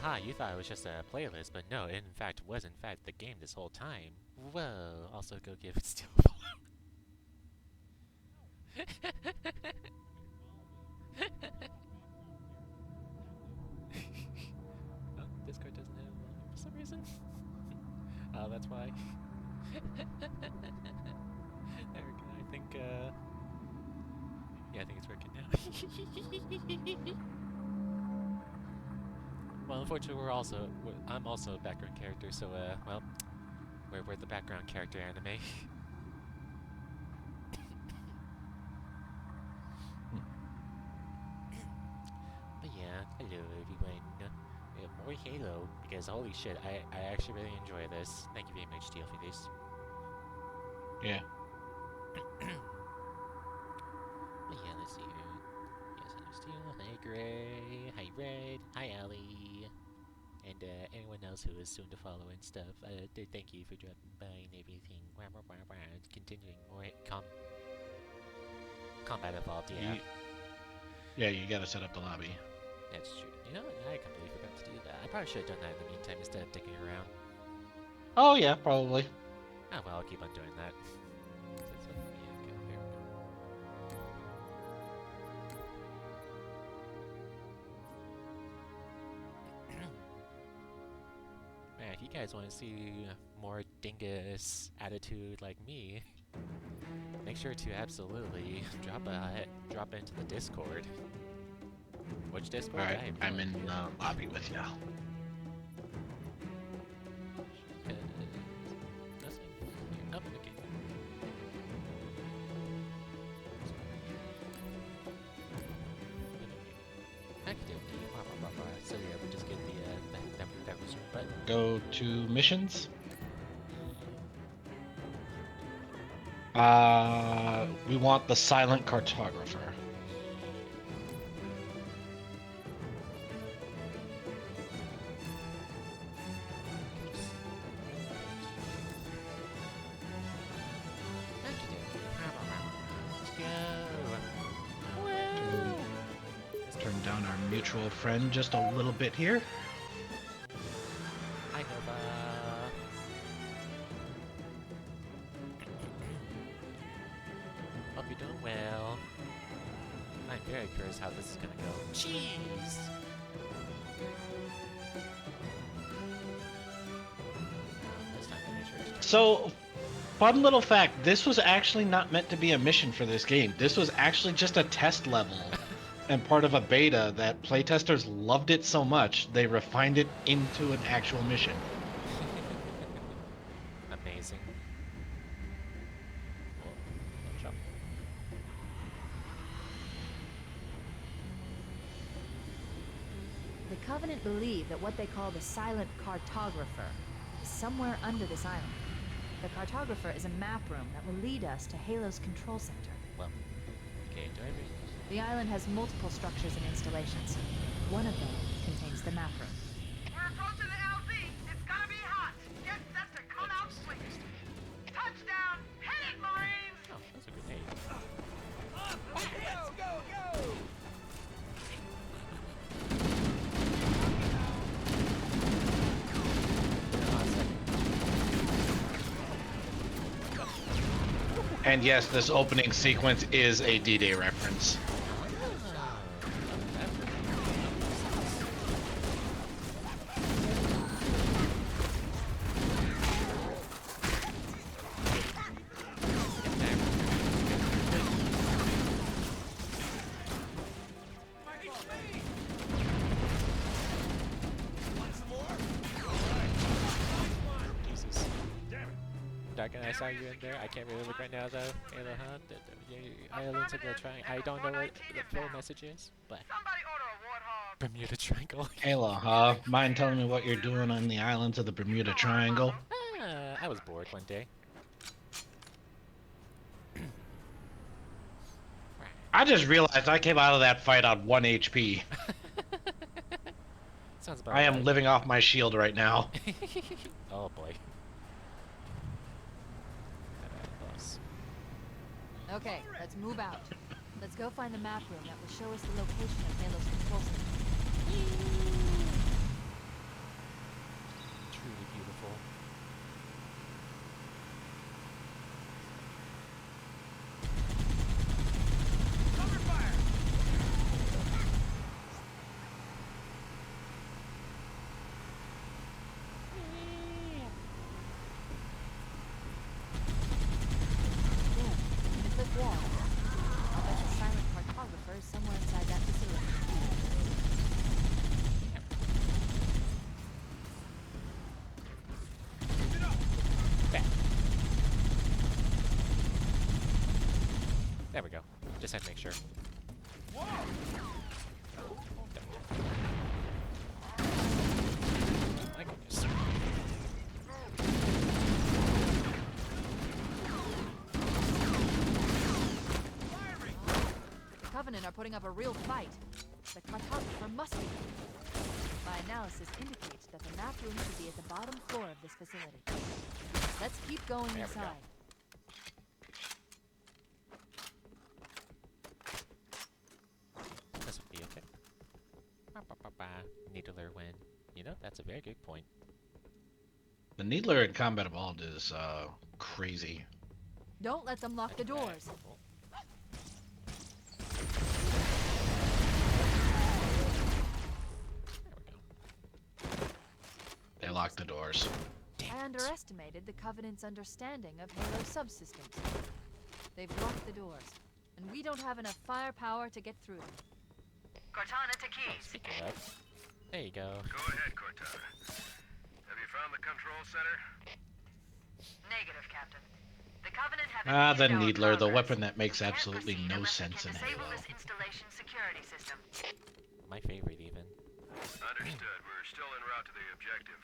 Aha, you thought it was just a playlist, but no, it in fact was in fact the game this whole time. Whoa, also go give Steel a follow. Oh, Discord doesn't have volume for some reason. Oh, that's why. There we go. I think, yeah, I think it's working now. Well, unfortunately, I'm also a background character, so, well, we're the background character anime. But yeah, hello everyone. We have more Halo, because holy shit, I actually really enjoy this. Thank you very much, Steel, for this. Yeah. But yeah, let's see here. Yes, hello Steel, hi Gray, hi Red, hi Allie, and anyone else who is soon to follow and stuff. Thank you for dropping by and everything. Continuing more combat evolved, yeah. Yeah, you gotta set up the lobby. That's true. You know, I completely forgot to do that. I probably should have done that in the meantime instead of dicking around. Oh yeah, probably. Oh well, I'll keep on doing that. Man, if you guys want to see more dingus attitude like me, make sure to absolutely drop into the Discord. Which Discord? All right, I'm in the lobby with you. Oh, okay. So yeah, we just get that resume button. Go to missions. We want the silent cartographer. Turn down our mutual friend just a little bit here. Hi, Nova. Hope you're doing well. I'm very curious how this is gonna go. Jeez! So, fun little fact, this was actually not meant to be a mission for this game. This was actually just a test level and part of a beta that playtesters loved it so much, they refined it into an actual mission. Amazing. The Covenant believe that what they call the silent cartographer is somewhere under this island. The cartographer is a map room that will lead us to Halo's control center. Well, okay, do I read? The island has multiple structures and installations. One of them contains the map room. We're approaching the LZ. It's gonna be hot. Get set to come out swinging. Touchdown! Hit it, Marines! Oh, that's a grenade. Go, go, go! And yes, this opening sequence is a D-Day reference. I saw you in there. I can't really look right now though. Halo, huh? Islands of the Triangle. I don't know what the full message is, but Somebody order a warthog. Bermuda Triangle. Halo, huh? Mind telling me what you're doing on the islands of the Bermuda Triangle? I was bored one day. I just realized I came out of that fight on 1 HP. Sounds about I am right. living off my shield right now. Oh boy. Okay, let's move out. Let's go find the map room that will show us the location of Halo's control center. Truly beautiful. Cover fire! There, in the cliff wall. I'll bet the silent cartographer is somewhere inside that facility. Back. There we go. Just had to make sure. My goodness. The Covenant are putting up a real fight. The cartographer must be. My analysis indicates that the map room should be at the bottom floor of this facility. Let's keep going There we go. inside. This would be okay. Needler win. You know, that's a very good point. The Needler in Combat Evolved is crazy. Don't let them lock the doors. Cool. There we go. They lock the doors. I underestimated the Covenant's understanding of Halo subsystems. They've locked the doors, and we don't have enough firepower to get through them. Cortana to keys. Speaking of, there you go. Go ahead, Cortana. Have you found the control center? Negative, Captain. The Covenant have Ah, the impeded our Needler, the progress. weapon that makes We can't absolutely proceed no unless we sense can in disable Halo. this installation security system. My favorite, even. Understood. We're still en route to the objective.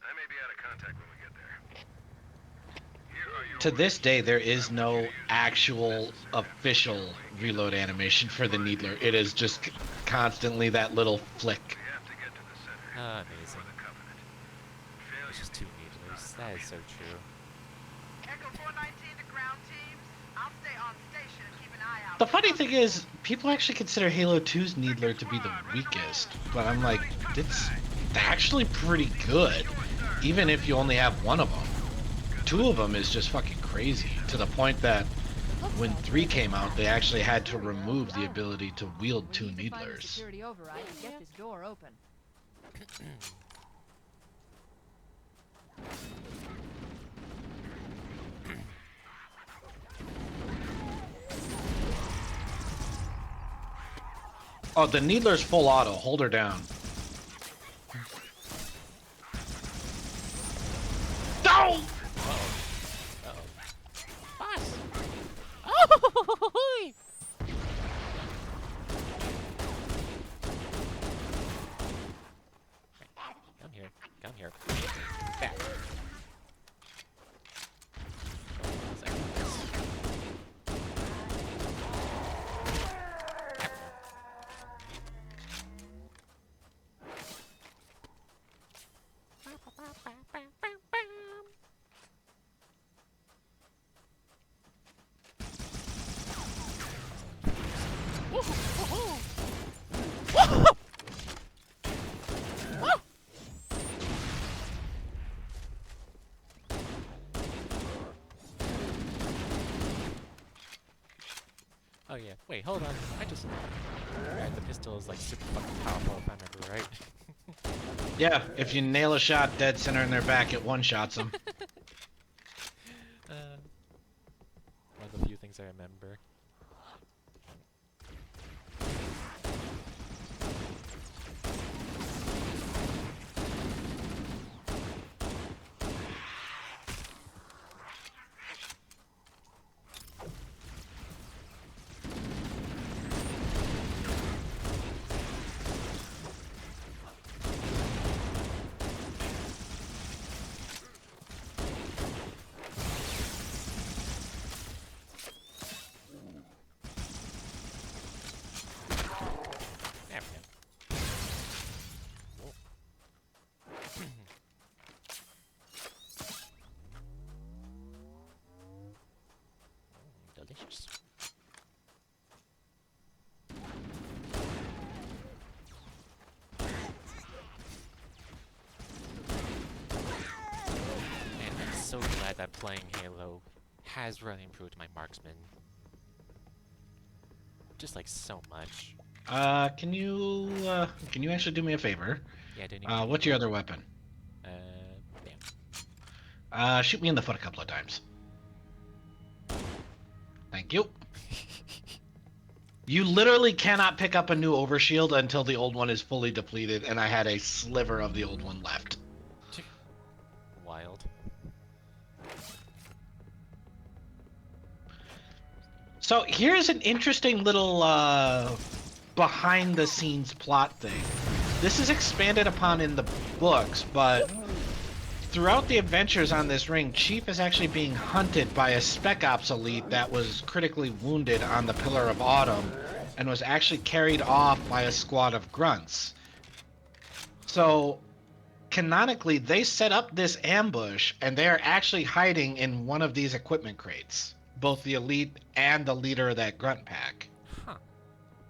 I may be out of contact when we get there. Here are your To this day, there is I want you no to use actual the official reload animation for the Needler. It is just constantly that little flick. We have to get to the center Ah, for amazing. the Covenant. There's just two Needlers. That is so true. Echo 419 to ground teams. I'll stay on station and keep an eye out. The for funny thing hostiles. is, people actually consider Halo 2's Needler to be the weakest, but I'm like, it's actually pretty good, even if you only have one of them. Two of them is just fucking crazy, to the point that when 3 came out, they actually had to remove the ability to wield two We need to find the Needlers. security override to get this door open. Oh, the Needler's full auto. Hold her down. No! Uh-oh. Boss! Oh! Come here. Come here. Back. Oh yeah, wait, hold on. I just... Alright, the pistol is like super fucking powerful if I remember right. Yeah, if you nail a shot dead center in their back, it one-shots them. One of the few things I remember. There we go. Whoa. Delicious. glad that playing Halo has really improved my marksman. Just like so much. Can you actually do me a favor? Yeah, don't even What's your other weapon? Damn. Shoot me in the foot a couple of times. Thank you. You literally cannot pick up a new overshield until the old one is fully depleted, and I had a sliver of the old one left. Wild. So here's an interesting little behind-the-scenes plot thing. This is expanded upon in the books, but throughout the adventures on this ring, Chief is actually being hunted by a Spec Ops elite that was critically wounded on the Pillar of Autumn and was actually carried off by a squad of grunts. So, canonically, they set up this ambush, and they are actually hiding in one of these equipment crates. Both the elite and the leader of that grunt pack. Huh.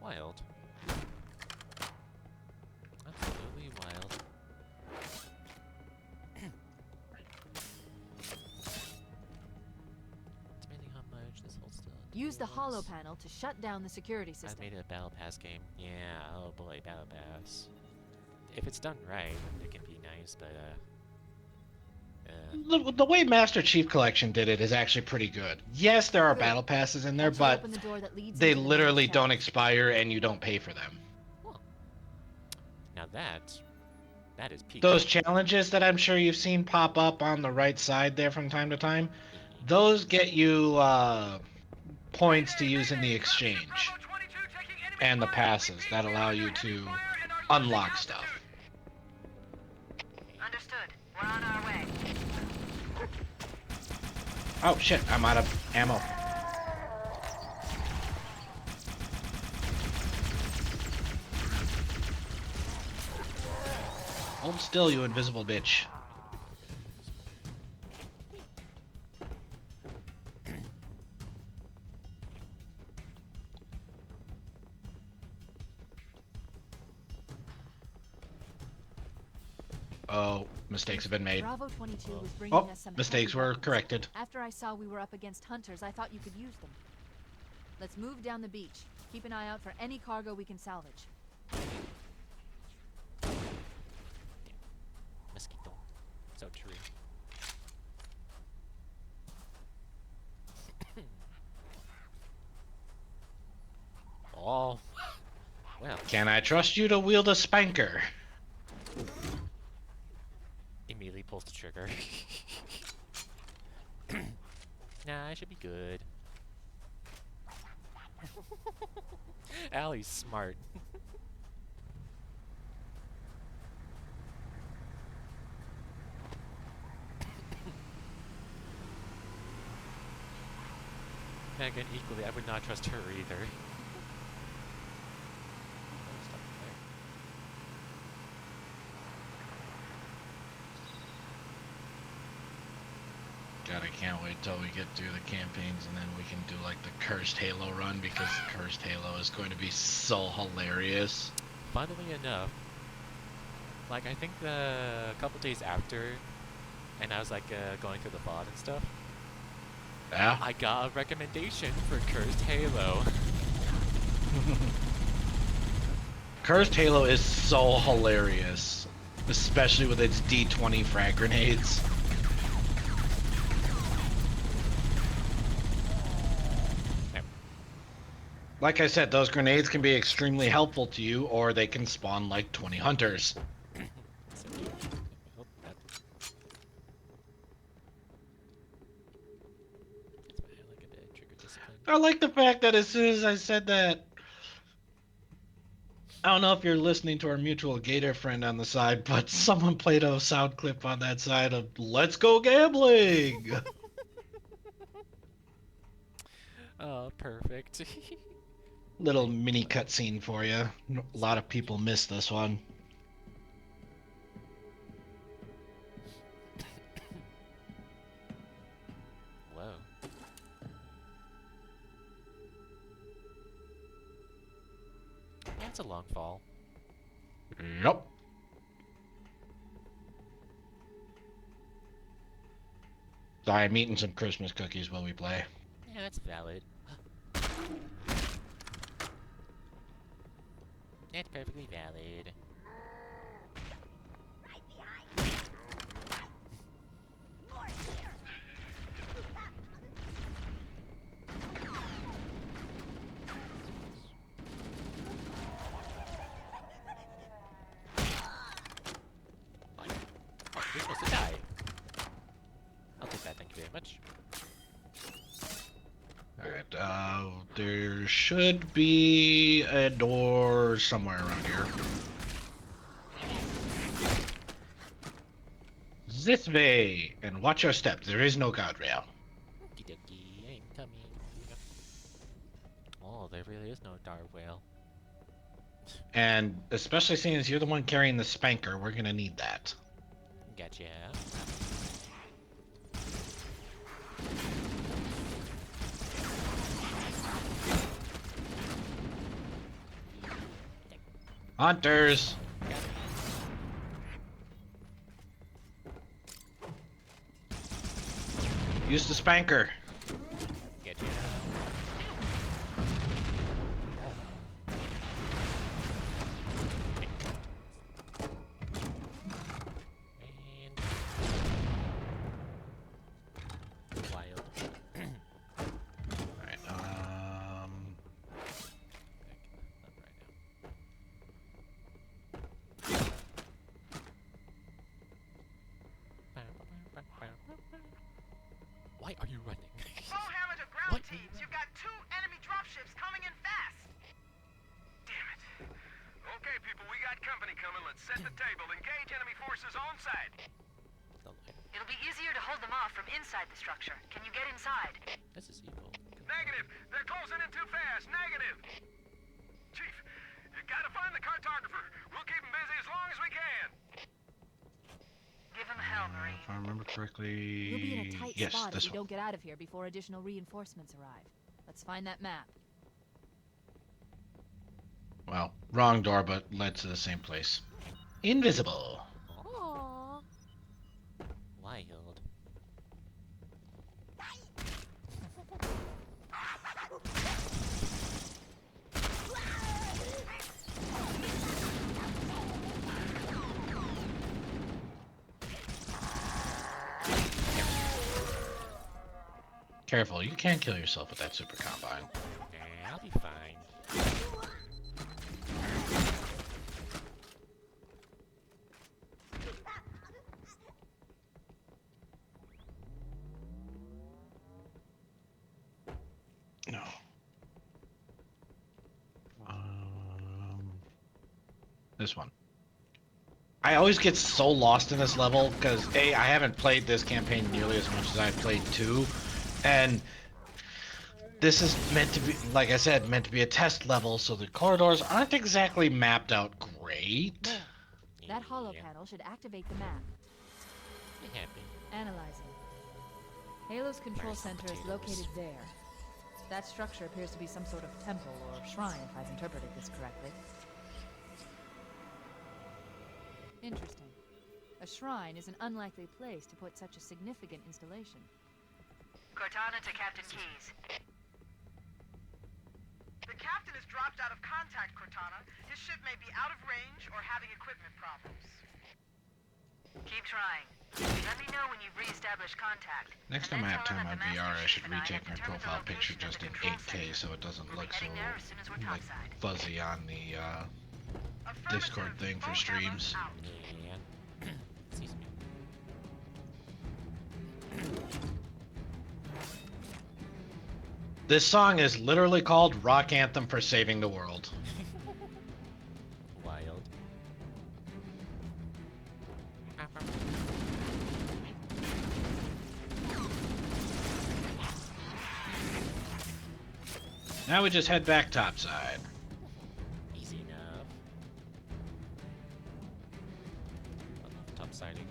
Wild. Absolutely wild. Depending how much this holds still. Use the holo panel to shut down the security I've system. made it a Battle Pass game. Yeah, oh boy, Battle Pass. If it's done right, it can be nice, but The way Master Chief Collection did it is actually pretty good. Yes, there are Good. battle passes in there, That should but open the door that leads they into the main literally don't shaft. expire and you don't pay for them. now that is peak. Those challenges that I'm sure you've seen pop up on the right side there from time to time, those get you points to use in the exchange and the passes that allow you to unlock stuff. Understood. We're on our way. Oh shit, I'm out of ammo. Hold still, you invisible bitch. Oh, mistakes have been made. Bravo 22 was bringing Oh, us some mistakes heavy were weapons. corrected. After I saw we were up against hunters, I thought you could use them. Let's move down the beach. Keep an eye out for any cargo we can salvage. Mosquito. So true. Oh. Well, Can I trust you to wield a spanker? immediately pulls the trigger. Nah, I should be good. Allie's smart. And again, equally, I would not trust her either. God, I can't wait till we get through the campaigns and then we can do like the Cursed Halo run because Cursed Halo is going to be so hilarious. Funnily enough, like I think a couple days after, and I was like going through the VOD and stuff, Yeah? I got a recommendation for Cursed Halo. Cursed Halo is so hilarious, especially with its D20 frag grenades. Like I said, those grenades can be extremely helpful to you, or they can spawn like 20 hunters. So, oh, that's why I like a bit of trigger discipline. I like the fact that as soon as I said that, I don't know if you're listening to our mutual Gator friend on the side, but someone played a sound clip on that side of "Let's go gambling." Oh, perfect. Little mini cutscene for you. A lot of people miss this one. Whoa. That's a long fall. Yep. I'm eating some Christmas cookies while we play. Yeah, that's valid. That's perfectly valid. Oh, you're supposed to die. I'll take that, thank you very much. Alright, there should be a door somewhere around here. This way! And watch your step, there is no guardrail. Okie dokie, I'm coming. Oh, there really is no dark whale. And especially seeing as you're the one carrying the spanker, we're gonna need that. Gotcha. Hunters! Use the spanker. Gotcha. And wild. Alright, Why are you running? Slow hammer to ground What? teams. You've got 2 enemy dropships coming in fast. Damn it. Okay, people, we got company coming. Let's set the table. Engage enemy forces on site. It'll be easier to hold them off from inside the structure. Can you get inside? This is evil. Negative. They're closing in too fast. Negative. Chief, you gotta find the cartographer. We'll keep him busy as long as we can. Give him hell, Marine. if I remember correctly... We'll be in a tight yes, spot if this we one. don't get out of here before additional reinforcements arrive. Let's find that map. Well, wrong door, but led to the same place. Invisible. Aww. Wild. Careful, you can't kill yourself with that super combine. Nah, I'll be fine. No. This one. I always get so lost in this level because A, I haven't played this campaign nearly as much as I've played 2, and this is meant to be, like I said, meant to be a test level, so the corridors aren't exactly mapped out great. That hollow Yeah, panel should activate the map. be happy. Analyzing. Halo's control Nice center is potatoes. located there. That structure appears to be some sort of temple or shrine, if I've interpreted this correctly. Interesting. A shrine is an unlikely place to put such a significant installation. Cortana to Captain Keyes. The captain has dropped out of contact, Cortana. His ship may be out of range or having equipment problems. Keep trying. Let me know when you've reestablished contact. Next time I have time on VR, I should retake my profile picture just in 8K so it doesn't look so like fuzzy on the Discord thing for streams. Yeah. Excuse me. This song is literally called Rock Anthem for Saving the World. Wild. Now we just head back topside. Easy enough. Top siding.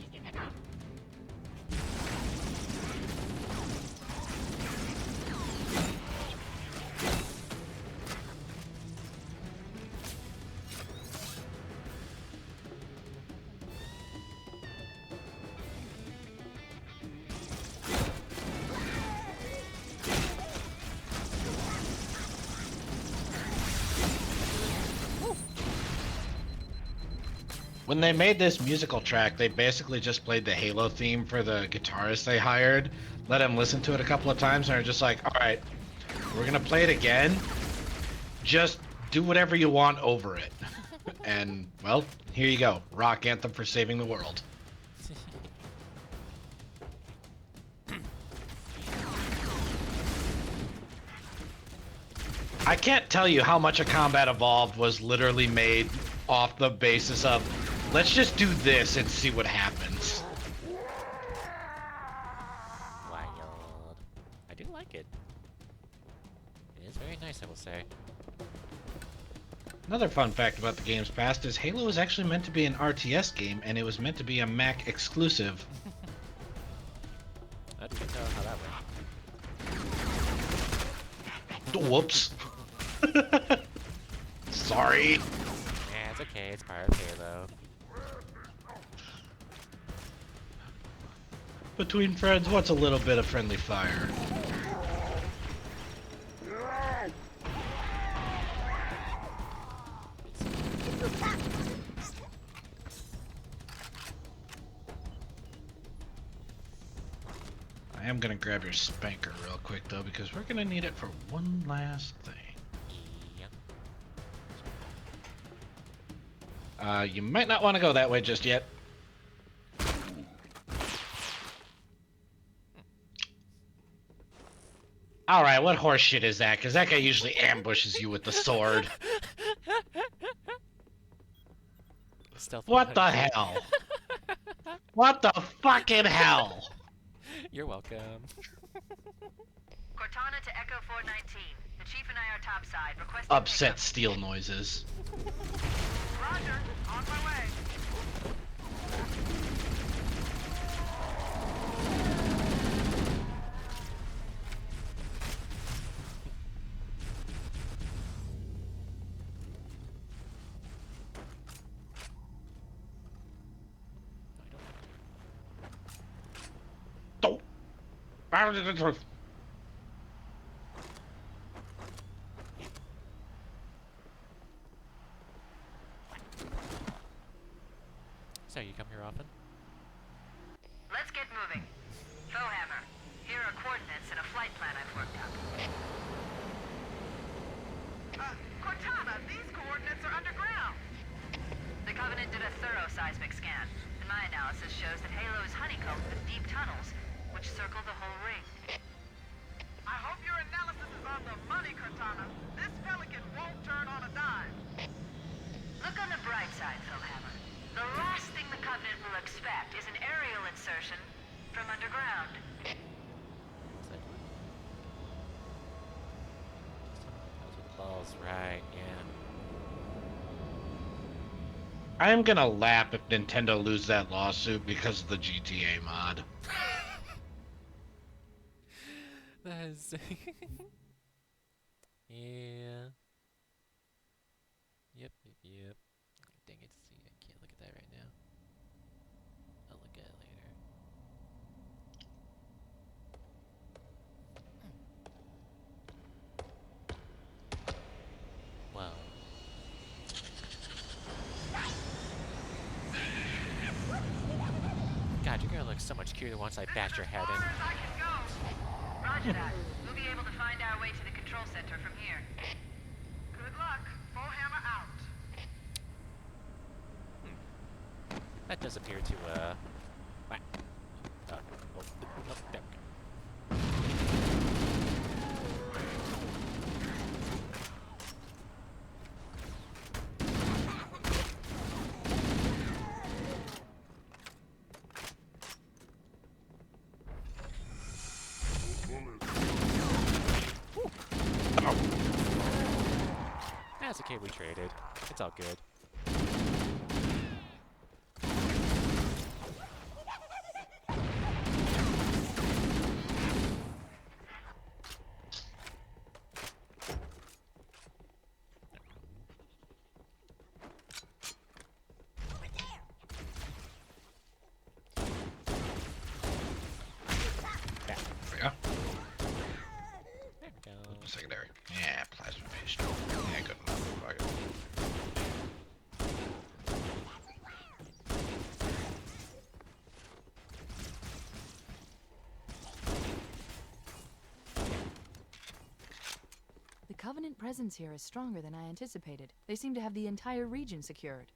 When they made this musical track, they basically just played the Halo theme for the guitarist they hired, let him listen to it a couple of times, and are just like, all right, we're gonna play it again. Just do whatever you want over it. And, well, here you go. Rock anthem for saving the world. I can't tell you how much of Combat Evolved was literally made off the basis of, let's just do this and see what happens. Wild. I do like it. It is very nice, I will say. Another fun fact about the game's past is Halo was actually meant to be an RTS game, and it was meant to be a Mac exclusive. I didn't know how that went. Whoops. Sorry. Yeah, it's okay, it's part of Halo. Between friends, what's a little bit of friendly fire? I am gonna grab your spanker real quick though, because we're gonna need it for one last thing. Yeah. You might not want to go that way just yet. Alright, what horse shit is that? Because that guy usually ambushes you with the sword. Stealth What the 100. hell? What the fucking hell? You're welcome. Cortana to Echo 419. The chief and I are topside. Requesting Upset pickup. steel noises. Roger. On my way. Don't. So, you come here often? Let's get moving. Foehammer, here are coordinates and a flight plan I've worked out. Cortana, these coordinates are underground. The Covenant did a thorough seismic scan, and my analysis shows that Halo is honeycombed with deep tunnels, which circle the whole ring. I hope your analysis is on the money, Cortana. This Pelican won't turn on a dime. Look on the bright side, Foehammer. The last thing the Covenant will expect is an aerial insertion from underground. Balls, right, yeah. I am gonna laugh if Nintendo lose that lawsuit because of the GTA mod. That is... yeah. Yep. Dang it, see, I can't look at that right now. I'll look at it later. Wow. God, you're gonna look so much cuter once I bash your head in. As I can go. Roger that. We'll be able to find our way to the control center from here. Good luck. Foehammer out. That does appear to, wha- oh, there we go. That's okay, we traded. It's all good. Yeah. There we go. Secondary. Yeah, plasma pistol. Yeah, good enough. Fuck it. Covenant presence here is stronger than I anticipated. They seem to have the entire region secured.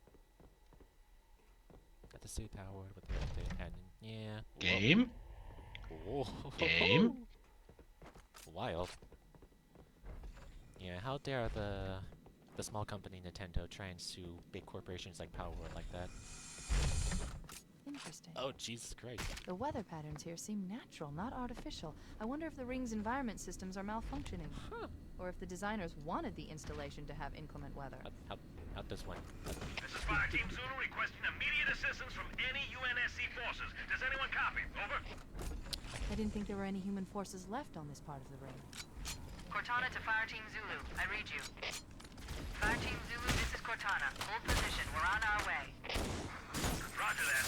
Got the suit power with the cannon. Yeah. Game? Whoa. Game? Wild. Yeah, how dare the small company Nintendo try and sue big corporations like Power like that? Interesting. Oh, Jesus Christ. The weather patterns here seem natural, not artificial. I wonder if the ring's environment systems are malfunctioning. Huh. Or if the designers wanted the installation to have inclement weather. How does one? This is Fire Team Zulu requesting immediate assistance from any UNSC forces. Does anyone copy? Over. I didn't think there were any human forces left on this part of the ring. Cortana to Fire Team Zulu. I read you. Fire Team Zulu, this is Cortana. Hold position. We're on our way. Roger that.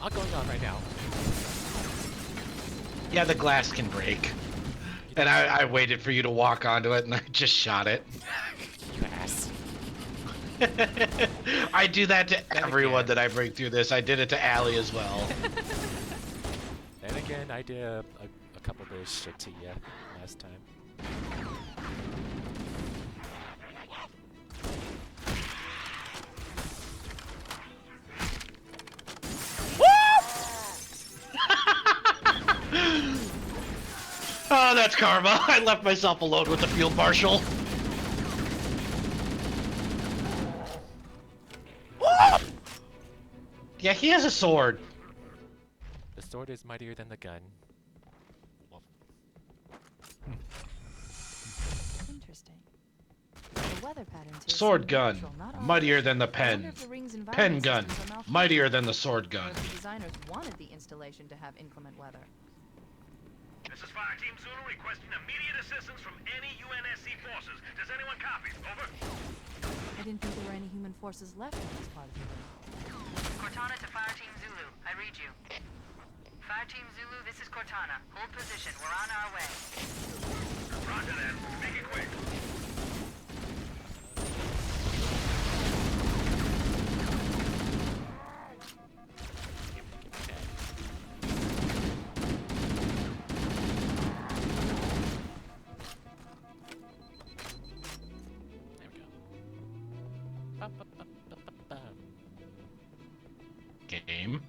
What's going on right now? Yeah, the glass can break. And I waited for you to walk onto it, and I just shot it. You ass. I do that to everyone that I bring through this. I did it to Allie as well. Then again, I did a couple bit of shit to you last time. Oh, that's karma. I left myself alone with the field marshal. Yeah, he has a sword. The sword is mightier than the gun. Well, Interesting. The weather patterns here Sword seem gun, natural, not mightier than the artificial. I wonder pen. if the ring's Pen environment gun, systems are malfunctioning. mightier than the sword Or gun. if the designers wanted the installation to have inclement weather. This is Fire Team Zulu requesting immediate assistance from any UNSC forces. Does anyone copy? Over. I didn't think there were any human forces left on this part of the ring. Cortana to Fire Team Zulu. I read you. Fire Team Zulu, this is Cortana. Hold position. We're on our way. Roger that. Make it quick. there we go. Ba-ba-ba-ba-ba-bum. Game.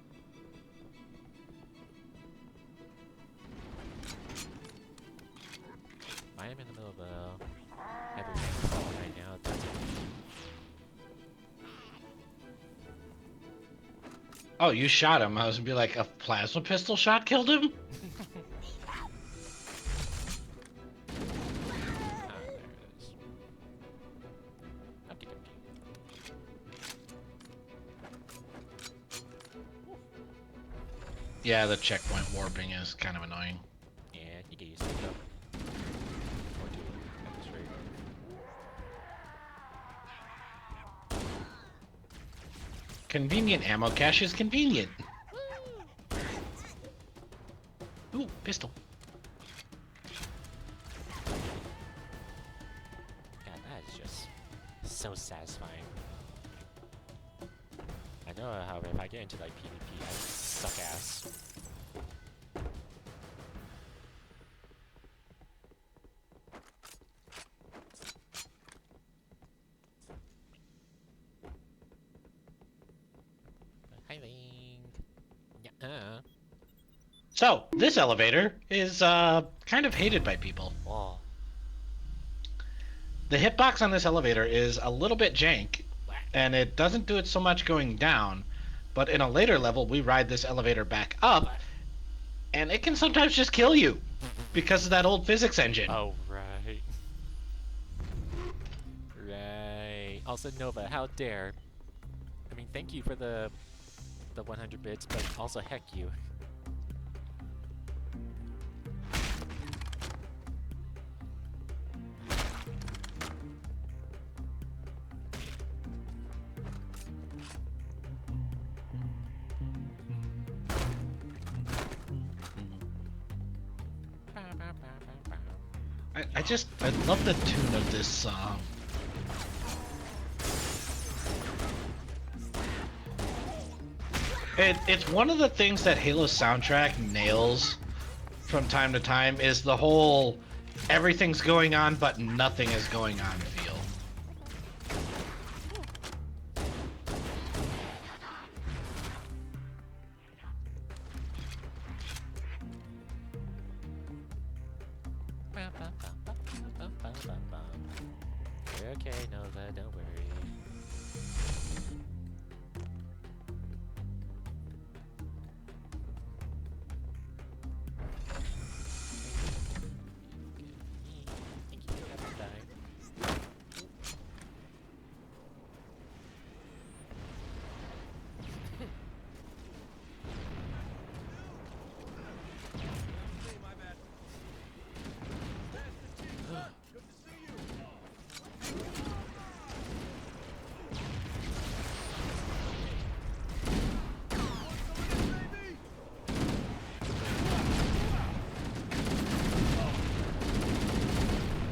I am in the middle of a heavy rainfall right now. That's Oh, you shot him. I was gonna be like, a plasma pistol shot killed him? there it is. Okie dokie. Yeah, the checkpoint warping is kind of annoying. Yeah, you get used to it though. Or two at this rate. Convenient ammo cache is convenient. Ooh, pistol. God, that is just so satisfying. I know, however, if I get into like PvP, I suck ass. Hi, Link. Yeah. So, this elevator is kind of hated by people. Whoa. The hitbox on this elevator is a little bit jank, and it doesn't do it so much going down, but in a later level we ride this elevator back up, and it can sometimes just kill you because of that old physics engine. Oh, right. Right. Also, Nova, how dare. I mean, thank you for the 100 bits, but also heck you. I love the tune of this song. It's one of the things that Halo's soundtrack nails from time to time is the whole everything's going on but nothing is going on feel. You're okay, Nova, don't worry. Thank you, never die.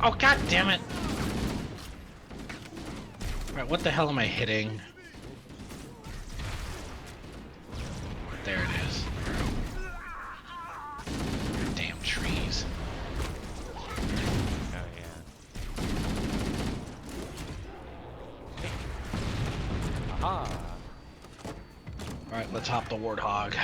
Oh, god damn it! Alright, what the hell am I hitting? There it is. Damn trees. Oh yeah. Aha! Alright, let's hop the warthog.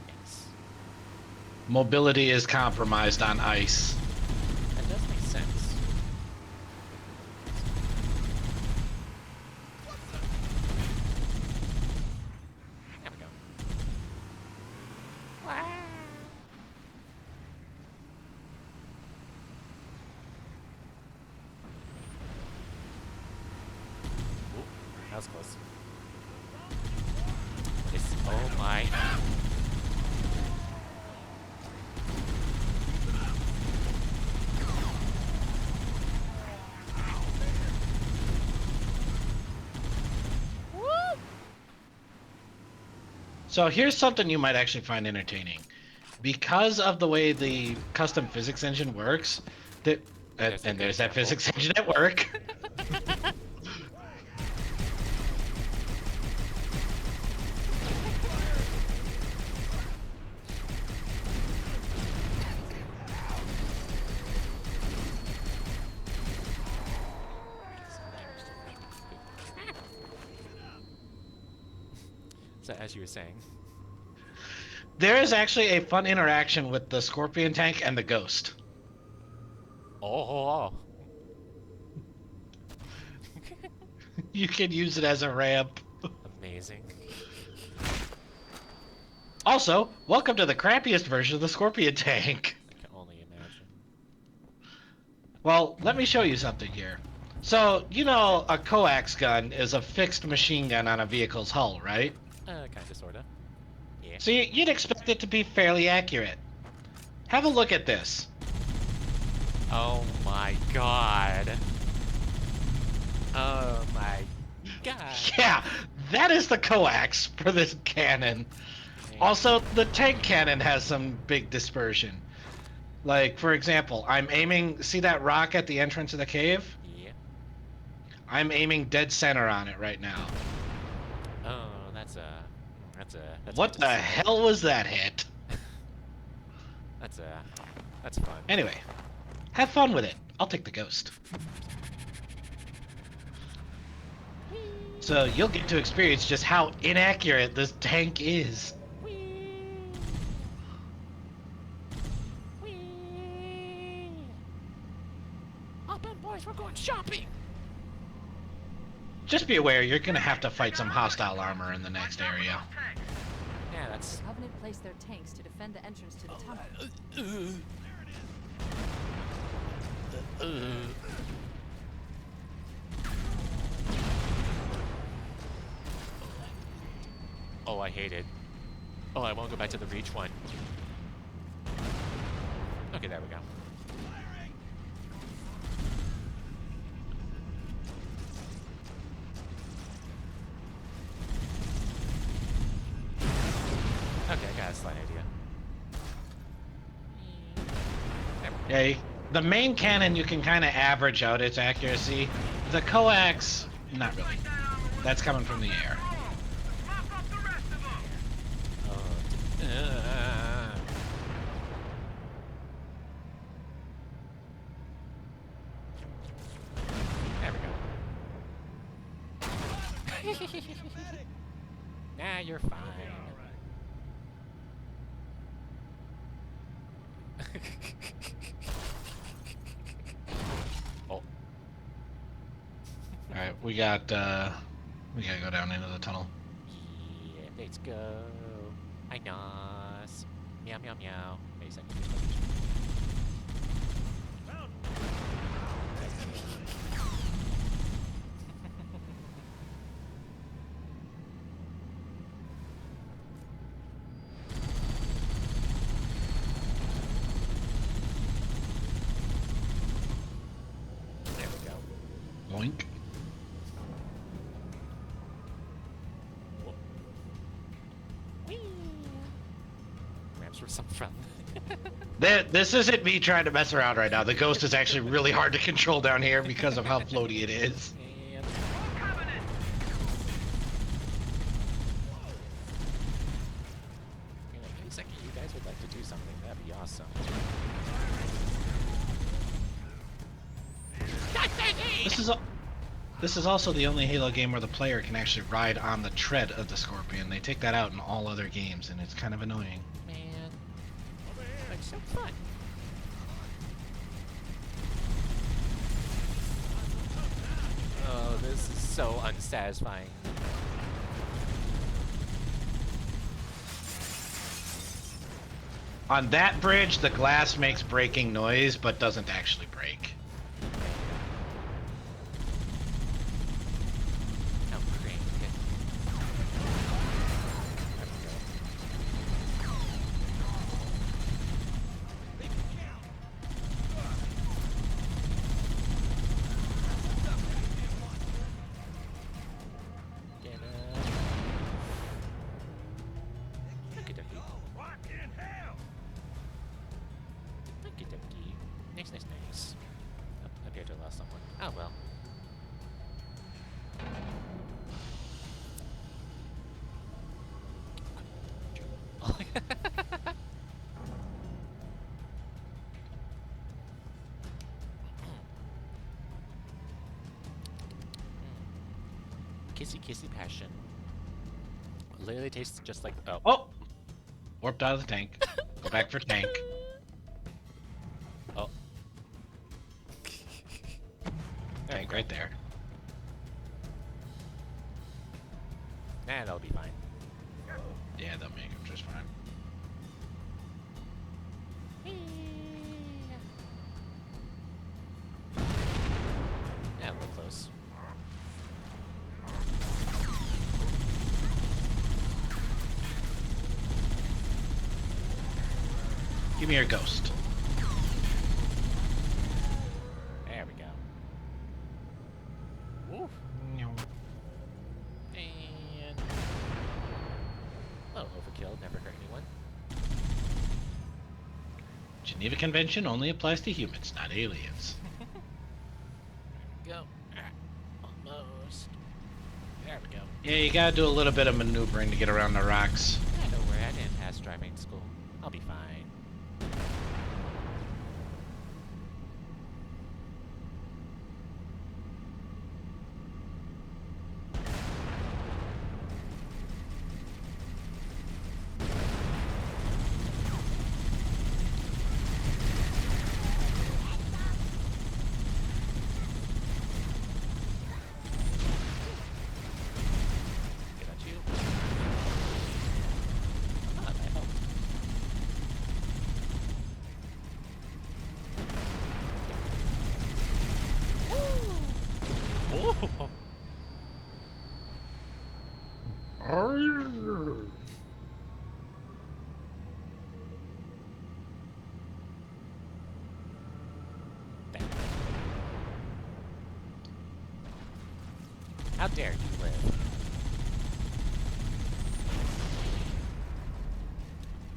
Thanks. Mobility is compromised on ice. That does make sense. There we go. Ooh, that was close. Oh my. So here's something you might actually find entertaining. Because of the way the custom physics engine works, that There's a and good there's that example. physics engine at work. So as you were saying, There is actually a fun interaction with the Scorpion tank and the Ghost. oh, You can use it as a ramp. amazing. Also, welcome to the crappiest version of the Scorpion tank. I can only imagine. Well, let me show you something here. So, you know, a coax gun is a fixed machine gun on a vehicle's hull, right? Kinda, sorta. Yeah. So you'd expect it to be fairly accurate. Have a look at this. Oh my god. Oh my god. Yeah, that is the coax for this cannon. Also, the tank cannon has some big dispersion. Like, for example, I'm aiming, see that rock at the entrance of the cave? Yeah. I'm aiming dead center on it right now. Oh, that's What good the to see. hell was that hit? That's fun. Anyway, have fun with it. I'll take the Ghost. So you'll get to experience just how inaccurate this tank is. Up in, boys, we're going shopping. Just be aware, you're gonna have to fight some hostile armor in the next area. Yeah, that's. The Covenant placed their tanks to defend the entrance to the tunnel. Oh, I hate it. Oh, I won't go back to the reach one. Okay, there we go. Okay, I got a slight idea. Yeah, the main cannon you can kind of average out its accuracy. The coax, not really. That's coming from the air. Oh, there we go. Nah, you're fine. Oh. Alright, we gotta go down into the tunnel. Yeah, let's go. Hi, Nos. Meow, meow, meow. Wait a second. There we go. Boink. Ramps were some fun. This isn't me trying to mess around right now. The ghost is actually really hard to control down here because of how floaty it is. And wait a second, you guys would like to do something. That'd be awesome. This is also the only Halo game where the player can actually ride on the tread of the Scorpion. They take that out in all other games, and it's kind of annoying. Man, it's so fun. Oh, this is so unsatisfying. On that bridge, the glass makes breaking noise, but doesn't actually break. Oh, great. Okay. Get up. Okie dokie. Okie dokie. Nice, nice, nice. Oh, I appear to have lost someone. Oh well. Kissy kissy passion. Literally tastes just like Oh! Warped out of the tank. Go back for tank. Oh. There we Tank go. right there. Nah, that'll be fine. Yeah, they'll make him just fine. Yeah, a little close. Give me your ghost. There we go. Woo. And oh, overkill never hurt anyone. Geneva Convention only applies to humans, not aliens. Go. Almost. There we go. Yeah, you gotta do a little bit of maneuvering to get around the rocks. Yeah, don't worry, I didn't pass driving school. I'll be fine. Get at you. Ah, that helped. Bang. How dare you live?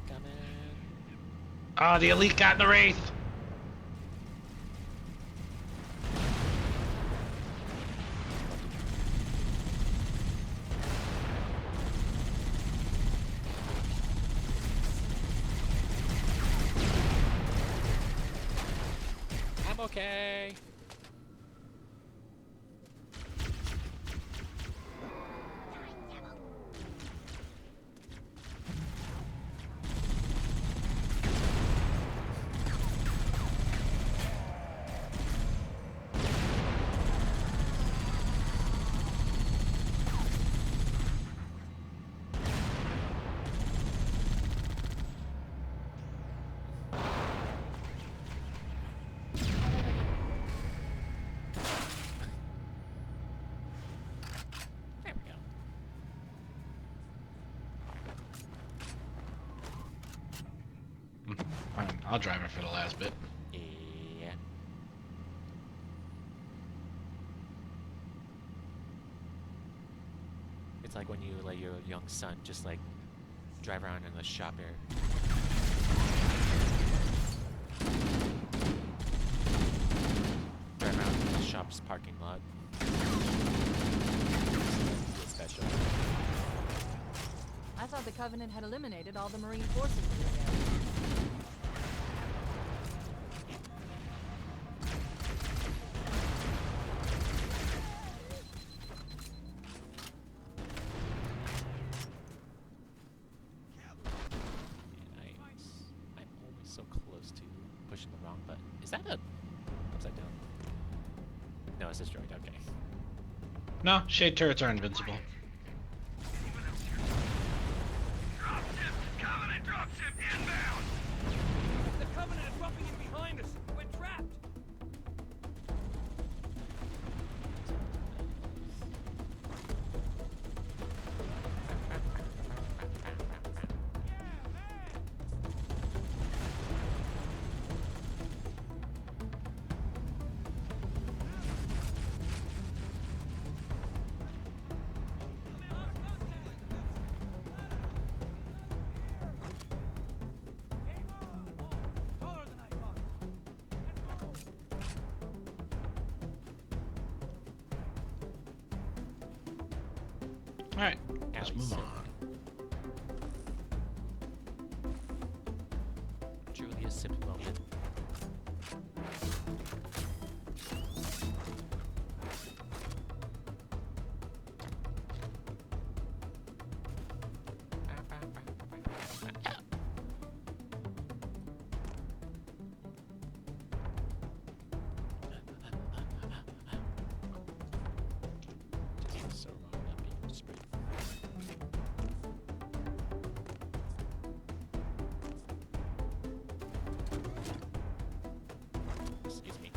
Coming. Oh, the elite got in the wraith. I'm okay. There we go. Fine, I'll drive it for the last bit. Yeah. It's like when you let your young son just like drive around in the shop area. Drive around in the shop's parking lot. It's special. I thought the Covenant had eliminated all the Marine forces in this area. I'm always so close to pushing the wrong button. Is that a upside down? No, it's destroyed. Okay. No, shade turrets are invincible. Dropship! Covenant dropship inbound! The Covenant is dropping in behind us. We're trapped. All right, let's move on. Truly a simple moment. Just so wrong not being sprayed. Excuse me.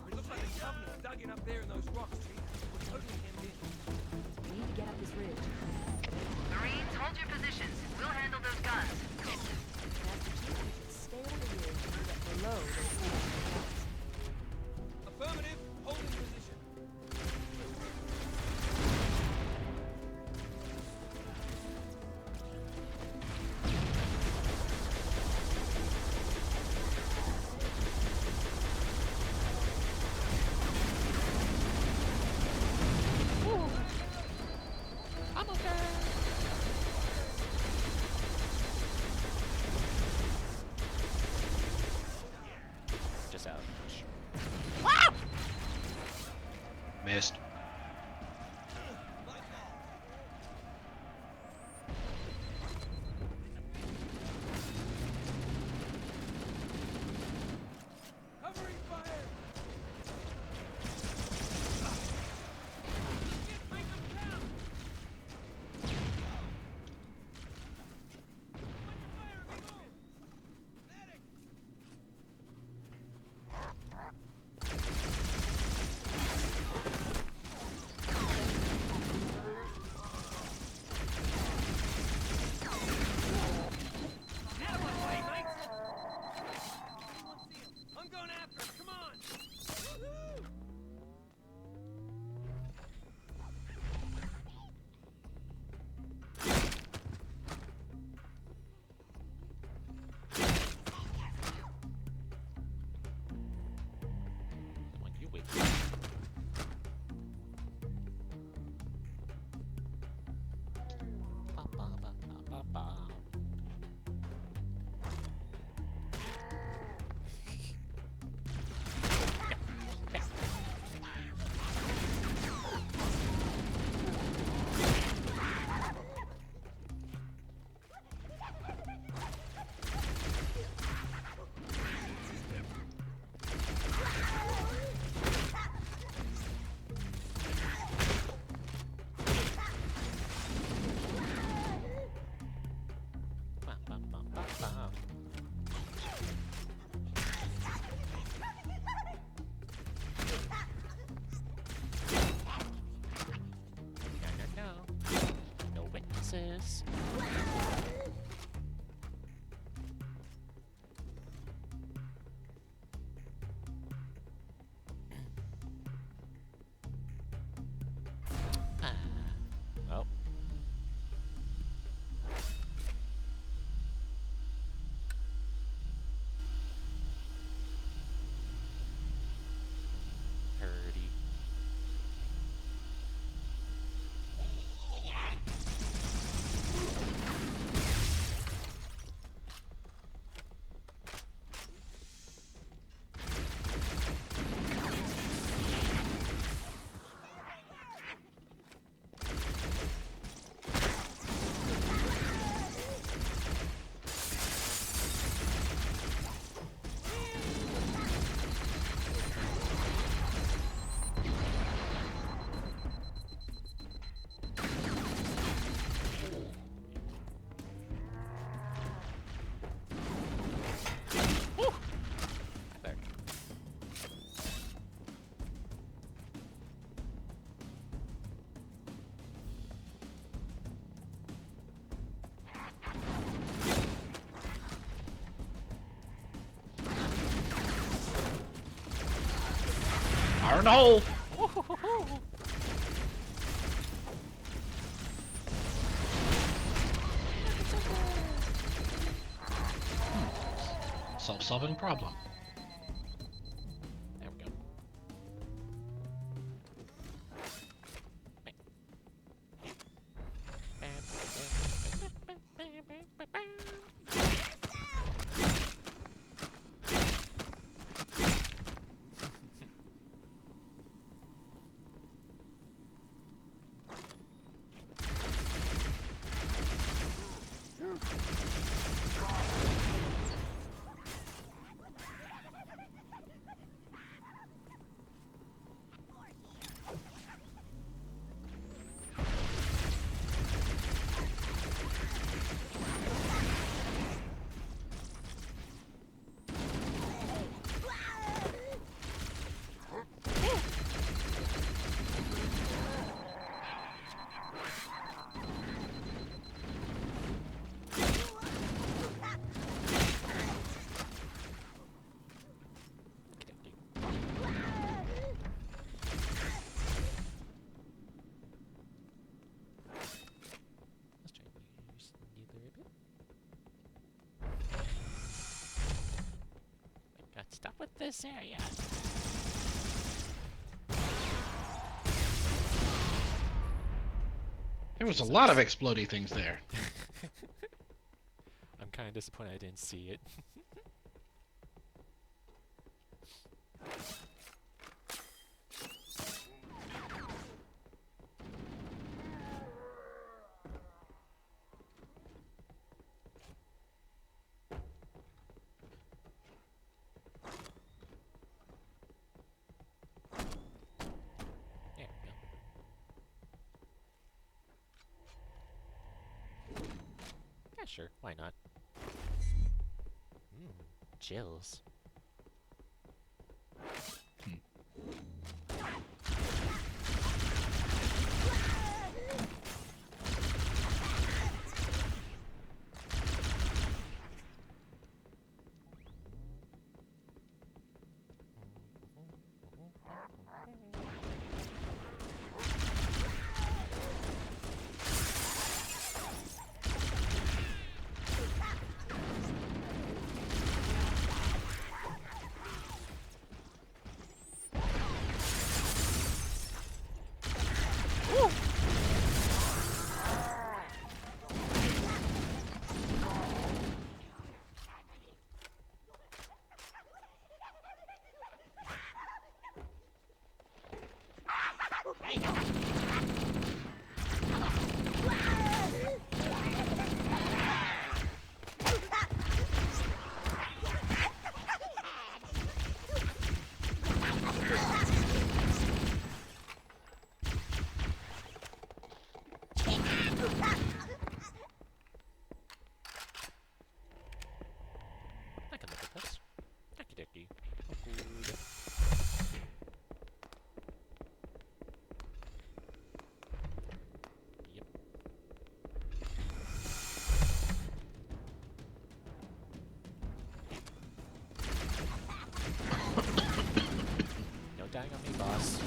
It looks like the Covenant's dug in up there in those rocks, Chief. We're totally hemmed in. We need to get up this ridge. Marines, hold your positions. We'll handle those guns. Master Chief, we should stay on the ridge and get below those enemy guns. Affirmative. Burn the hole! Self-solving problem. There we go. Let's try and use neither a bit. I got stuck with this area. There was a lot of explodey things there. I'm kind of disappointed I didn't see it. There we go. Yeah, sure. Why not? Chills. I can look at this. Okie dokie. Oh, good. Yep. No dying on me, boss.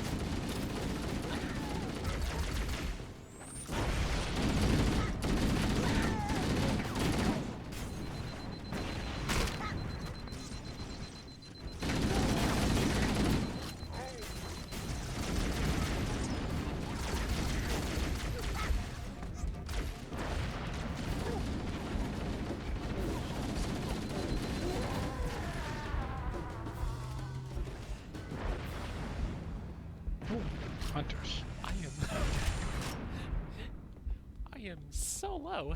Hunters. I am so low.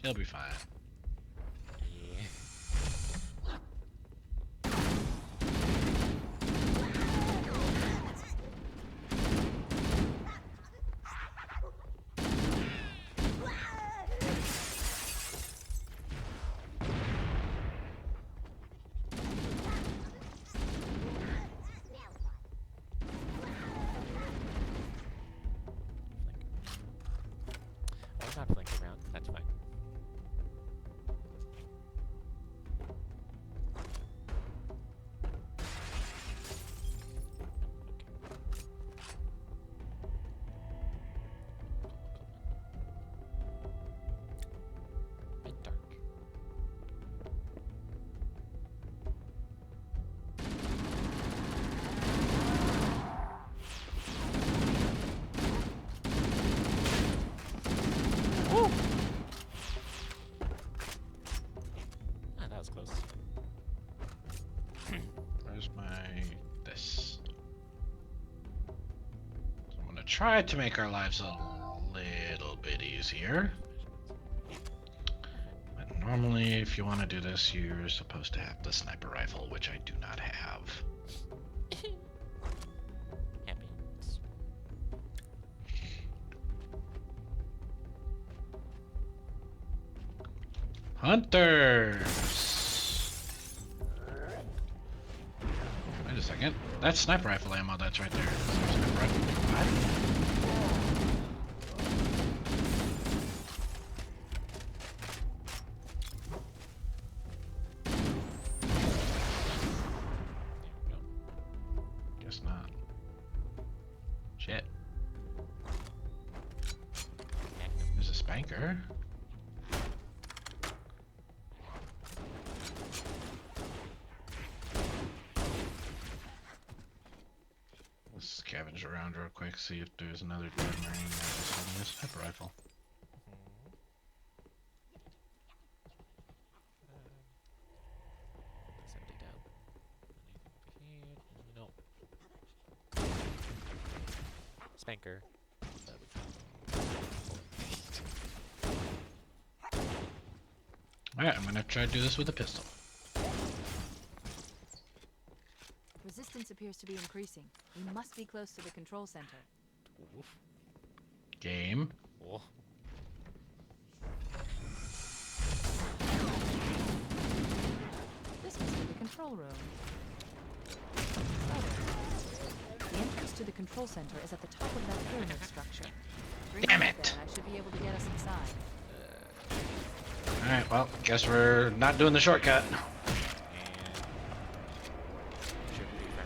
He'll be fine. Yeah. I'm not flanking around. That's fine. try to make our lives a little bit easier. But normally, if you want to do this, you're supposed to have the sniper rifle, which I do not have. Happens. Hunters! Wait a second. That's sniper rifle ammo that's right there. Sniper rifle. What? Guess not. Shit. There's a spanker. Let's scavenge around real quick, see if there's another dead marine that's holding a sniper rifle. That's emptied out. Anything over here? No. Spanker. Alright, I'm gonna try to do this with a pistol. Resistance appears to be increasing. We must be close to the control center. Oof. Game. Oh. This must be the control room. Oh. The entrance to the control center is at the top of that pyramid structure. Bring Damn us it. there and I should be able to get us inside. Alright, well, guess we're not doing the shortcut. And should be fair.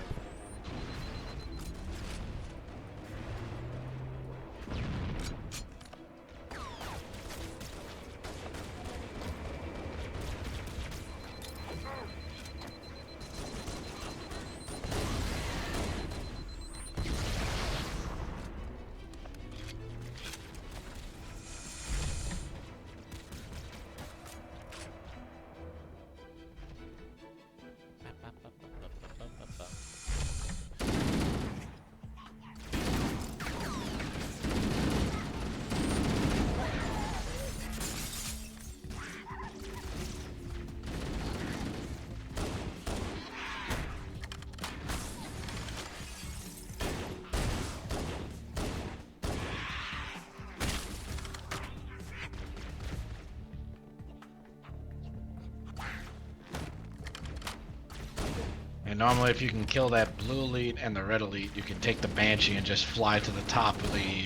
And normally if you can kill that blue elite and the red elite, you can take the Banshee and just fly to the top of the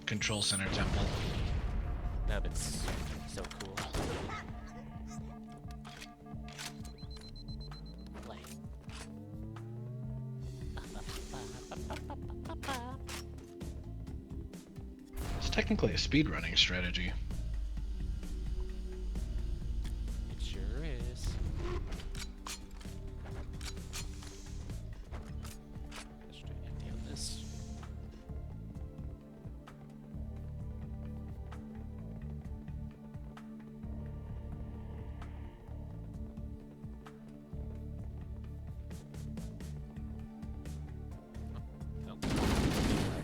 control center temple. No, that's so cool. Play. It's technically a speedrunning strategy. It sure is. Straight empty on this. Oh. That's good.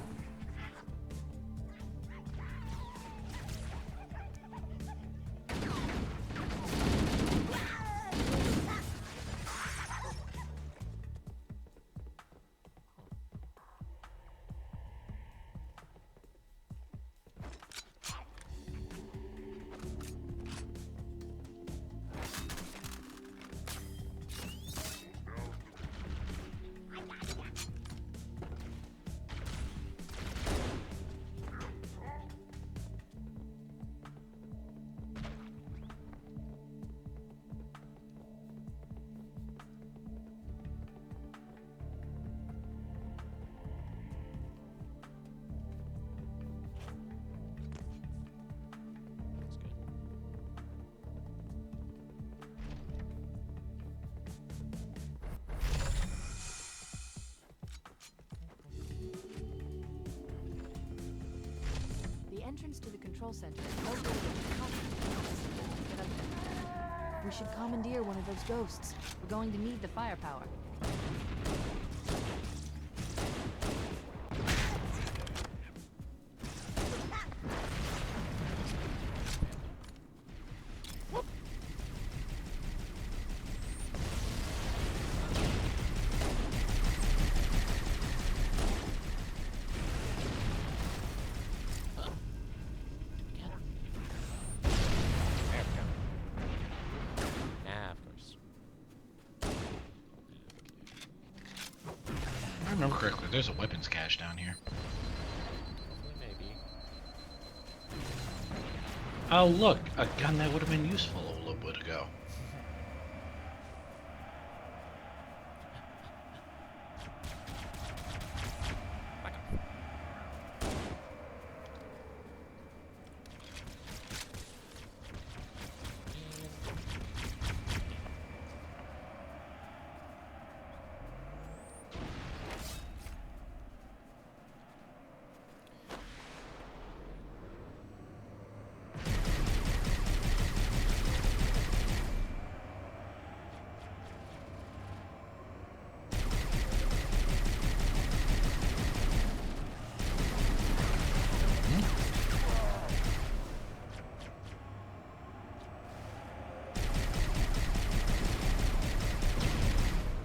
The entrance to the control center is located in the top of the control center. Get up there. We should commandeer one of those ghosts. We're going to need the firepower. remember correctly, there's a weapons cache down here. Maybe. Oh look, a gun that would have been useful a little bit ago.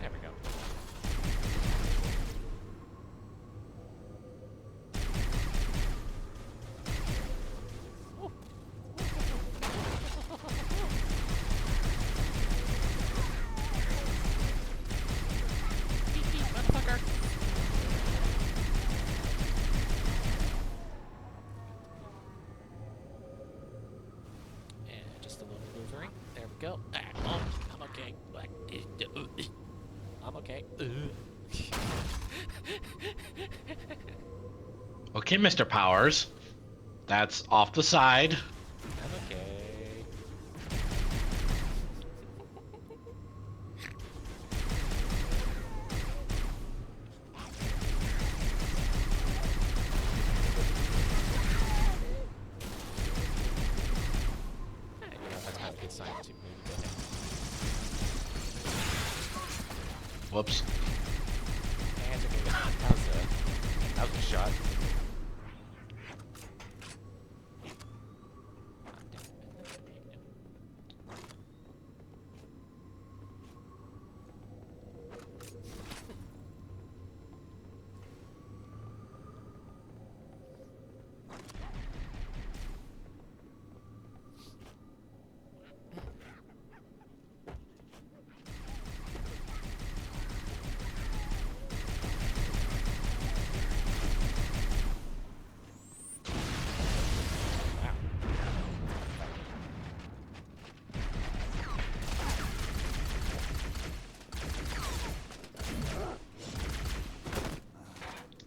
There we go. Motherfucker. And just a little maneuvering. There we go. Ah, oh, I'm okay. I'm okay. Okay, Mr. Powers. That's off the side. I'm okay. That's not a good sign to maybe go ahead. Whoops. And okay, that was a shot.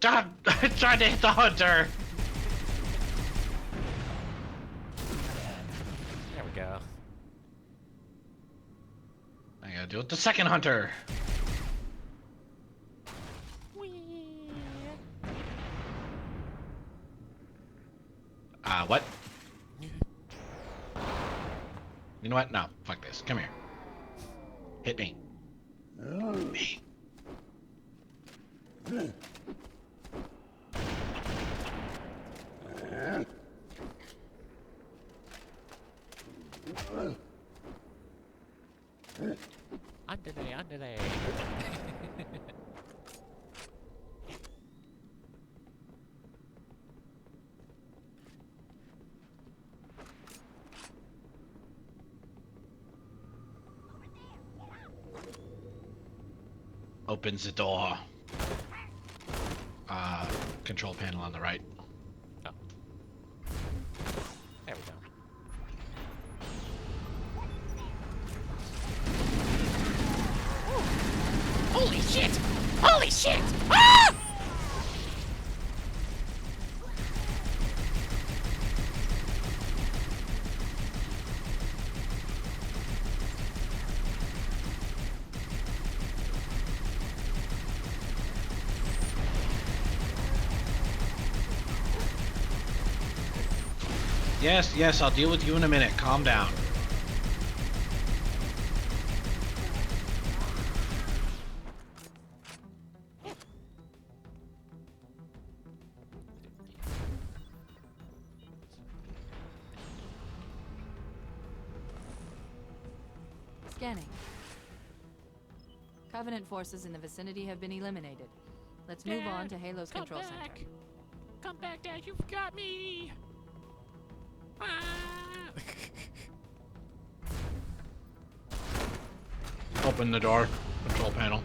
God, I tried to hit the hunter. There we go. I gotta deal with the second hunter. What? You know what? No, fuck this. Come here. Hit me. Me. Underlay. Opens the door. Control panel on the right. Oh. There we go. Holy shit! Holy shit! Ah! Yes, I'll deal with you in a minute. Calm down. Scanning. Covenant forces in the vicinity have been eliminated. Let's move on to Halo's control center. Come back, Dad, you forgot me! Ah! Open the door. Control panel.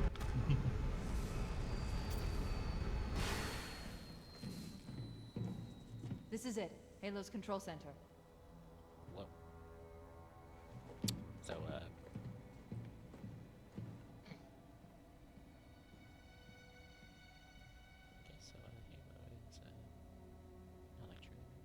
This is it. Halo's control center. Whoa. So, okay, so, Halo is, electric meter.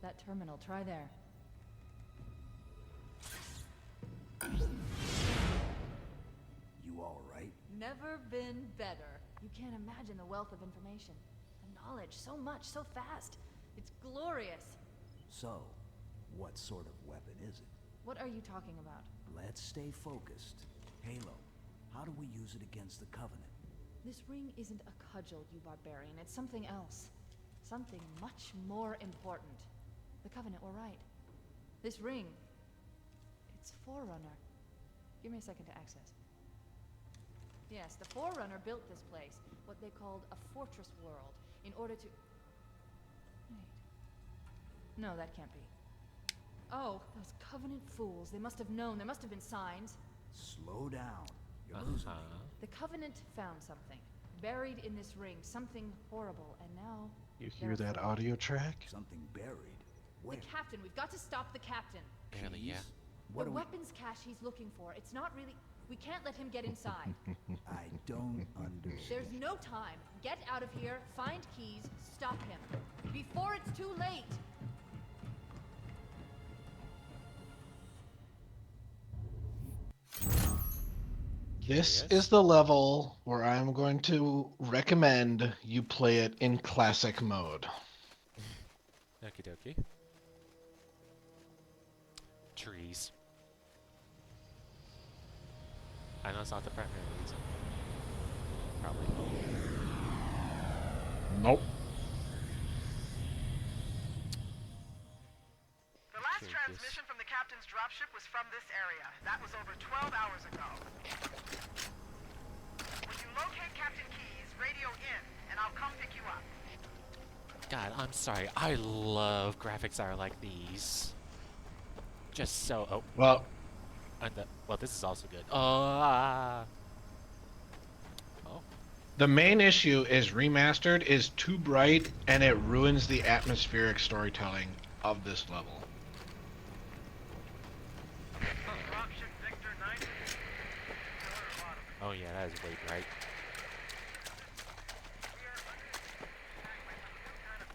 That terminal, try there. You all right? Never been better. You can't imagine the wealth of information. The knowledge, so much, so fast. It's glorious. So, what sort of weapon is it? What are you talking about? Let's stay focused. Halo, how do we use it against the Covenant? This ring isn't a cudgel, you barbarian. It's something else. Something much more important. The Covenant were right. This ring, it's Forerunner. Give me a second to access. Yes, the Forerunner built this place, what they called a fortress world, in order to... Wait. No, that can't be. Oh, those Covenant fools. They must have known. There must have been signs. Slow down. You're losing me. The Covenant found something. Buried in this ring. Something horrible. And now... You hear that audio track? Something buried. Where? The captain. We've got to stop the captain. Barely, yeah. What The do weapons cache he's looking for. It's not really... We can't let him get inside. I don't understand. There's no time. Get out of here. Find keys. Stop him. Before it's too late. This Curious. is the level where I'm going to recommend you play it in classic mode. Okie dokie. Trees. I know it's not the primary reason. Probably. Nope. The last Curious. transmission from the captain's dropship was from this area. That was over 12 hours ago. When you locate Captain Keyes, radio in, and I'll come pick you up. God, I'm sorry. I love graphics that are like these. Just so. Oh, Well, and well, this is also good. Oh. the main issue is remastered is too bright and it ruins the atmospheric storytelling of this level. Dropship Victor 90. Oh yeah, that is way bright.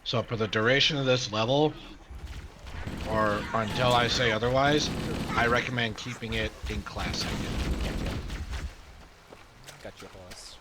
So for the duration of this level, or until I say otherwise, I recommend keeping it in classic. Gotcha. Gotcha, boss.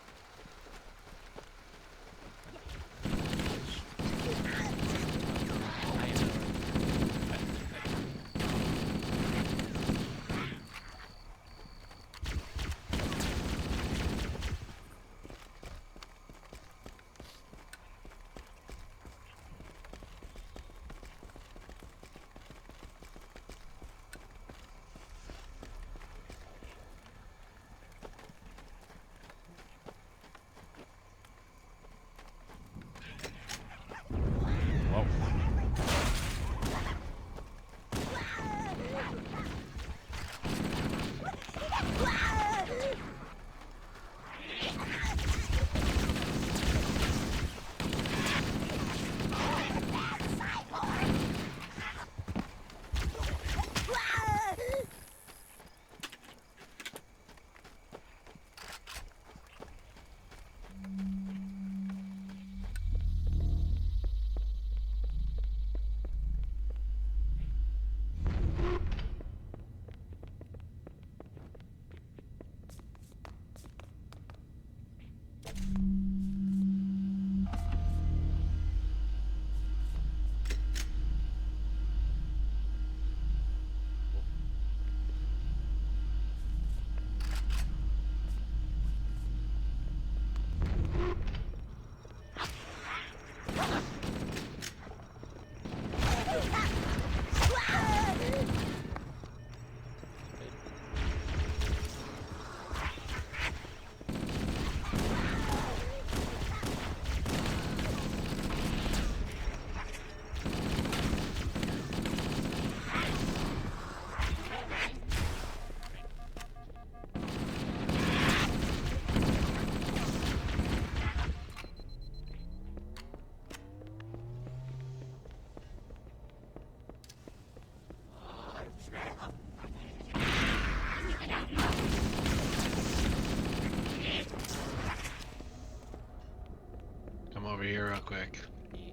over here real quick. Yeah.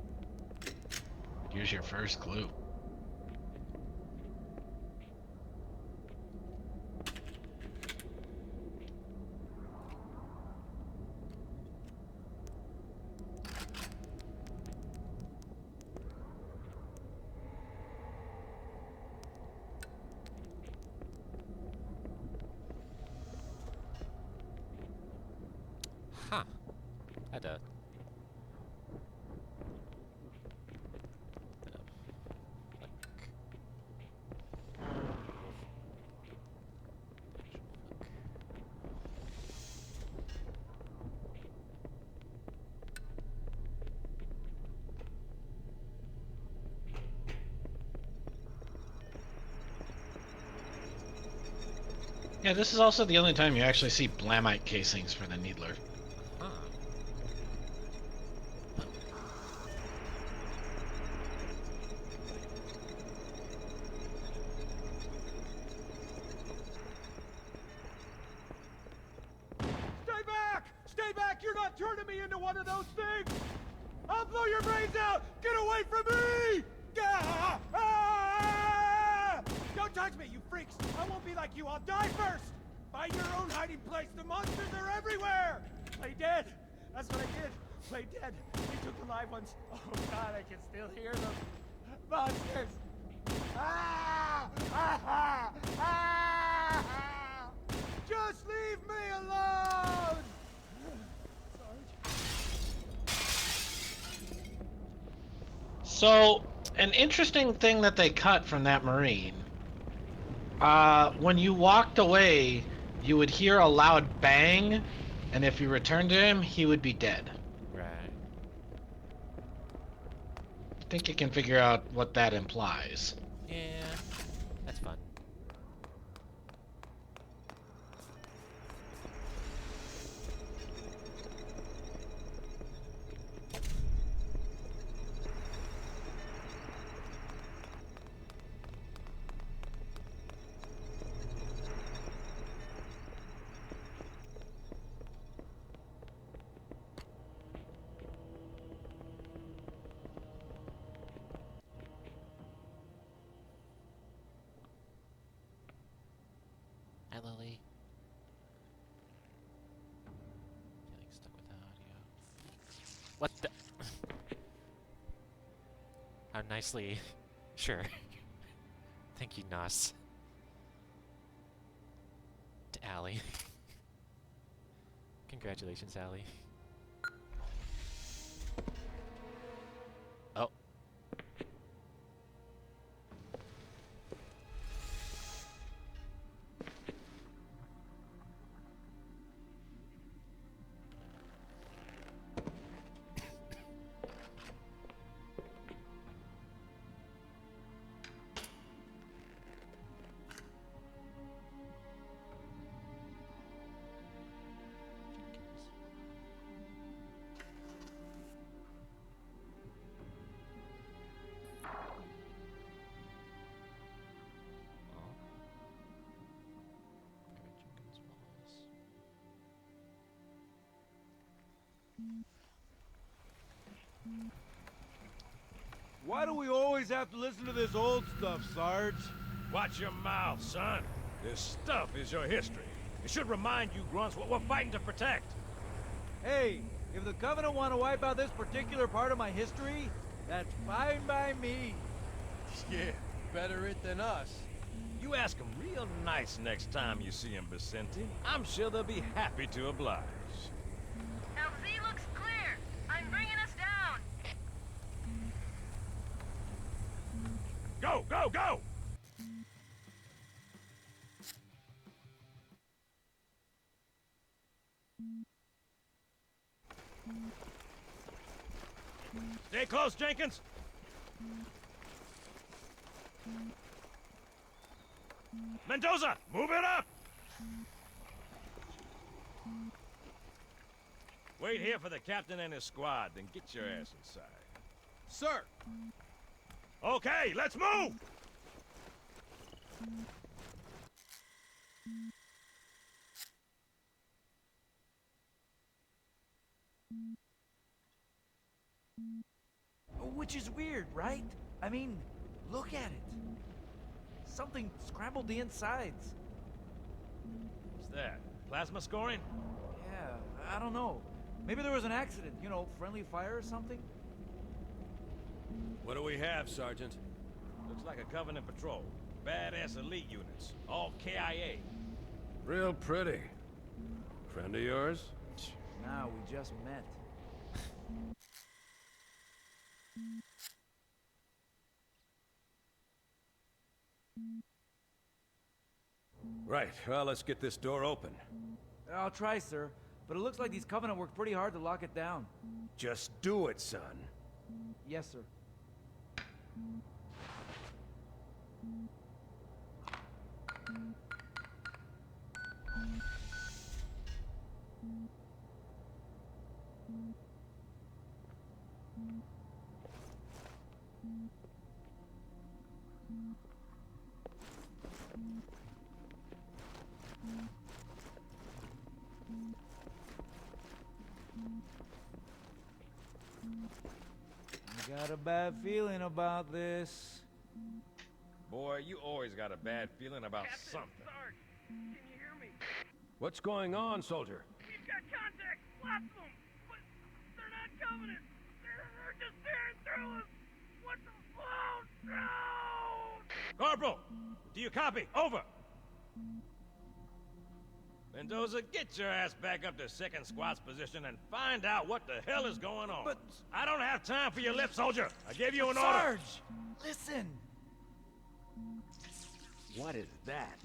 Here's your first clue. Huh. Ada. Ada. Fuck. Yeah, this is also the only time you actually see blamite casings for the Needler. Huh. Stay back! Stay back! You're not turning me into one of those things! I'll blow your brains out! Get away from me! Ah! Ah! Don't touch me, you freaks! I won't be like you, I'll die first! Find your own hiding place, the monsters are everywhere! Play dead! That's what I did! Play dead! They took the live ones. Oh god, I can still hear them. Monsters! Ah! Ah! Ah! Ah! Just leave me alone! So, an interesting thing that they cut from that Marine. When you walked away, you would hear a loud bang, and if you returned to him, he would be dead. Right. I think you can figure out what that implies. Yeah. That's fun. Hi, Lily. Getting stuck with the audio. What the? How nicely. Sure. Thank you, Nos. To Allie. Congratulations, Allie. Oh. Why do we always have to listen to this old stuff, Sarge? Watch your mouth, son. This stuff is your history. It should remind you grunts what we're fighting to protect. Hey, if the Covenant want to wipe out this particular part of my history, that's fine by me. Yeah, better it than us. You ask them real nice next time you see them, Vicente. I'm sure they'll be happy to oblige. LZ looks clear. I'm bringing us down. Go, go, go! Stay close, Jenkins. Mendoza, move it up! Wait here for the captain and his squad, then get your ass inside. Sir! Okay, let's move! Which is weird, right? I mean, look at it. Something scrambled the insides. What's that? Plasma scoring? Yeah, I don't know. Maybe there was an accident, you know, friendly fire or something? What do we have, Sergeant? Looks like a Covenant patrol. Badass elite units. All KIA. Real pretty. Friend of yours? Nah, we just met. Right, well, let's get this door open. I'll try, sir. But it looks like these Covenant worked pretty hard to lock it down. Just do it, son. Yes, sir. I got a bad feeling about this. Boy, you always got a bad feeling about something. Sarge, can you hear me? What's going on, soldier? We've got contact, lots of them, but they're not Covenant. They're just tearing through us. What the? Oh no! Corporal, do you copy? Over. Mendoza, get your ass back up to second squad's position and find out what the hell is going on. But I don't have time for your lip, soldier. I gave you an order. Sarge, listen. What is that?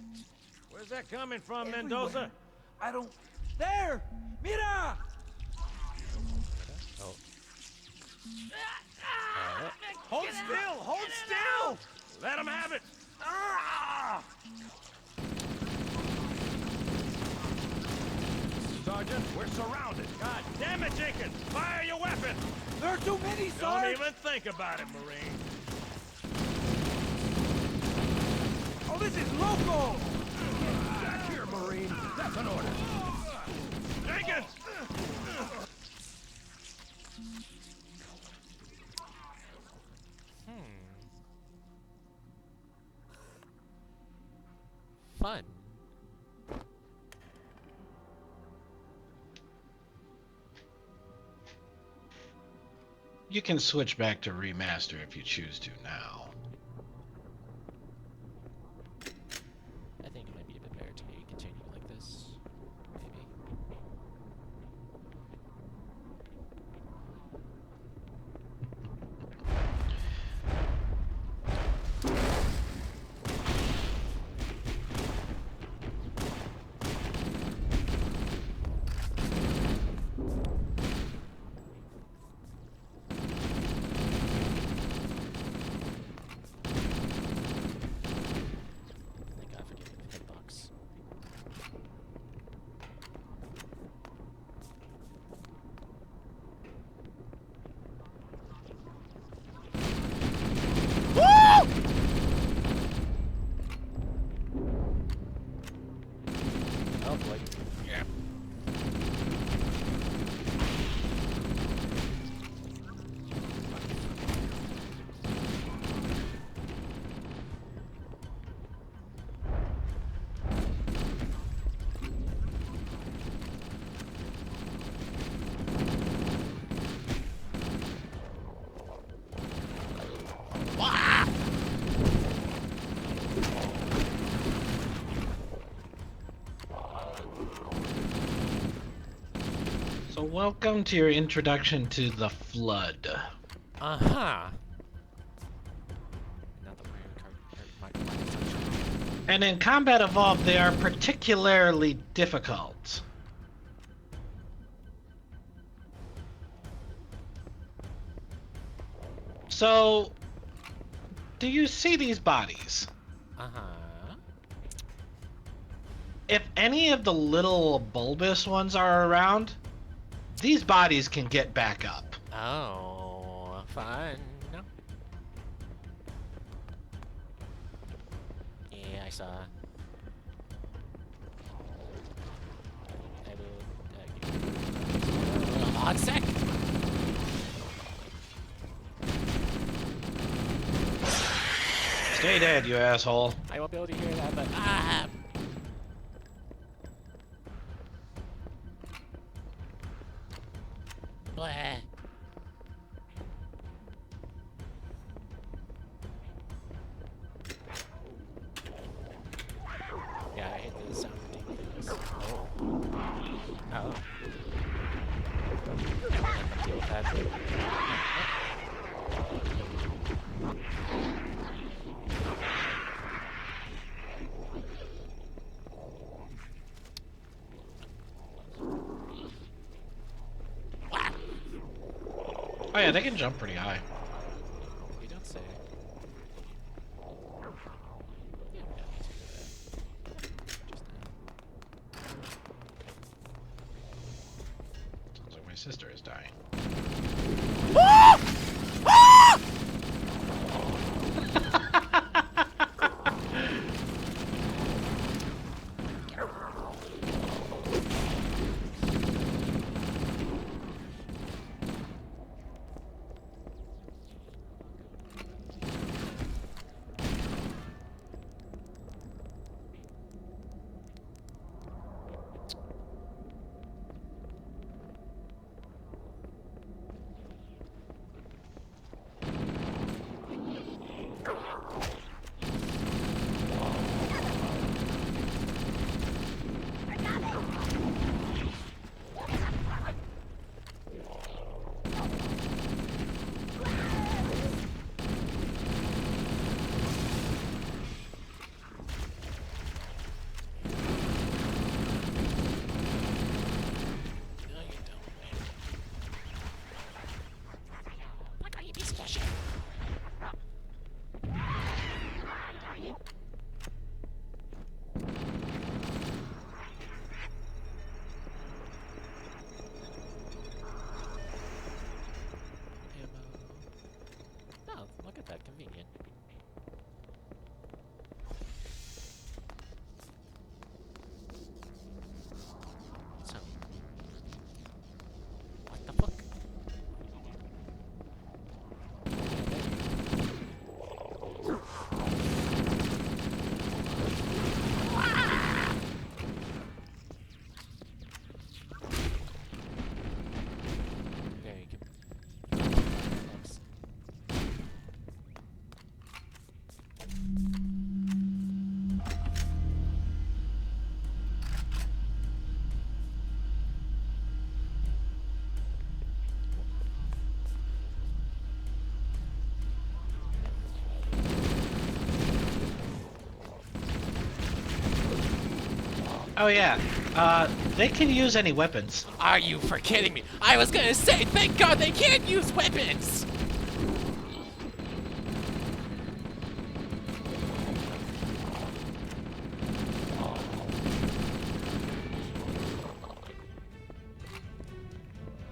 Where's that coming from, Everywhere. Mendoza? I don't... There! Mira! Oh. Hold still! Hold still! Let him have it! Sergeant, we're surrounded. God damn it, Jenkins! Fire your weapon! There are too many, Don't Sarge! even think about it, Marine. Oh, this is local! Back here, Marine. That's an order. Jenkins! Fun. You can switch back to remaster if you choose to now. I think it might be a bit better to continue like this. Maybe. Thank God for giving me the hitbox. Oh boy. Yeah. So welcome to your introduction to the Flood. Uh-huh. Not the Mario Kart. And in Combat Evolved, they are particularly difficult. So, do you see these bodies? Uh-huh. If any of the little bulbous ones are around, these bodies can get back up. Oh, fun. Yeah, I saw. I will give you a hot sec. Stay dead, you asshole. I won't be able to hear that, but ah! Blah. Yeah, I hate the sound ridiculous. Oh. Oh. Yeah, we'll let them deal with that. Oh yeah, they can jump pretty high. You don't say. Yeah, we don't need to do that. Just Sounds like my sister is dying. Oh, look at that, convenient. So, what the fuck? Very good. Thanks. Oh yeah, they can use any weapons. Are you for kidding me? I was gonna say, thank God they can't use weapons!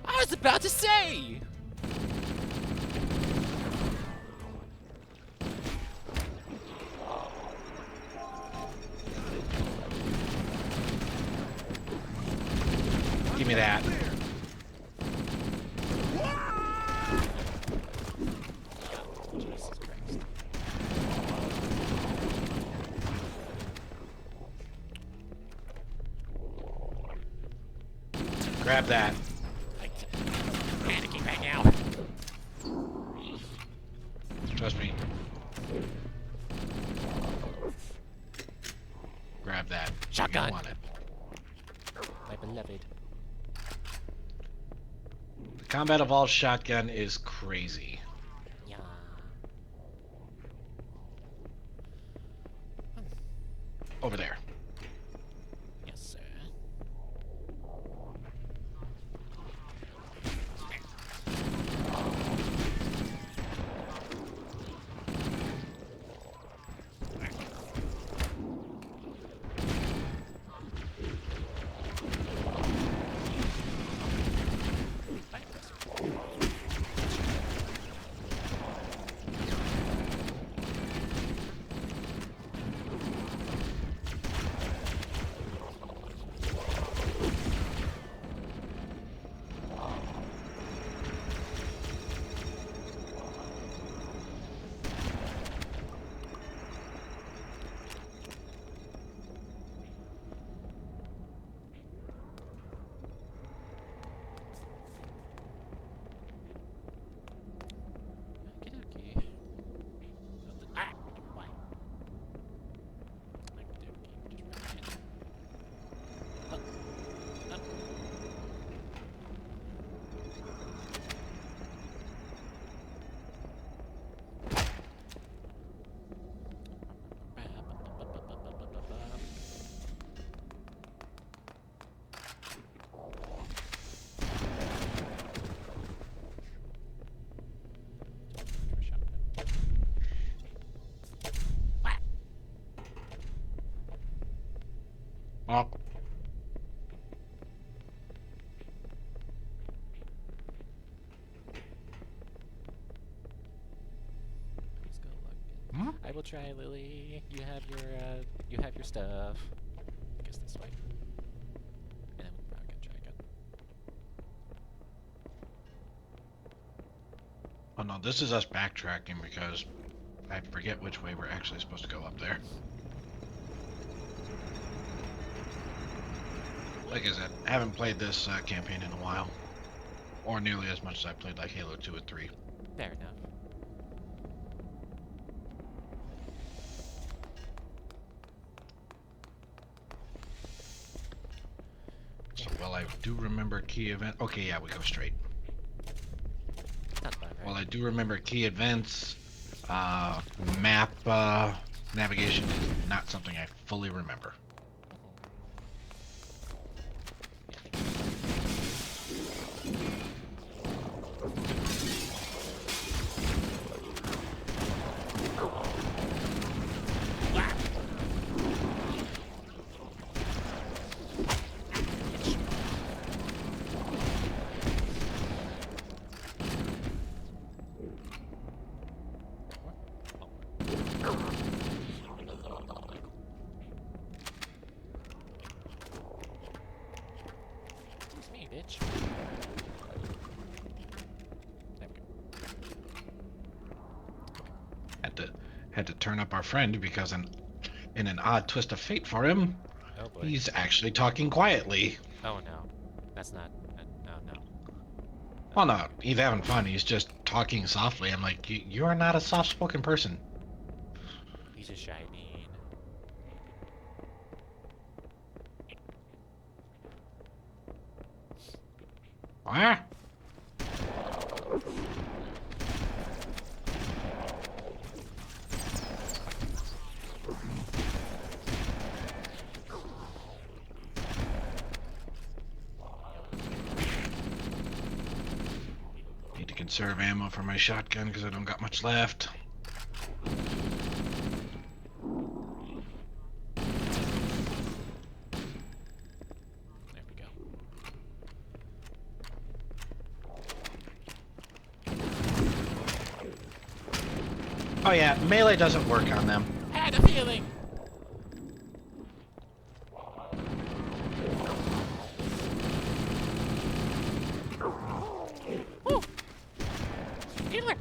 I was about to say! Give me that. Jesus Christ. Grab that. I'm panicking right now. Trust me. Grab that. Shotgun. You want it. My beloved. The combat evolved shotgun is crazy. Yeah. Over there. Yes, sir. Oh, Let's go look. hmm? I will try, Lily. You have your stuff. I guess this way. And then we probably can try again. Oh no, this is us backtracking because I forget which way we're actually supposed to go up there. Like I said, I haven't played this campaign in a while. Or nearly as much as I played like Halo 2 and 3. Fair enough. So, well, I do remember key event. Okay, yeah, we go straight. Not bad, right? Well, I do remember key events. Map navigation is not something I fully remember. It's me, bitch. There we go. Had to turn up our friend because in an odd twist of fate for him, Oh boy. he's actually talking quietly. Oh no. That's not. Oh no. Well, no, he's having fun. He's just talking softly. I'm like, you are not a soft-spoken person. He's just shy bean. Ah. Need to conserve ammo for my shotgun because I don't got much left. There we go. Oh yeah, melee doesn't work on them. Had a feeling! Woo! Healer!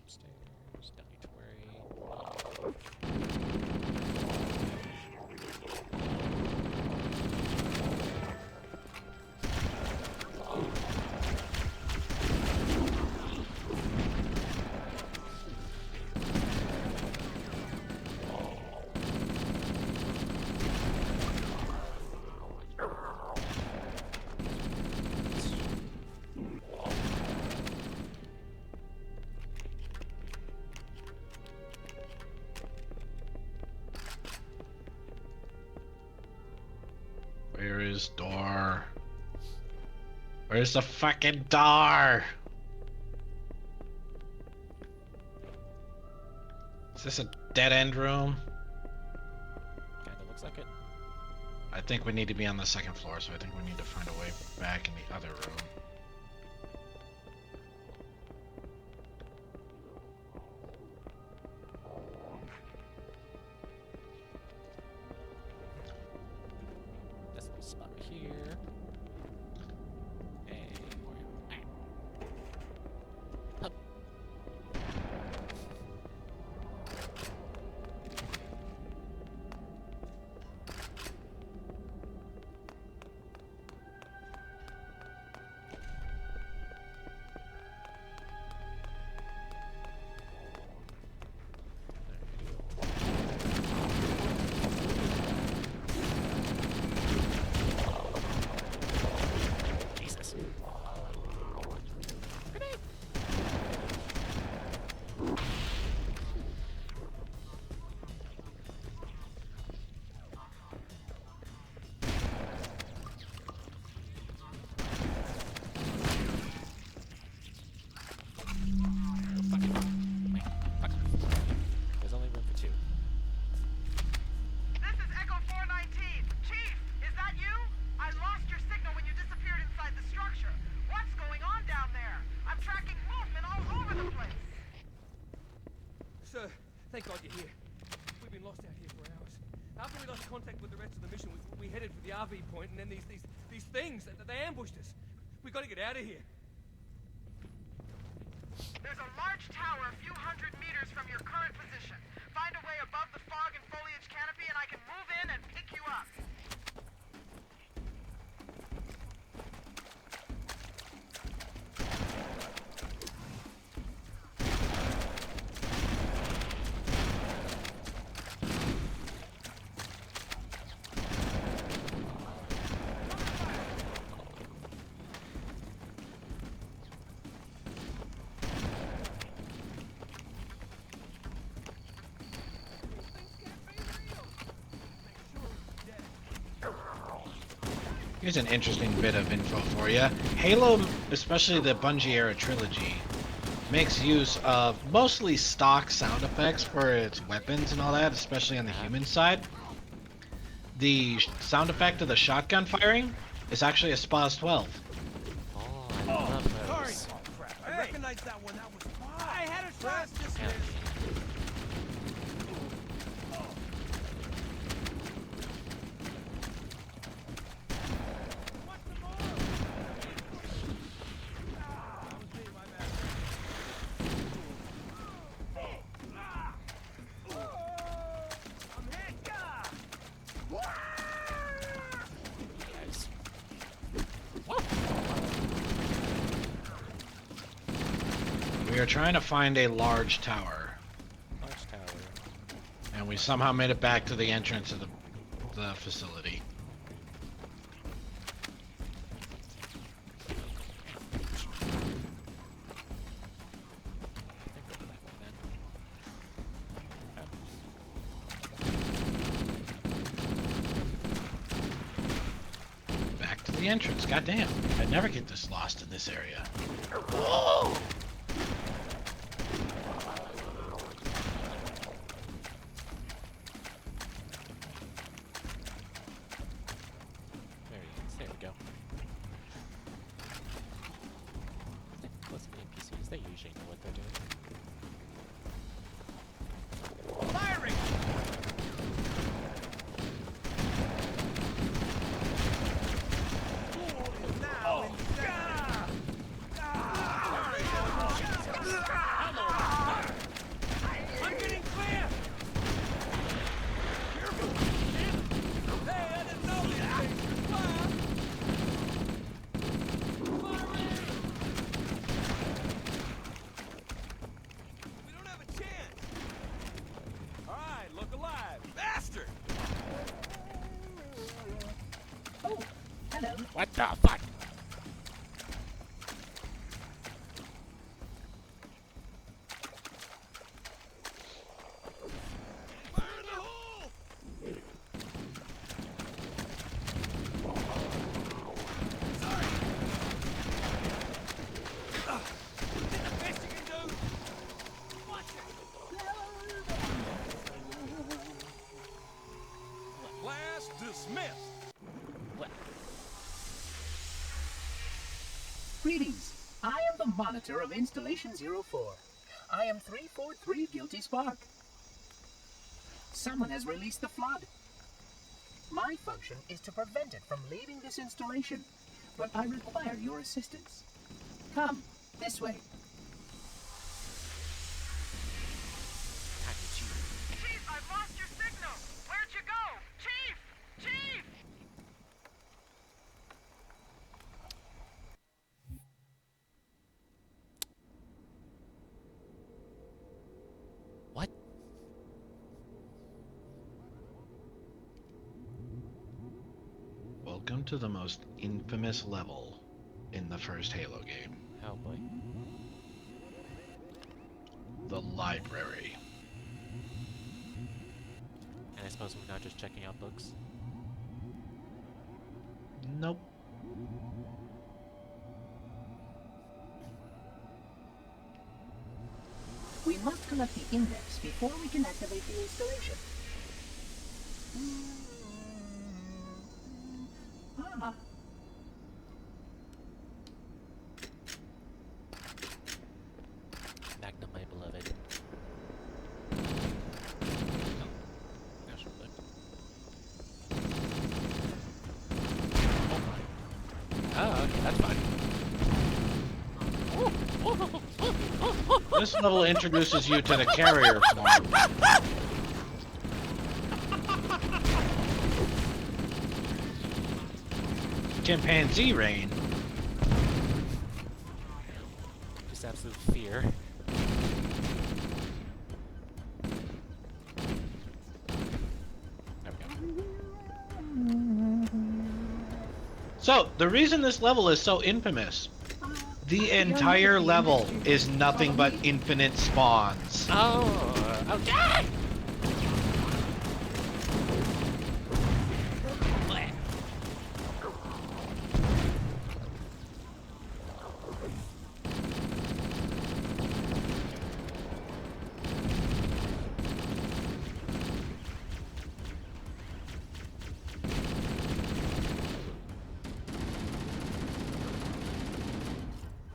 Upstairs, don't need to worry. Where is door? Where's the fucking door? Is this a dead end room? Kinda looks like it. I think we need to be on the second floor, so I think we need to find a way back in the other room. This little spot right here. And more. Hup. Thank God you're here. We've been lost out here for hours. After we lost contact with the rest of the mission, we headed for the RV point, and then these things, they ambushed us. We gotta get out of here. There's a large tower a few hundred meters from your current position. Find a way above the fog and foliage canopy, and I can move in and pick you up. Here's an interesting bit of info for you. Halo, especially the Bungie era trilogy, makes use of mostly stock sound effects for its weapons and all that, especially on the human side. The sound effect of the shotgun firing is actually a SPAS 12. Oh, I love those. Sorry. Oh, crap. I recognized that one. That was fine. I had a shot. Just Hell missed. Guys. We are trying to find a large tower, Large tower. and we somehow made it back to the entrance of the facility. Back to the entrance. Goddamn, I'd never get this lost in this area. Whoa! There we go. Close to the NPCs, they usually know what they're doing. Firing! Now in I'm getting clear! Careful! Hey, I didn't know these things could fire! Firing! We don't have a chance! Alright, look alive! Bastard! What the fuck? Fire in the hole! Sorry! Did the best you can do! Watch it! Class dismissed! What? Greetings. I am the monitor of Installation 04. I am 343 Guilty Spark. Someone has released the flood. My function is to prevent it from leaving this installation, but I require your assistance. Come, this way. Time to cheat. Chief, I've lost your signal. Where'd you go? Chief! Chief! What? Welcome to the most infamous level in the first Halo game. Oh boy. The library. And I suppose we're not just checking out books. Nope. We must collect the index before we can activate the installation. Ah. Magnum, my beloved. That's fun. This level introduces you to the carrier form. Chimpanzee rain. Just absolute fear. There we go. So, the reason this level is so infamous, the entire level is nothing but infinite spawns. Oh, okay!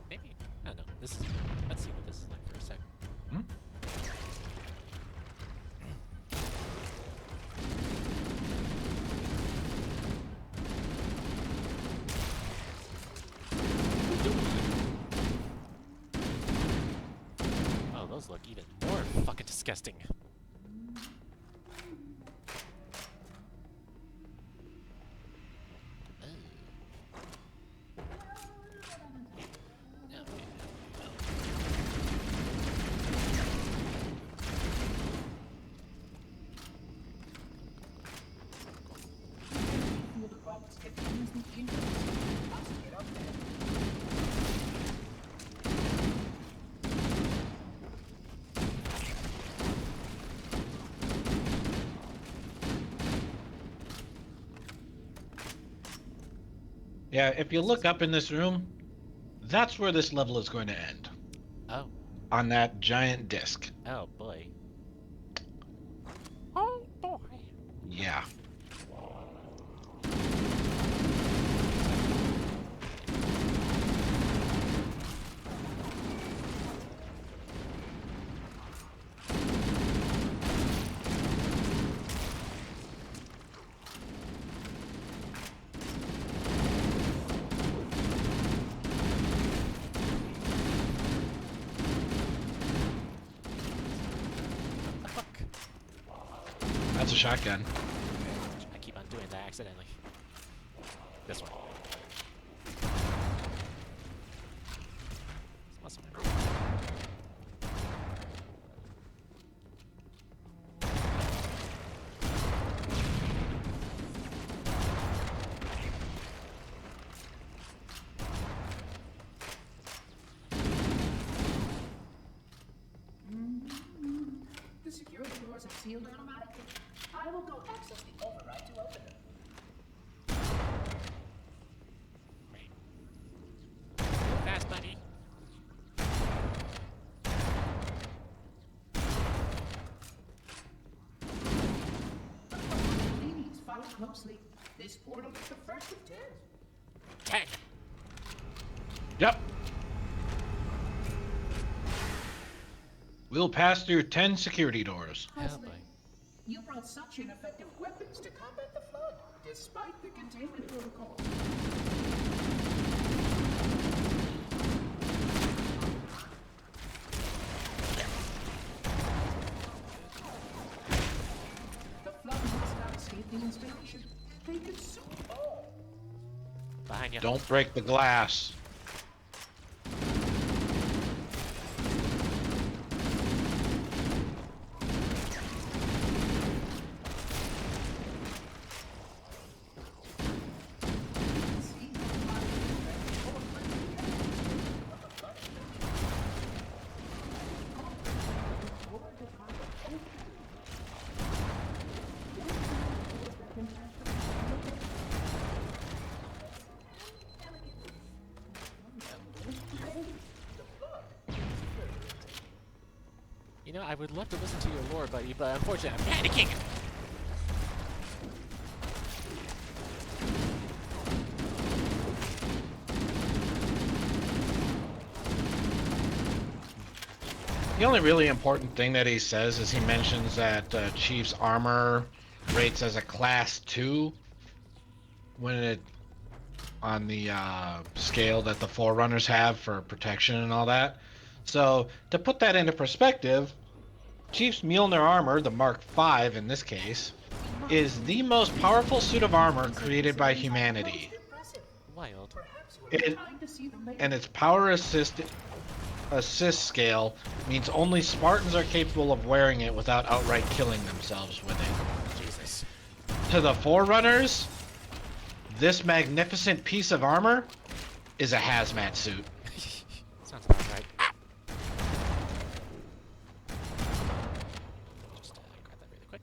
Maybe. I don't know. Let's see what this is like for a sec. Oh, those look even more fucking disgusting. Yeah, if you look up in this room, that's where this level is going to end. Oh. On that giant disc. Oh boy. Oh boy. Yeah. That's a shotgun. I keep on doing that accidentally. This one. It's awesome. The security doors are sealed automatically. I will go access the override to open them. Fast, buddy. Please follow closely. This portal is the first of 10. 10. Yep. We'll pass through 10 security doors. Presley, you brought such ineffective weapons to combat the flood, despite the containment protocol. The flood must not escape the installation. They consume all. Behind you. Don't break the glass. You know, I would love to listen to your lore, buddy, but unfortunately, I'm panicking! The only really important thing that he says is he mentions that Chief's armor rates as a class 2 when it on the scale that the Forerunners have for protection and all that. So to put that into perspective, Chief's Mjolnir armor, the Mark V in this case, is the most powerful suit of armor created by humanity. Wild. And its power assist scale means only Spartans are capable of wearing it without outright killing themselves with it. Jesus. To the Forerunners, this magnificent piece of armor is a hazmat suit. Sounds about right. Just grab that really quick.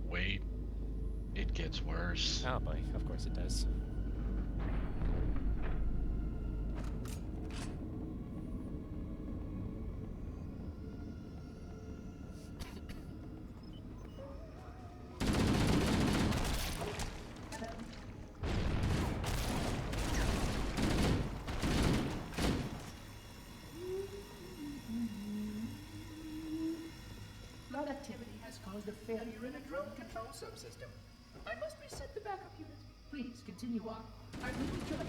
Wait, it gets worse. Oh boy, of course it does. Flood activity has caused a failure in a drone control subsystem. I must reset the backup unit. Please continue on. I will return to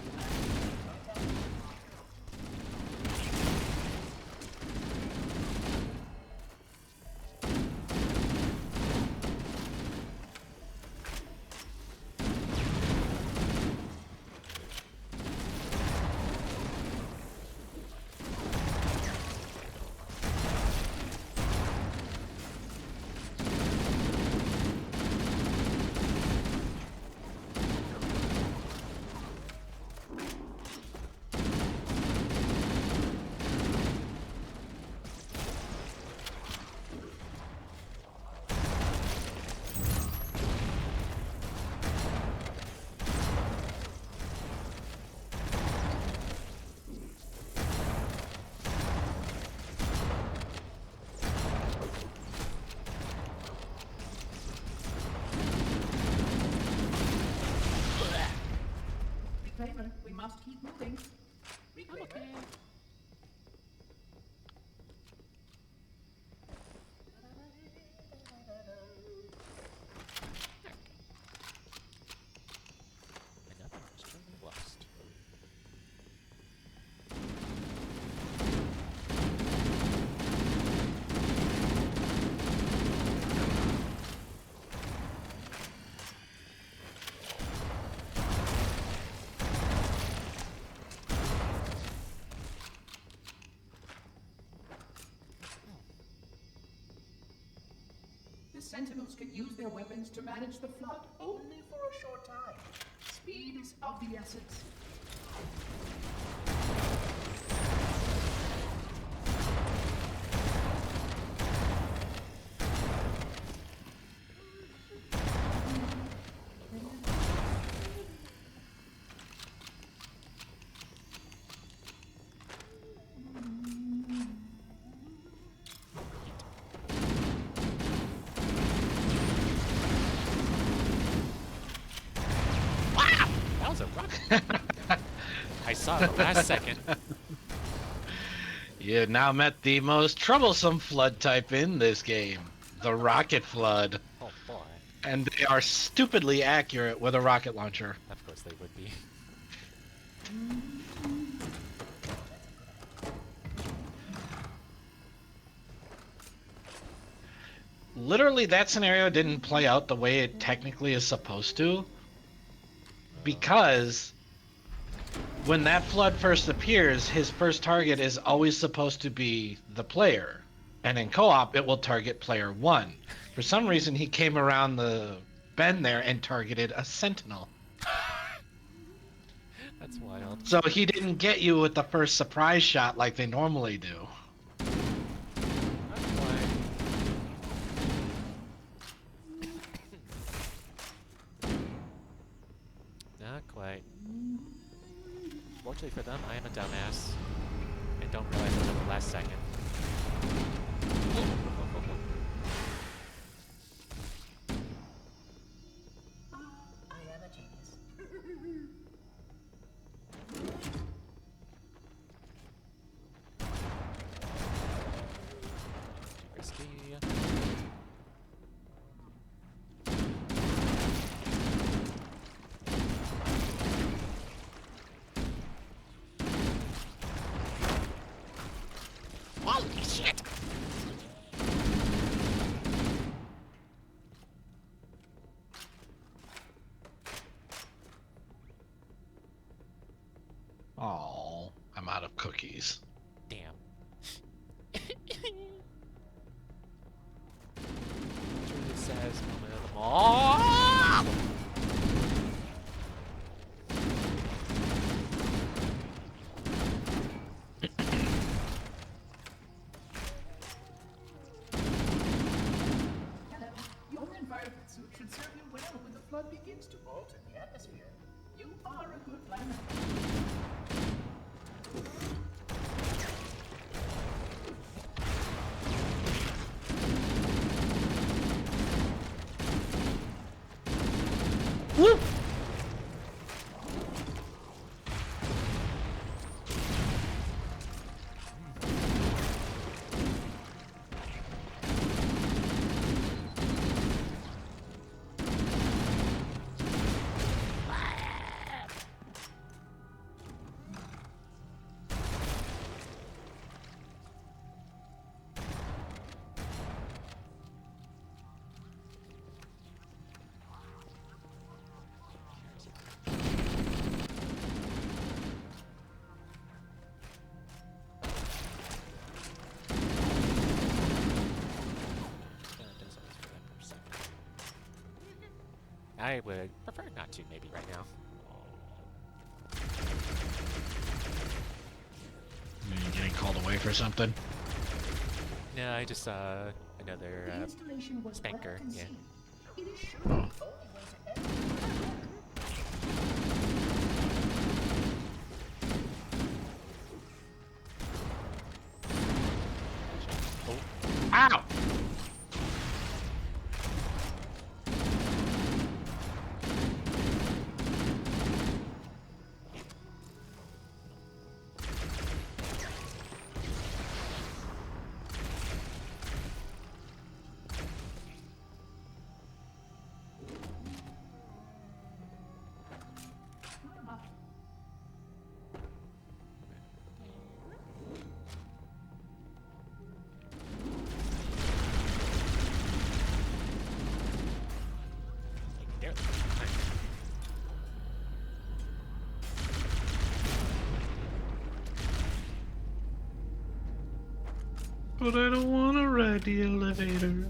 Reclaimer, we must keep moving. Reclaimer. Okay. Another was truly lost. The Sentinels can use their weapons to manage the flood only for a short time. Speed is of the essence. That was a rocket. I saw it the last second. You now met the most troublesome flood type in this game, the Rocket Flood. Oh boy. And they are stupidly accurate with a rocket launcher. Of course they would be. Literally, that scenario didn't play out the way it technically is supposed to. Because when that flood first appears, his first target is always supposed to be the player. And in co-op, it will target player 1. For some reason, he came around the bend there and targeted a sentinel. That's wild. So he didn't get you with the first surprise shot like they normally do. Not quite. Fortunately for them, I am a dumbass. And don't realize it at the last second. I am a genius. Risky. Holy shit! Oh, I'm out of cookies. Damn. Truly says moment of them all. Your environment suit should serve you well when the flood begins to alter the atmosphere. You are a good planner. Woo! I would prefer not to, maybe right now. You getting called away for something? No, I just saw another The installation was spanker. well Yeah. conceived. It is surely the only way to end Ow! There. But I don't want to ride the elevator.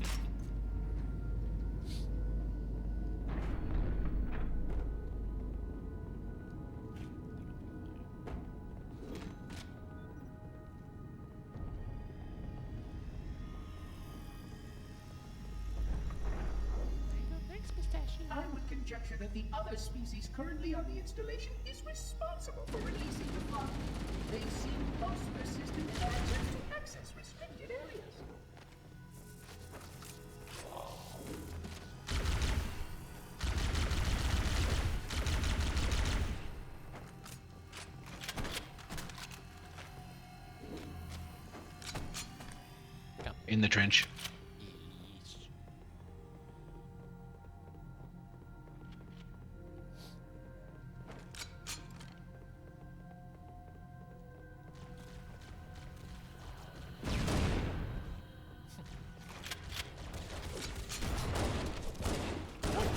I would conjecture that the other species currently on the installation is responsible for releasing the flood. They seem most persistent in their attempts to access restricted areas. In the trench.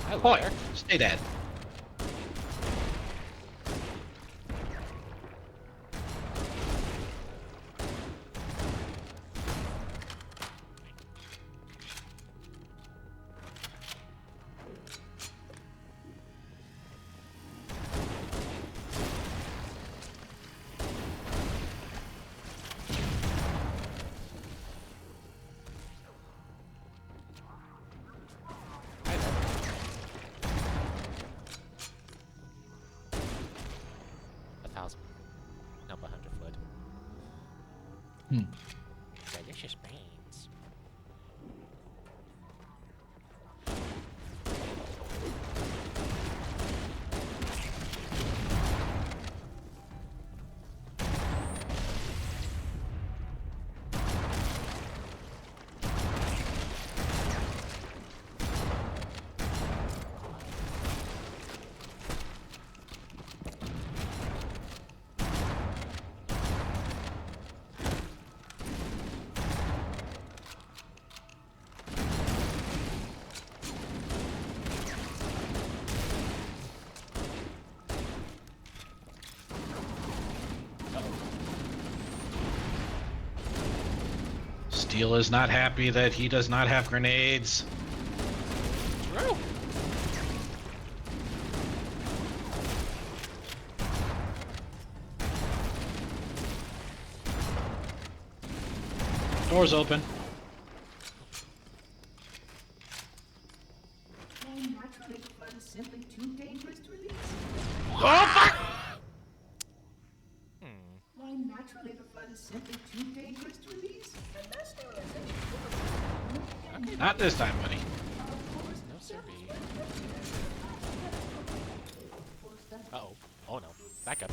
Hi, Boy, there. stay dead. Delicious brains. Steel is not happy that he does not have grenades. True. Doors open. Well, naturally, the flood is simply too dangerous to release. Oh, fuck! Why, naturally, the flood is simply too dangerous to release. And mass sterilization. Not this time, buddy. No siree. Uh-oh. Oh no. Back up.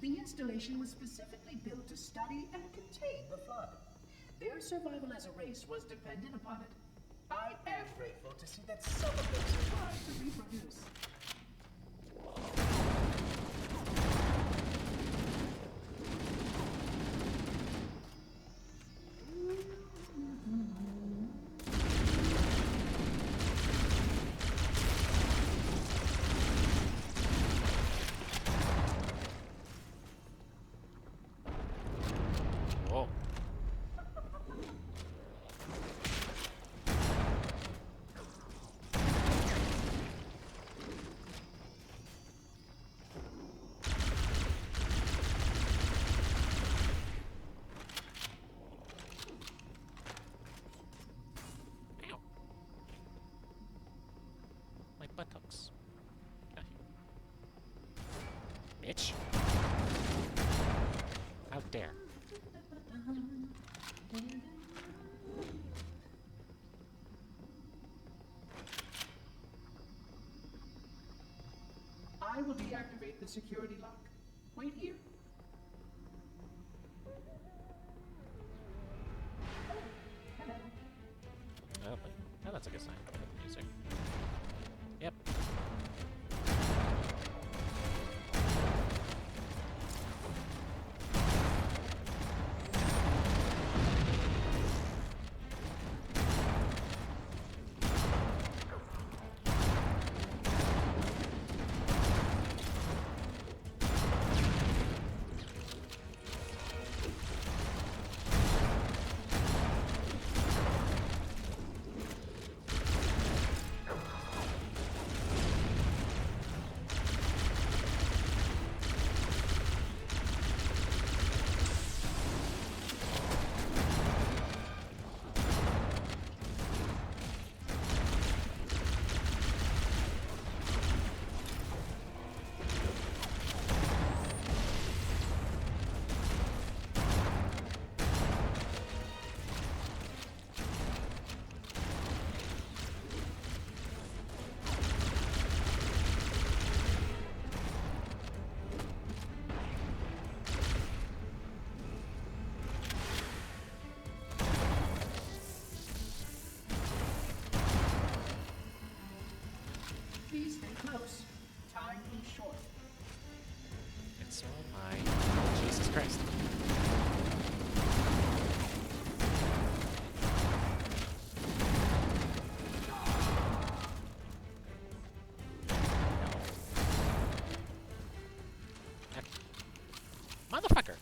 The installation was specifically built to study and contain the flood. Their survival as a race was dependent upon it. I am grateful to see that some of them survived to reproduce. Whoa. Ow. My buttocks. Got you. Bitch. How dare. I will deactivate the security lock. Wait here. Hello. Oh, but oh, that's a good sign. Good music. Yep. close. Time is short. And so am I. Oh, Jesus Christ. Motherfucker!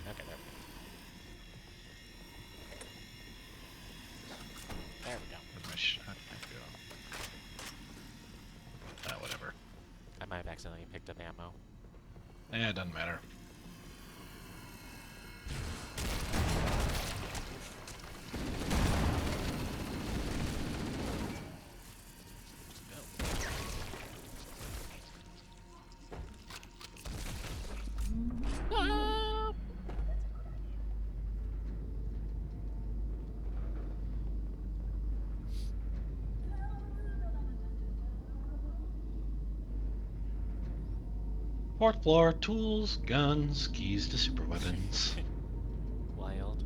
Okay, there we go. There we go. Where'd my shotgun go? Whatever. I might have accidentally picked up ammo. It doesn't matter. Ah! Fourth floor, tools, guns, keys to super weapons. Wild.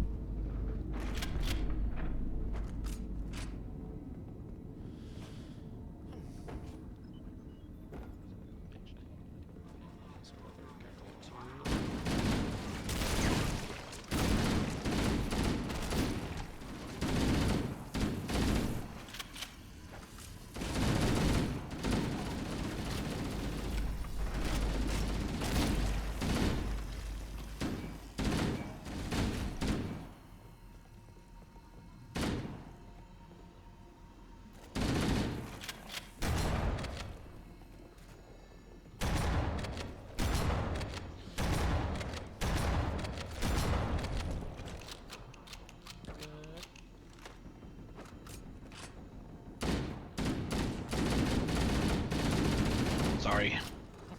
Sorry.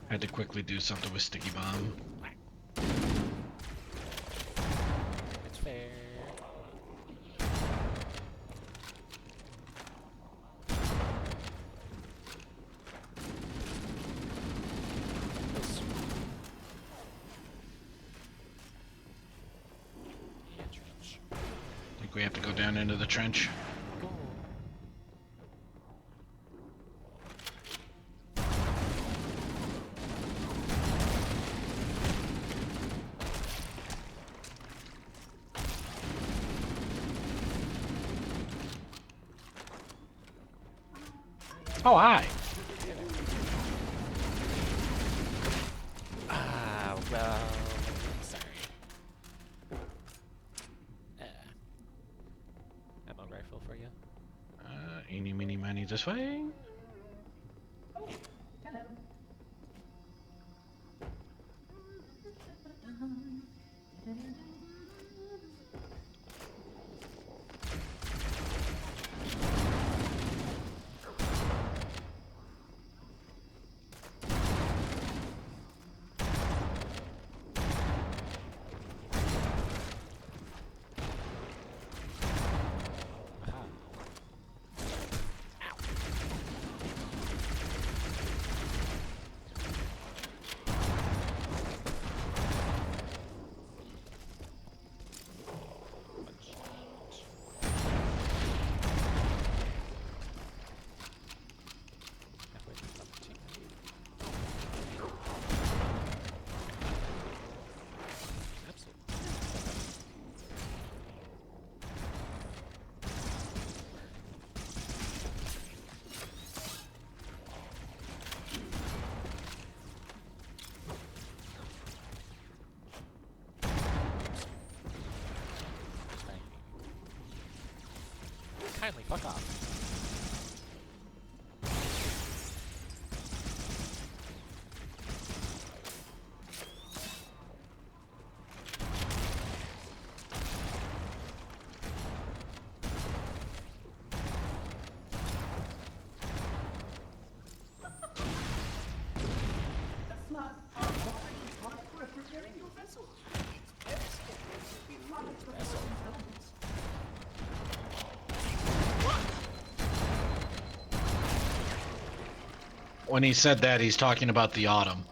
I had to quickly do something with Sticky Bomb. It's fair. Yeah, trench. I think we have to go down into the trench. Go. Oh, hi. Ah, well, sorry. Ammo rifle for you. Eeny, meeny, miny, this way. Oh, hello. Kindly fuck off. The Sloth are already hard for preparing your vessel. It's very scheduled to be launched before intelligence. When he said that, he's talking about the autumn.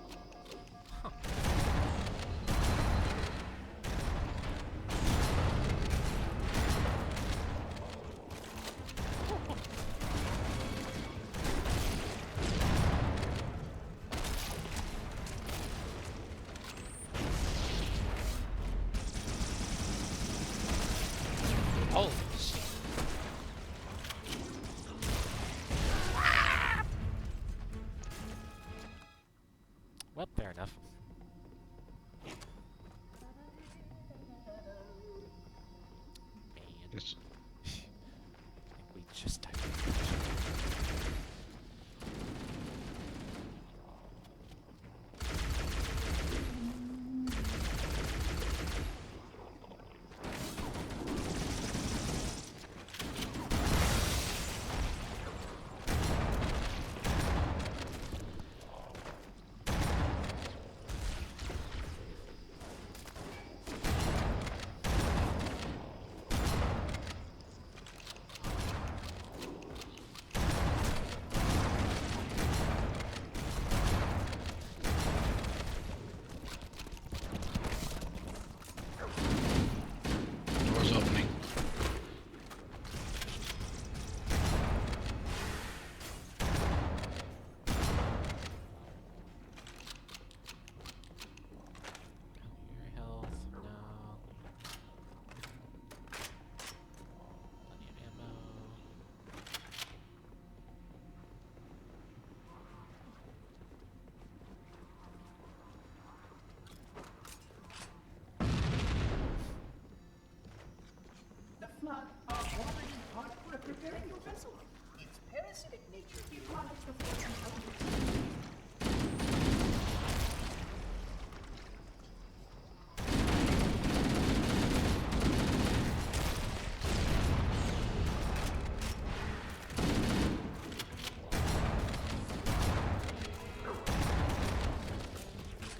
capsule. Its parasitic nature derives the forces of the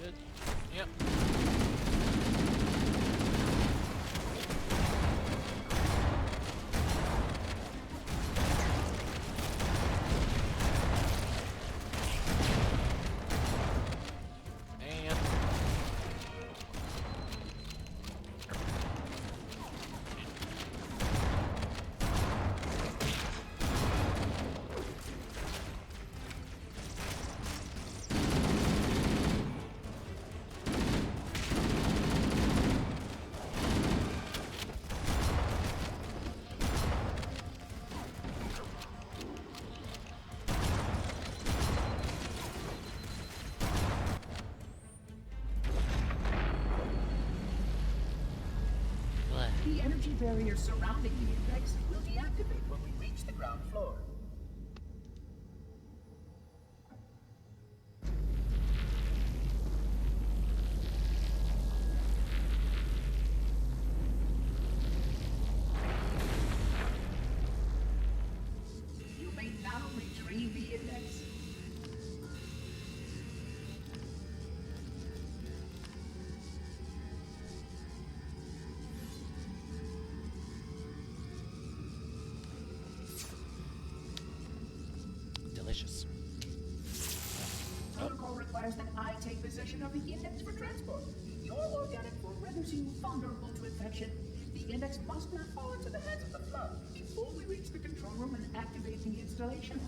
Good. Yep. And what? The energy barrier surrounding the index will deactivate when we reach the ground floor. You may now retrieve the index. Delicious. Protocol requires that I take possession of the index for transport. Your organic form renders you vulnerable to infection. The index must not fall into the hands of the flood before we reach the control room and activate the installation.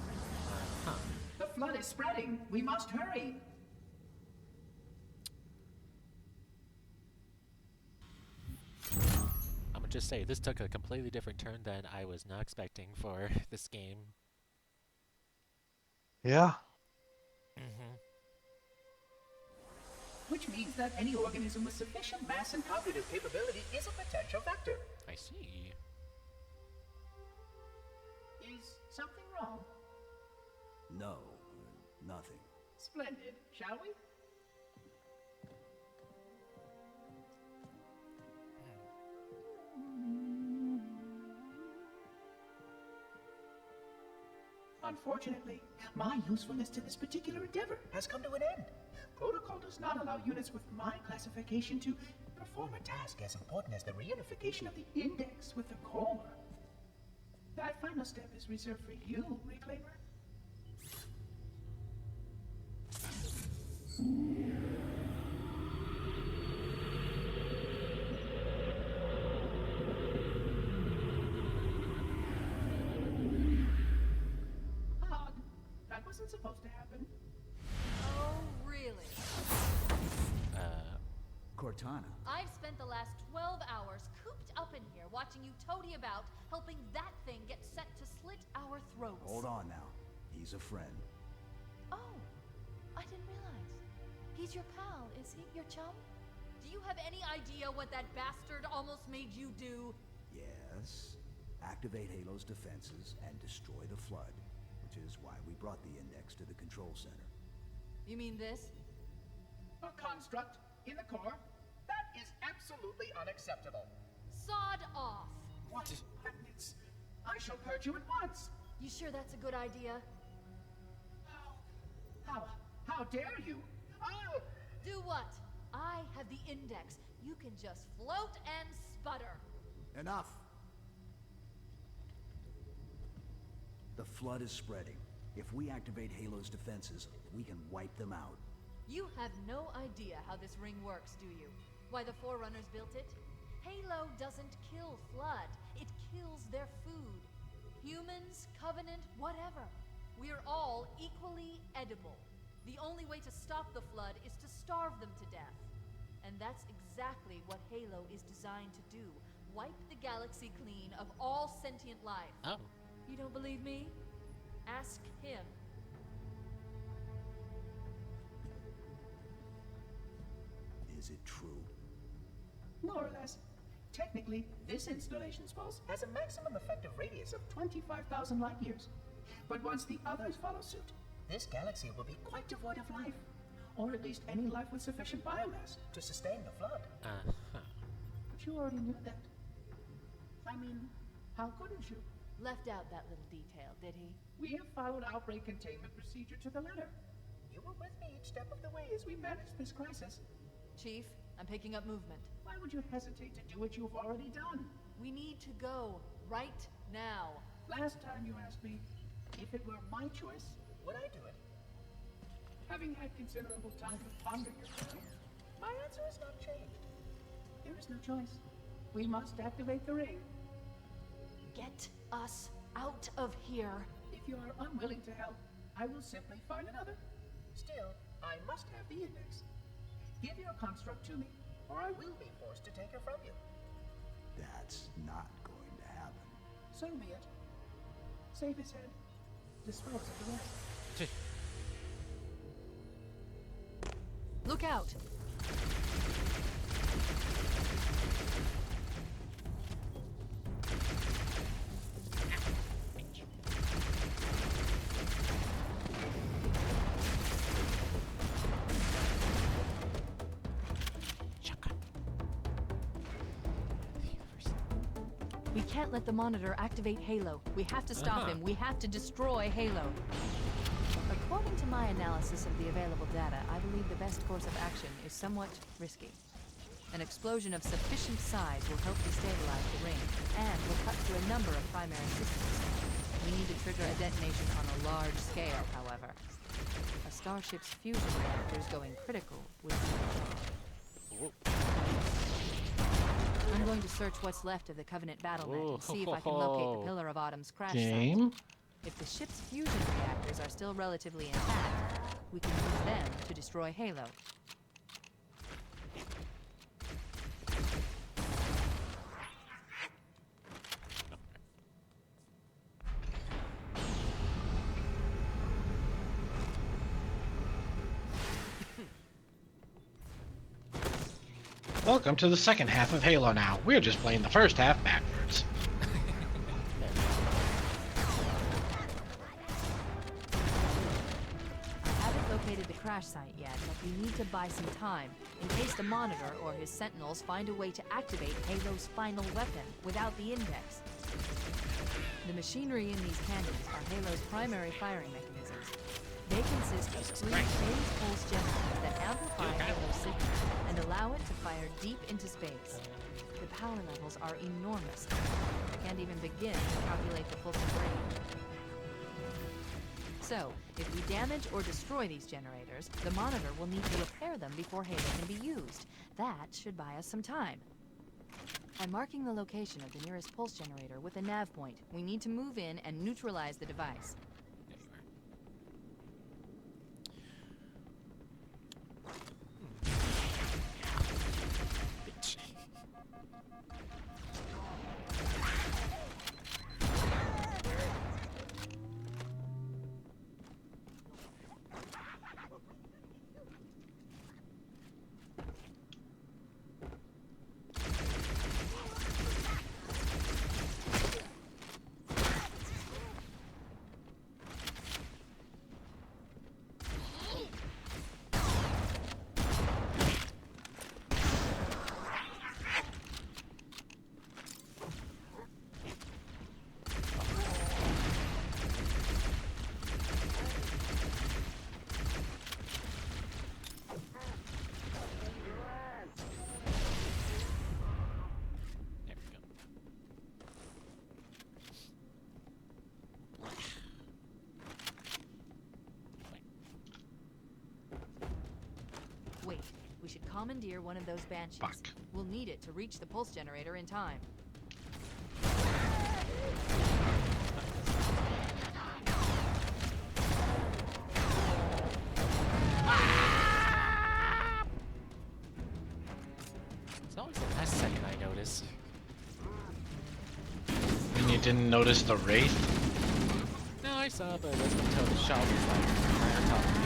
The flood is spreading. We must hurry. I'm gonna just say, this took a completely different turn than I was not expecting for this game. Yeah. Mm-hmm. Which means that any organism with sufficient mass and cognitive capability is a potential vector. I see. Is something wrong? No, nothing. Splendid, shall we? Unfortunately, my usefulness to this particular endeavor has come to an end. Protocol does not allow units with my classification to perform a task as important as the reunification of the index with the core. That final step is reserved for you, Reclaimer. Odd. That wasn't supposed to happen. Oh, really? Cortana. I've spent the last 12 hours cooped up in here watching you toady about, helping that thing get set to slit our throats. Hold on now. He's a friend. Oh, I didn't realize. He's your pal, is he? Your chum? Do you have any idea what that bastard almost made you do? Yes. Activate Halo's defenses and destroy the flood, which is why we brought the index to the control center. You mean this? A construct in the core? That is absolutely unacceptable. Sod off. What? I shall purge you at once. You sure that's a good idea? How dare you? Oh! Do what? I have the index. You can just float and sputter. Enough! The flood is spreading. If we activate Halo's defenses, we can wipe them out. You have no idea how this ring works, do you? Why the Forerunners built it? Halo doesn't kill Flood. It kills their food. Humans, Covenant, whatever. We're all equally edible. The only way to stop the Flood is to starve them to death. And that's exactly what Halo is designed to do. Wipe the galaxy clean of all sentient life. Oh. You don't believe me? Ask him. Is it true? More or less. Technically, this installation's pulse has a maximum effective radius of 25,000 light years. But once the others follow suit, this galaxy will be quite devoid of life. Or at least any life with sufficient biomass to sustain the flood. Uh-huh. But you already knew that. I mean, how couldn't you? Left out that little detail, did he? We have followed outbreak containment procedure to the letter. You were with me each step of the way as we managed this crisis. Chief, I'm picking up movement. Why would you hesitate to do what you've already done? We need to go right now. Last time you asked me if it were my choice, would I do it? Having had considerable time to ponder your plan, my answer has not changed. There is no choice. We must activate the ring. Get us out of here. If you are unwilling to help, I will simply find another. Still, I must have the index. Give your construct to me, or I will be forced to take her from you. That's not going to happen. So be it. Save his head. Dispose of the rest. Look out! We can't let the monitor activate Halo. We have to stop him. We have to destroy Halo. According to my analysis of the available data, I believe the best course of action is somewhat risky. An explosion of sufficient size will help destabilize the ring, and will cut through a number of primary systems. We need to trigger a detonation on a large scale, however. A starship's fusion reactors going critical would be... I'm going to search what's left of the Covenant battlement and see if I can locate the Pillar of Autumn's crash site. If the ship's fusion reactors are still relatively intact, we can use them to destroy Halo. Welcome to the second half of Halo now. We're just playing the first half backwards. I haven't located the crash site yet, but we need to buy some time, in case the Monitor or his Sentinels find a way to activate Halo's final weapon without the index. The machinery in these cannons are Halo's primary firing mechanisms. They consist of three phase pulse generators that amplify Halo's signal and allow it to fire deep into space. The power levels are enormous. I can't even begin to calculate the pulse's range. So, if we damage or destroy these generators, the Monitor will need to repair them before Halo can be used. That should buy us some time. I'm marking the location of the nearest pulse generator with a nav point. We need to move in and neutralize the device. Wait, we should commandeer one of those Banshees. Fuck. We'll need it to reach the pulse generator in time. It's always the last second I notice. And you didn't notice the Wraith? No, I saw, but it wasn't until the shot was like right on top of me.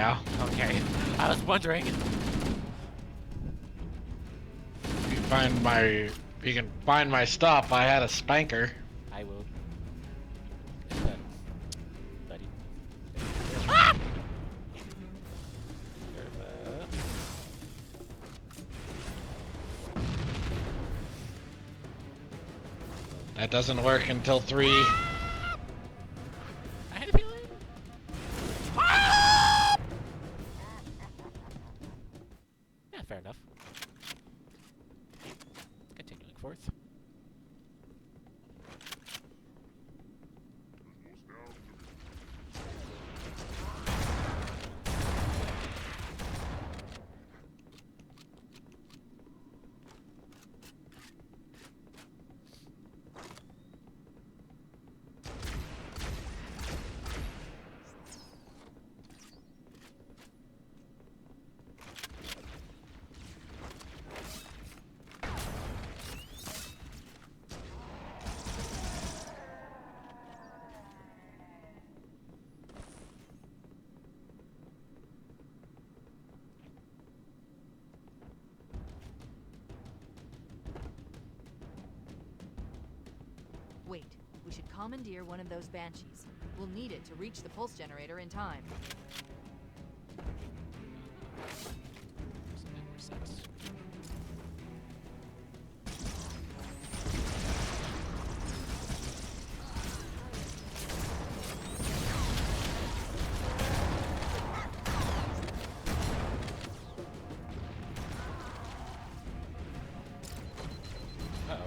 Yeah. Okay. I was wondering. If you can find my stuff, I had a spanker. I will. Buddy. Ah! That doesn't work until 3. I had a feeling. Ah! Yeah, fair enough. Continuing forth. Wait, we should commandeer one of those banshees. We'll need it to reach the pulse generator in time. Doesn't make more sense. Uh-oh.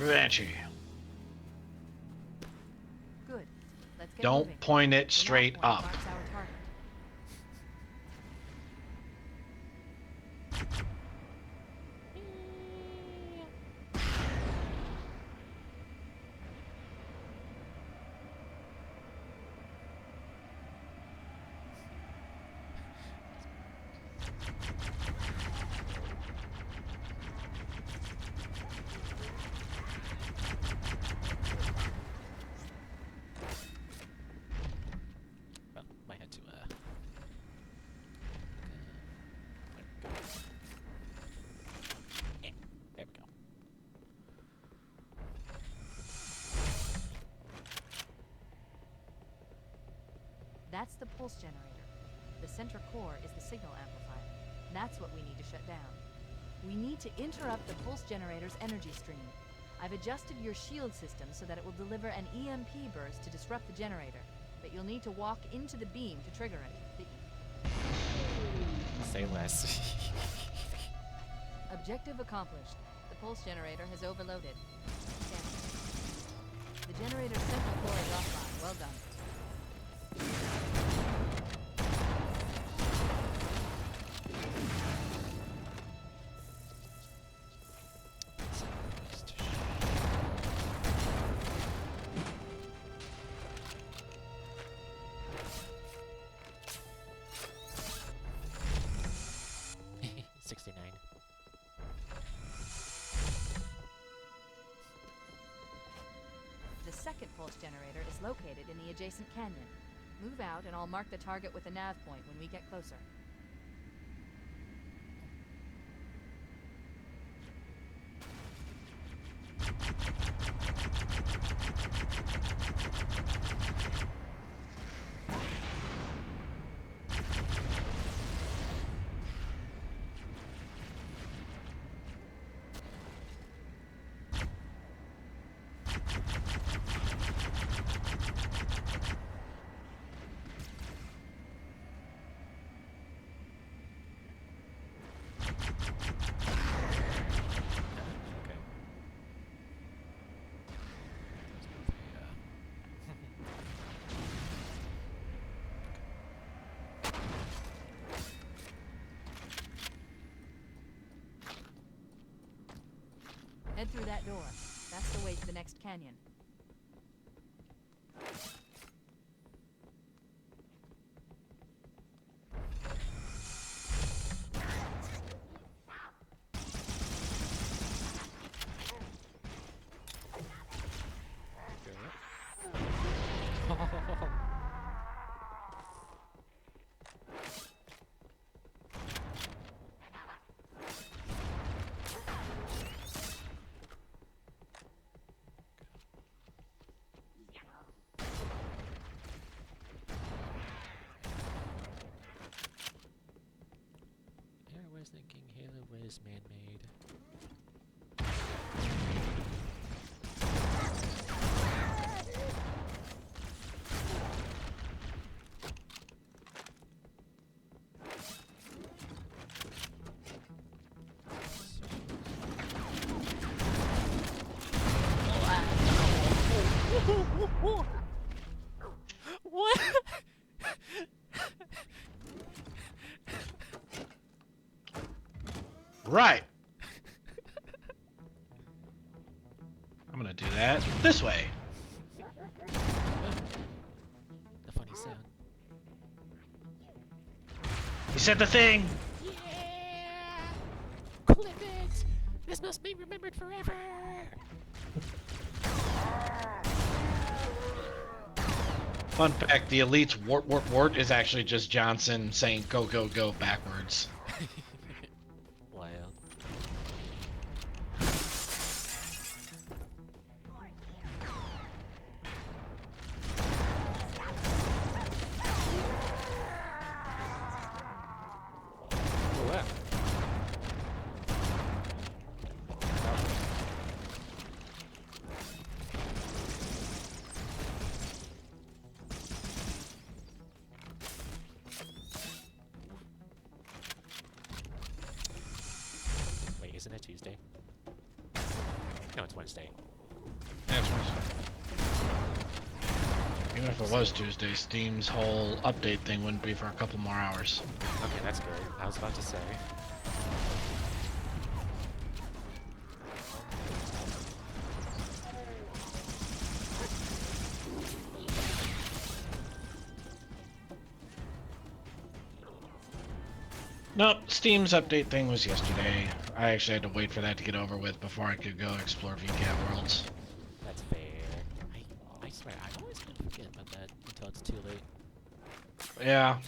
Banshee. Good. Let's get Don't moving. point it The straight map point up. marks our target. Well, might have to, there we go. That's the pulse generator. The center core is the signal amplifier. That's what we need to shut down. We need to interrupt the pulse generator's energy stream. I've adjusted your shield system so that it will deliver an EMP burst to disrupt the generator, but you'll need to walk into the beam to trigger it. Say less. Objective accomplished. The pulse generator has overloaded. Scanning. The generator's central core is offline. Well done. The second pulse generator is located in the adjacent canyon. Move out and I'll mark the target with a nav point when we get closer. Head through that door. That's the way to the next canyon. I was thinking Halo was man-made. What? Right. I'm gonna do that this way. The funny sound. You said the thing. Yeah! Clip it! This must be remembered forever! Fun fact, the Elite's wart wart wart is actually just Johnson saying go go go backwards. Wild. Wow. Wait, isn't it Tuesday? No, it's Wednesday. That's Even if it was Tuesday, Steam's whole update thing wouldn't be for a couple more hours. Okay, that's good. I was about to say. Nope, Steam's update thing was yesterday. I actually had to wait for that to get over with before I could go explore VCAT worlds. That's fair. I swear, I always forget about that until it's too late. Yeah.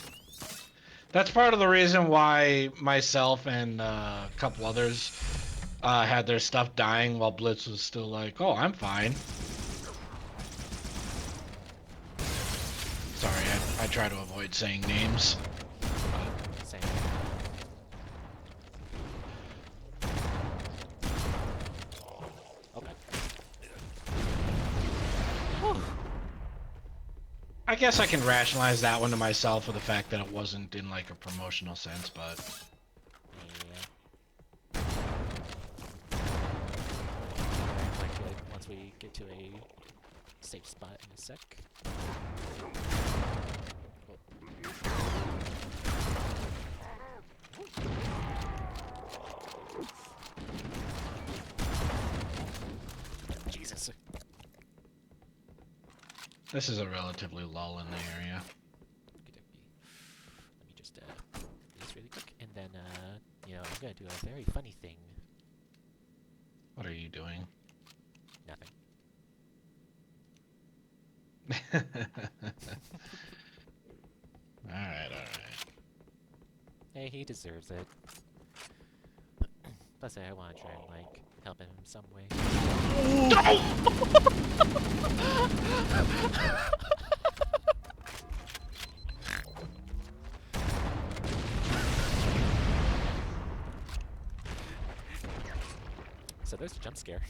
That's part of the reason why myself and a couple others had their stuff dying while Blitz was still like, oh, I'm fine. Sorry, I try to avoid saying names. Same. Okay. I guess I can rationalize that one to myself for the fact that it wasn't in like a promotional sense, but Yeah. Like once we get to a safe spot in a sec. Jesus. this is a relatively lull in the area. Let me just do this really quick, and then you know, I'm gonna do a very funny thing. What are you doing? Nothing. Alright. Hey, he deserves it. Plus, I want to try and like help him in some way. So there's a jump scare.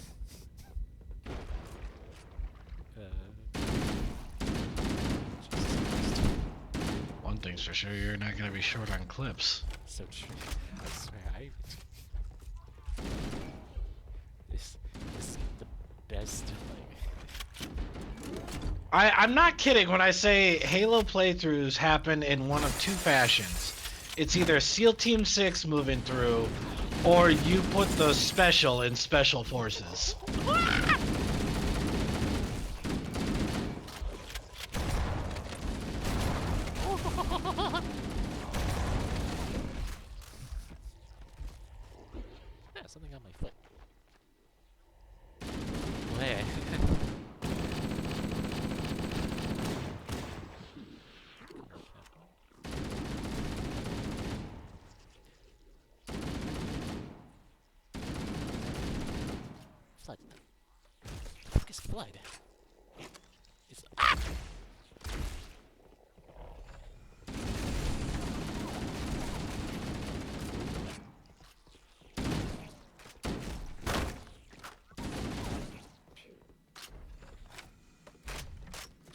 One thing's for sure, you're not gonna be short on clips. So true. I swear, this is the best. I'm not kidding when I say Halo playthroughs happen in one of two fashions. It's either SEAL Team 6 moving through, Or you put the special in special forces. Yeah, something on my foot. Where? Flood. The fuck is flood? It's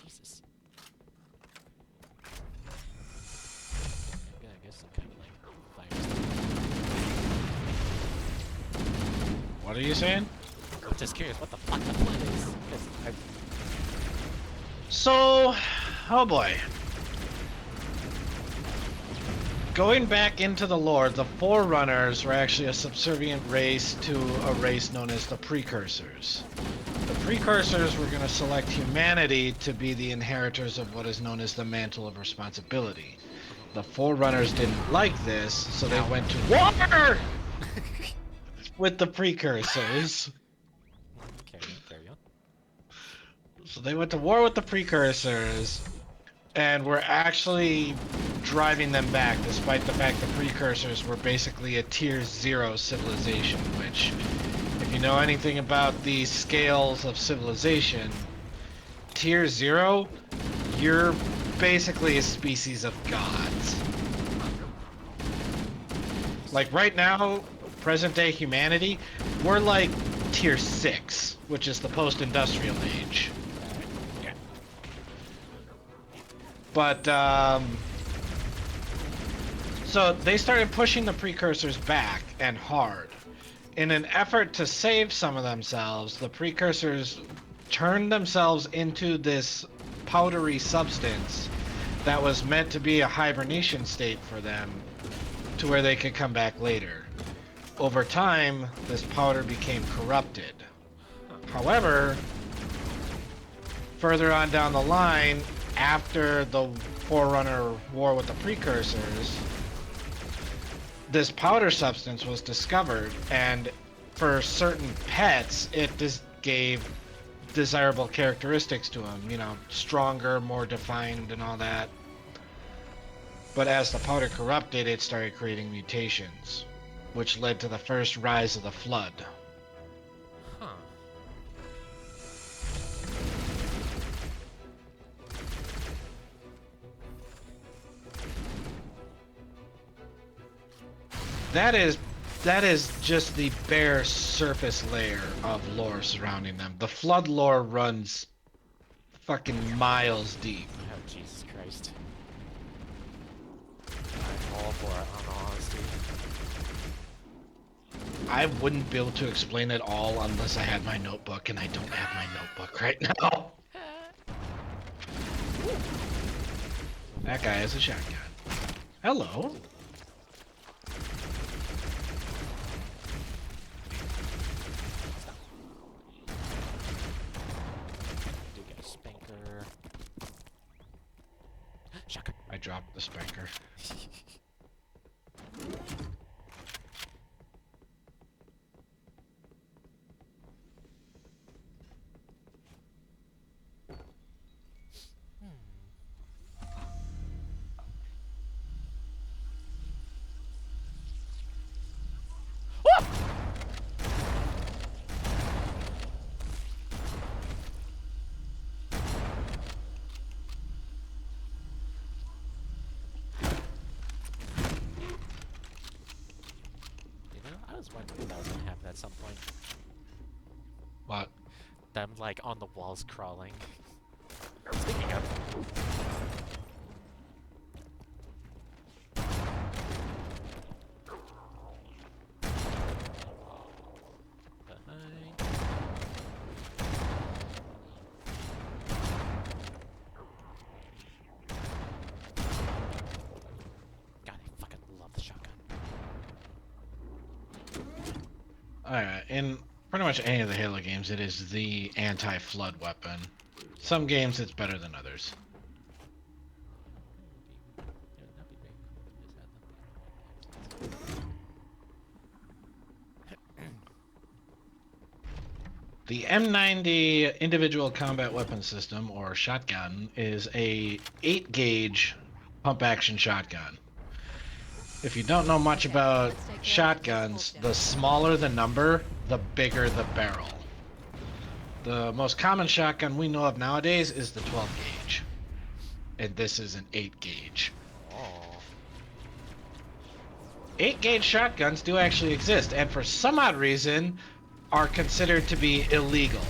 Jesus. Yeah, I guess some kind of like virus. What are you saying? I'm just curious what the fuck the flood is. 'Cause So, oh boy. Going back into the lore, the Forerunners were actually a subservient race to a race known as the Precursors. The Precursors were going to select humanity to be the inheritors of what is known as the Mantle of Responsibility. The Forerunners didn't like this, so they went to war with the Precursors. carry on. So they went to war with the Precursors, and were actually driving them back, despite the fact the Precursors were basically a Tier 0 civilization, which, if you know anything about the scales of civilization, Tier 0, you're basically a species of gods. Like right now, present-day humanity, we're like Tier 6, which is the post-industrial age. But, so they started pushing the Precursors back and hard. In an effort to save some of themselves, the Precursors turned themselves into this powdery substance that was meant to be a hibernation state for them, to where they could come back later. Over time, this powder became corrupted. However, further on down the line, after the Forerunner war with the Precursors, this powder substance was discovered, and for certain pets, it gave desirable characteristics to them. You know, stronger, more defined, and all that. But as the powder corrupted, it started creating mutations, which led to the first rise of the Flood. Huh. That is just the bare surface layer of lore surrounding them. The Flood lore runs fucking miles deep. Oh, Jesus Christ. I'm all for it, on honesty. I wouldn't be able to explain it all unless I had my notebook, and I don't have my notebook right now. That guy has a shotgun. Hello. Do get a spanker. Shotgun. I dropped the spanker. I was wondering if that was gonna happen at some point. What? Them, like, on the walls crawling. Speaking of... Behind. God, I fucking love the shotgun. In pretty much any of the Halo games, it is the anti-flood weapon. Some games it's better than others. The M90 individual combat weapon system, or shotgun, is a 8-gauge pump-action shotgun. If you don't know much about shotguns, the smaller the number, the bigger the barrel. The most common shotgun we know of nowadays is the 12-gauge. And this is an 8-gauge. 8-gauge shotguns do actually exist, and for some odd reason, are considered to be illegal.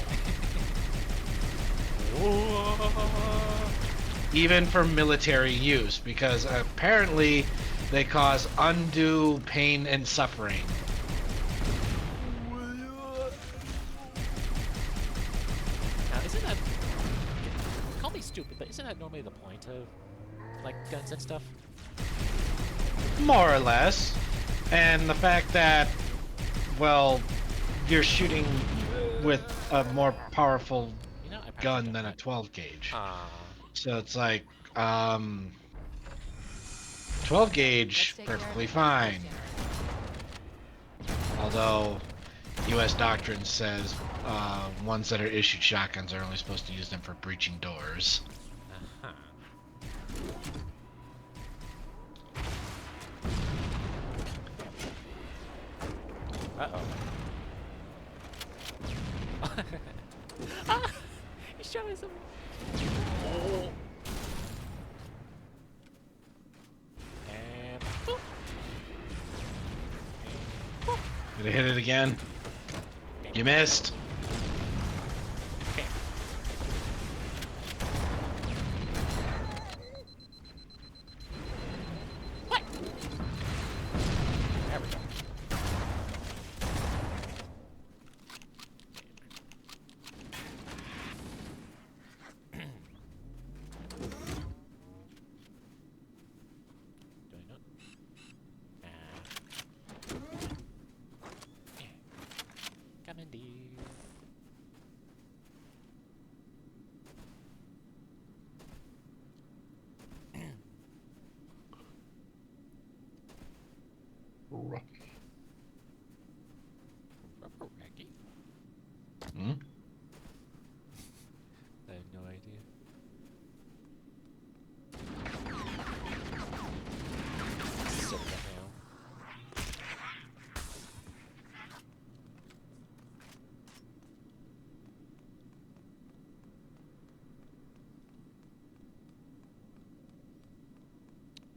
Even for military use, because apparently they cause undue pain and suffering. Now, isn't that... Call me stupid, but isn't that normally the point of, like, guns and stuff? More or less. And the fact that, well, you're shooting with a more powerful gun than a 12-gauge. So it's like, 12-gauge, perfectly fine. Although, U.S. doctrine says ones that are issued shotguns are only supposed to use them for breaching doors. Uh-oh. Ah! He's showing some... Oh. And... Boop. Boop. Did I hit it again? You missed. Okay. What? There we go. Hmm? I have no idea. So now.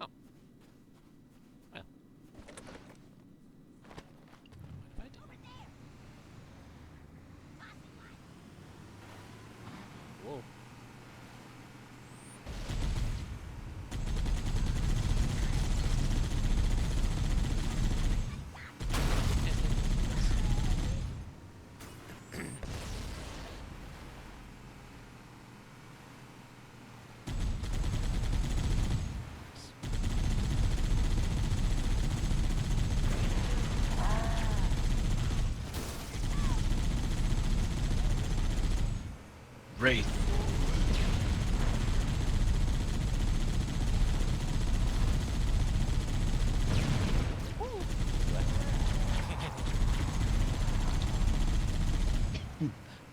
Oh. Well. What have I done? Whoa. Wraith.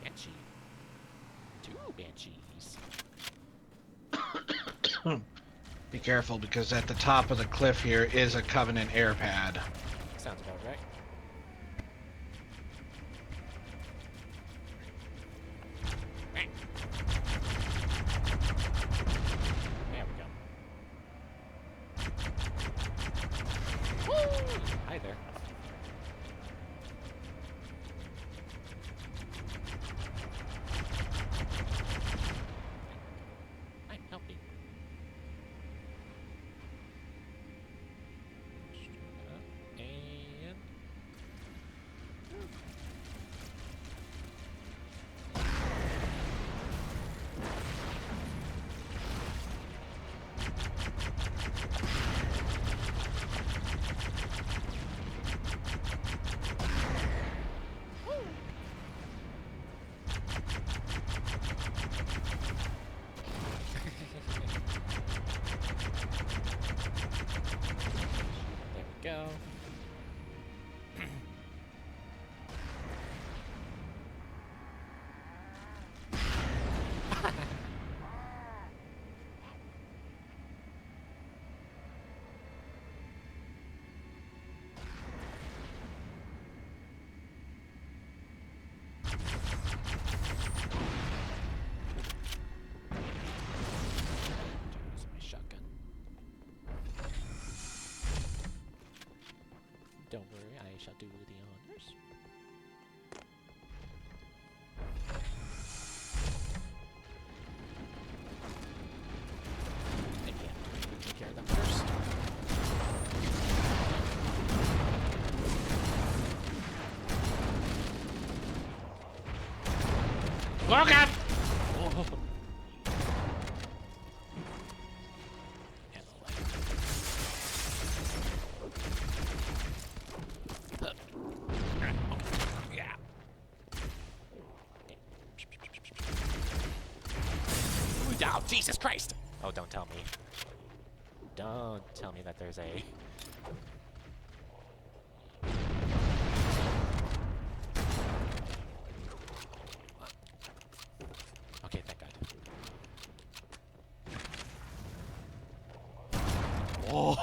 Banshee. 2 banshees. Be careful, because at the top of the cliff here is a Covenant air pad. Sounds about right. There we go. Woo! Hi there. I'm helping. And... don't worry, I shall do the honors. And yeah, take care of them first. Oh god! Oh. Yeah. Oh, Jesus Christ! Oh, don't tell me. Don't tell me that there's a... Okay, thank God. Oh!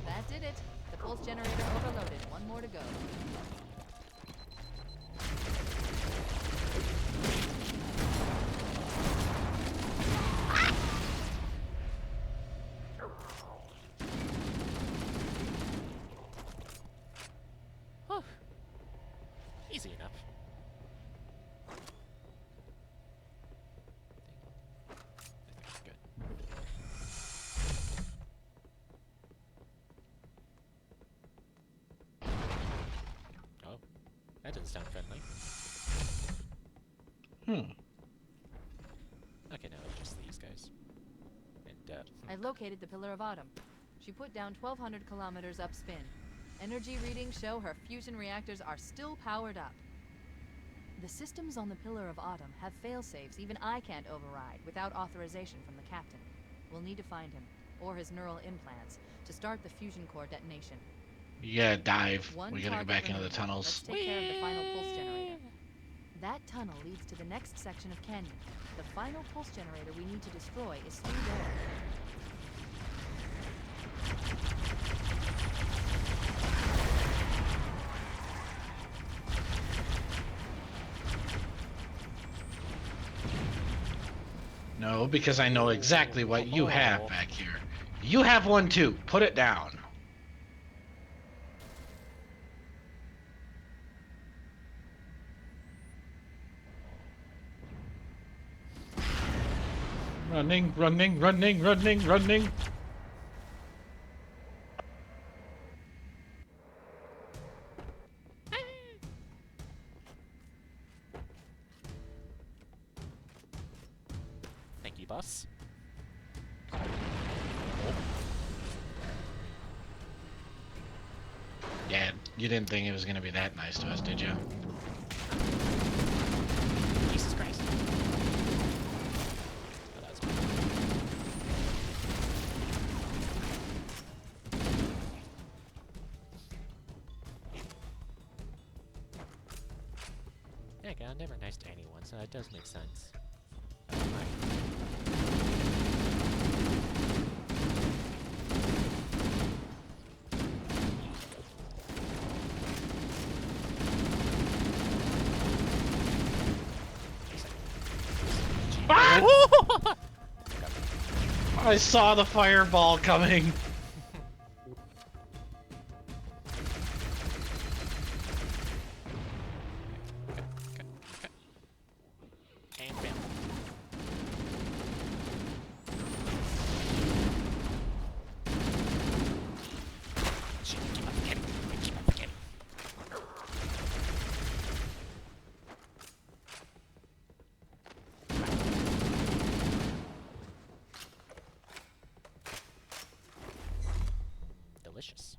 That did it. The pulse generator overloaded. One more to go. Whew. Easy enough. I think it's good. Oh, that doesn't sound friendly. Okay, now it's just these guys. And, I located the Pillar of Autumn. She put down 1,200 kilometers upspin. Energy readings show her fusion reactors are still powered up. The systems on the Pillar of Autumn have fail-safes even I can't override without authorization from the captain. We'll need to find him, or his neural implants, to start the fusion core detonation. You gotta dive. One We gotta go target back into the remaining. tunnels. Let's take care of the final pulse generator. That tunnel leads to the next section of canyon. The final pulse generator we need to destroy is through there. No, because I know exactly what you have back here. You have one too. Put it down. Running, running, running, running, running. thank you, boss. Yeah, you didn't think it was gonna be that nice to us, did you? Jesus Christ. Oh, that was good. Yeah, God, I'm never nice to anyone, so that does make sense. Ah! I saw the fireball coming. And bam. Shit, keep on forgetting. Keep on forgetting. Delicious.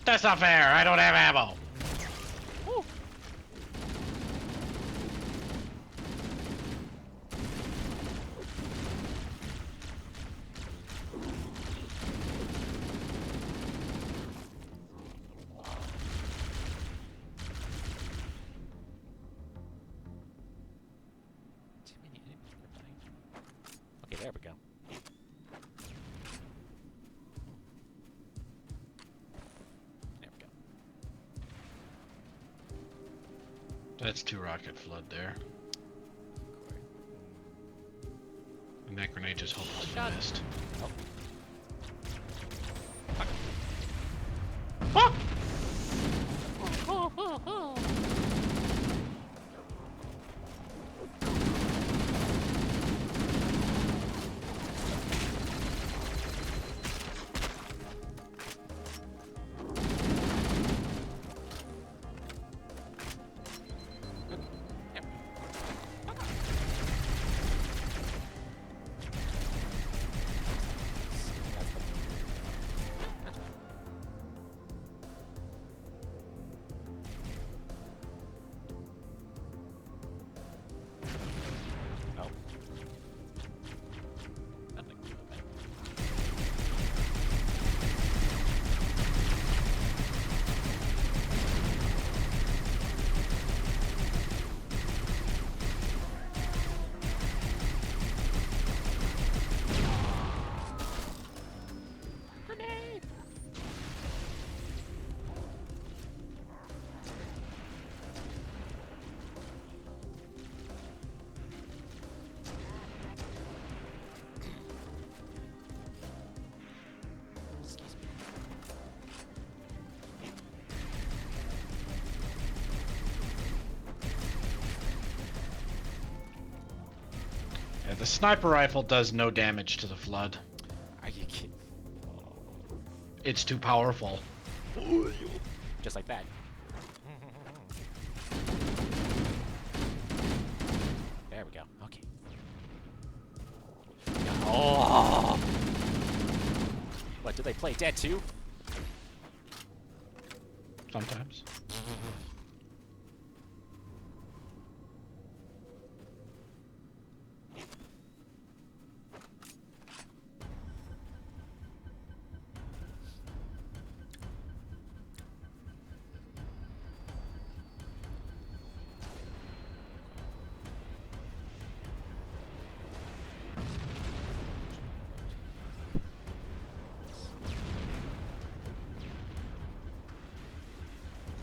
That's not fair. I don't have ammo. Woo. Too many enemies for dying. Okay, there we go. There we go. That's 2 rocket flood there. And that grenade just hopelessly missed. Oh. Ah! Oh. Nothing to about it. Grenade! Excuse me. Yeah, the sniper rifle does no damage to the flood. Are you kidding? It's too powerful. Just like that. There we go. Okay. Oh! What, do they play dead too? Sometimes.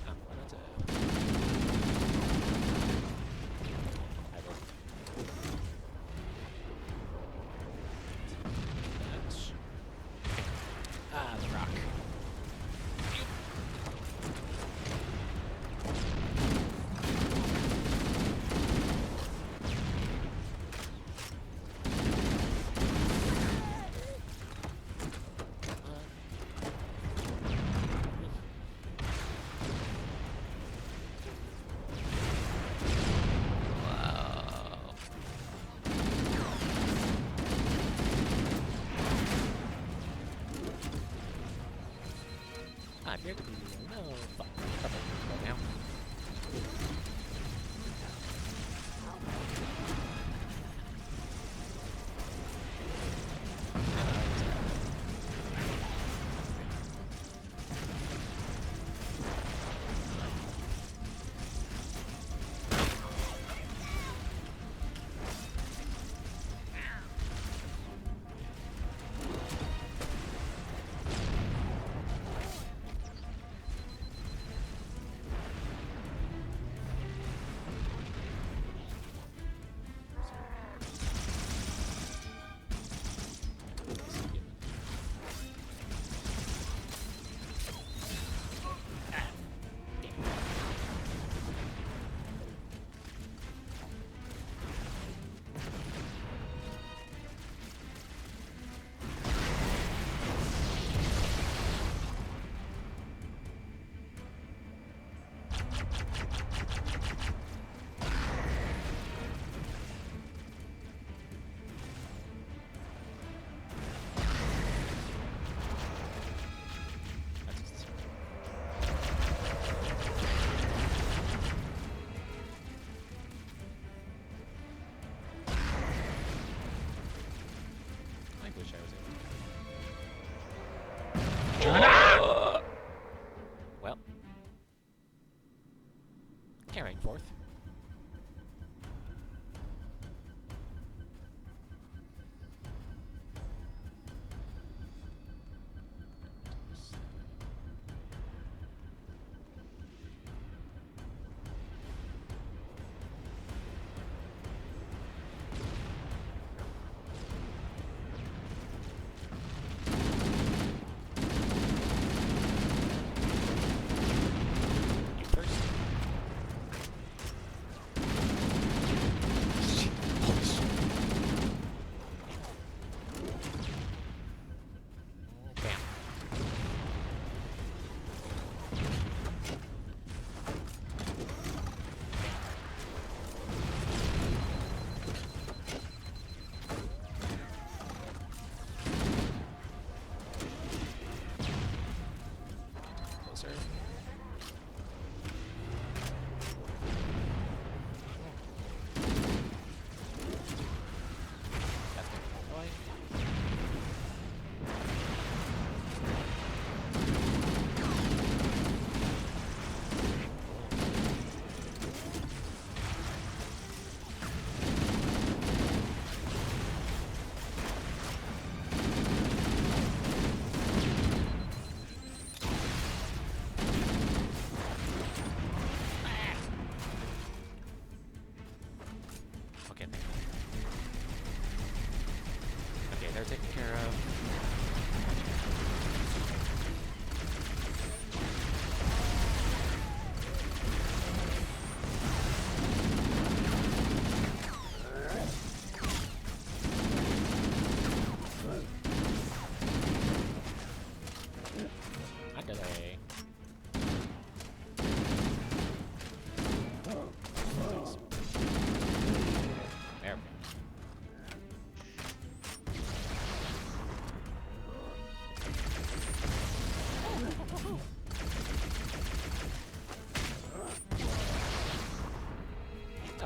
Oh, why not, I will. That's- Ah, the rock. Wow. I'm here to be no fuck. Right now.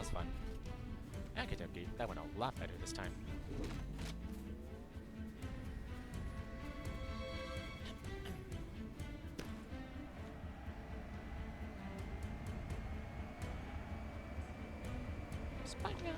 was fun. Okay, that went a lot better this time. SpongeBob!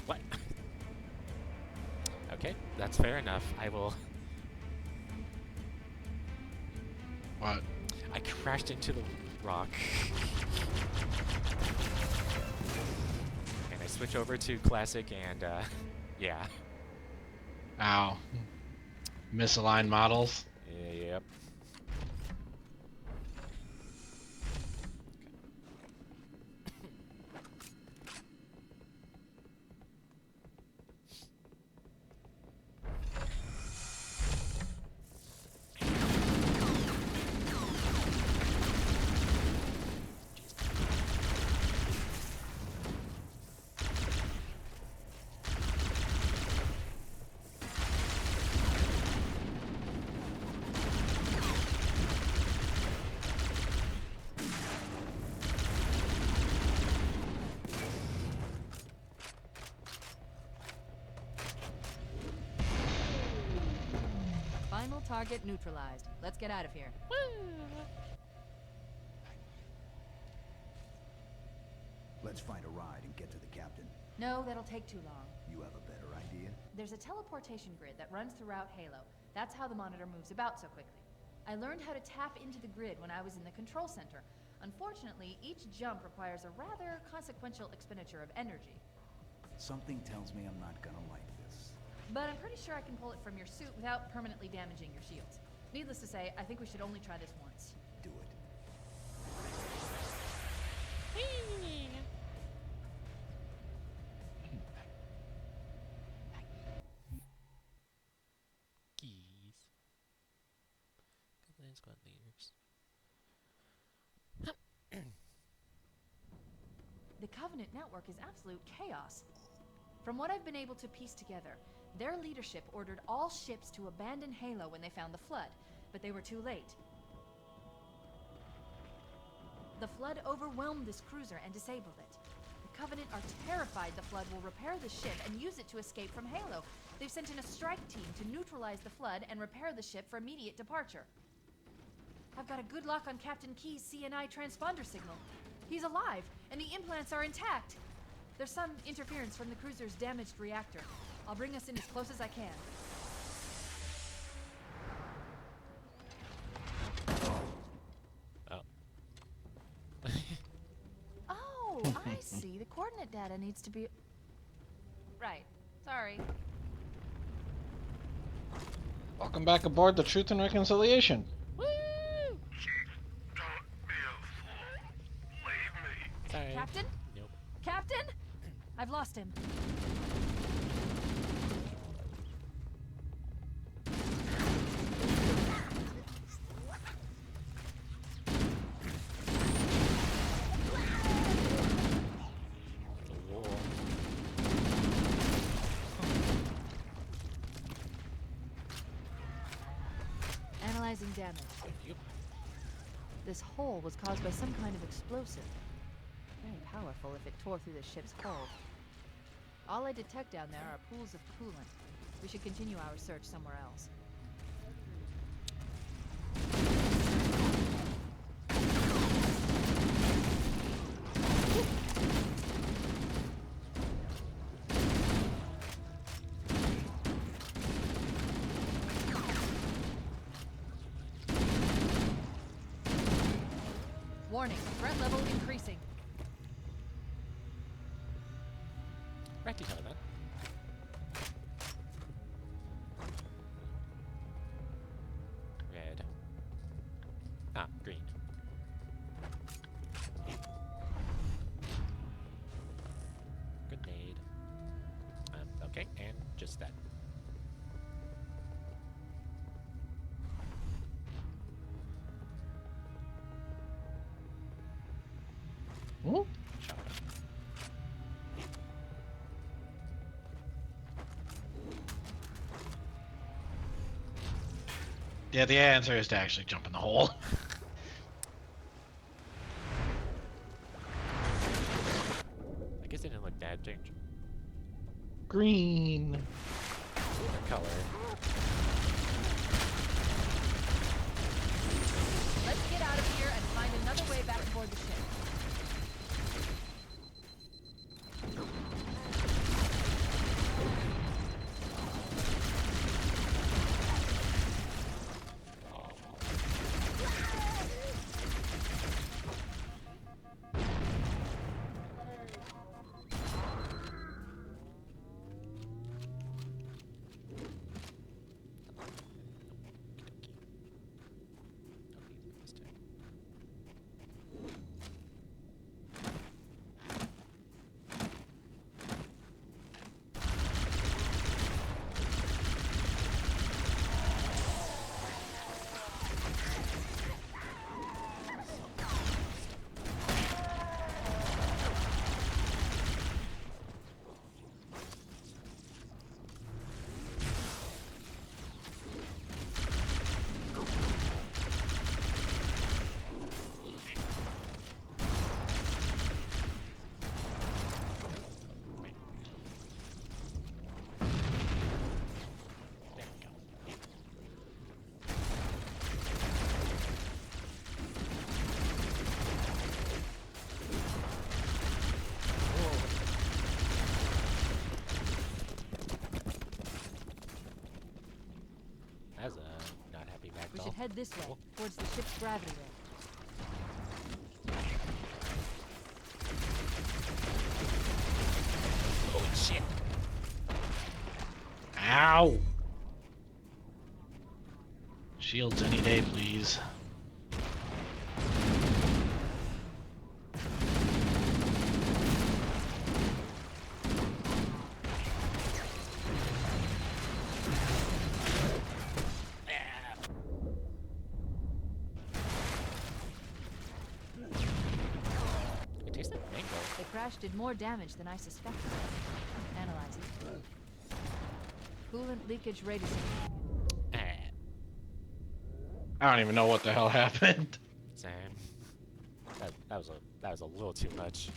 What? Okay, that's fair enough. I will... What? I crashed into the rock. And I switch over to classic and, yeah. Ow. Misaligned models. Yep. Final target neutralized. Let's get out of here. Let's find a ride and get to the captain. No, that'll take too long. You have a better idea? There's a teleportation grid that runs throughout Halo. That's how the monitor moves about so quickly. I learned how to tap into the grid when I was in the control center. Unfortunately, each jump requires a rather consequential expenditure of energy. Something tells me I'm not gonna like this. But I'm pretty sure I can pull it from your suit without permanently damaging your shields. Needless to say, I think we should only try this once. Do it. Keys. Command squad leaders. The Covenant network is absolute chaos. From what I've been able to piece together, their leadership ordered all ships to abandon Halo when they found the Flood, but they were too late. The Flood overwhelmed this cruiser and disabled it. The Covenant are terrified the Flood will repair the ship and use it to escape from Halo. They've sent in a strike team to neutralize the Flood and repair the ship for immediate departure. I've got a good lock on Captain Key's CNI transponder signal. He's alive, and the implants are intact. There's some interference from the cruiser's damaged reactor. I'll bring us in as close as I can. Oh. Oh, I see. The coordinate data needs to be... Right. Sorry. Welcome back aboard the Truth and Reconciliation. Woo! Don't be a fool. Leave me. Sorry. Captain? Nope. Captain? I've lost him. Whoa. Analyzing damage. Yep. This hole was caused by some kind of explosive. Very powerful if it tore through the ship's hull. All I detect down there are pools of coolant. We should continue our search somewhere else. Warning, threat level increasing. Rectify that. Red. Ah, green. Grenade. Okay, and just that. Yeah, the answer is to actually jump in the hole. I guess it didn't look that dangerous. Green. The color. Let's get out of here and find another way back aboard the ship. That's a not happy We ragdoll. should head this way, towards the ship's gravity ring. Holy shit! Ow! Shields any day, please. It tastes like mango. The crash did more damage than I suspected. Analyzing. Coolant leakage radius. Ah, I don't even know what the hell happened. same. That was a little too much.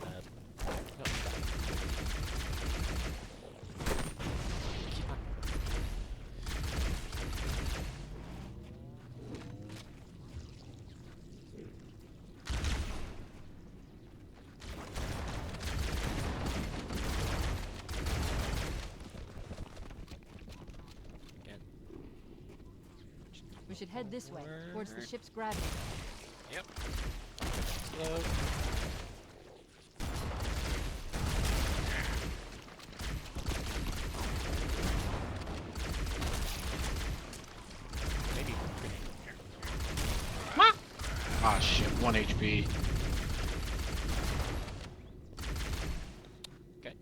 No, keep on. Again. We should head this way, towards the ship's gravity ring. Yep. Slow. Maybe. Ah, shit, 1 HP. Okay.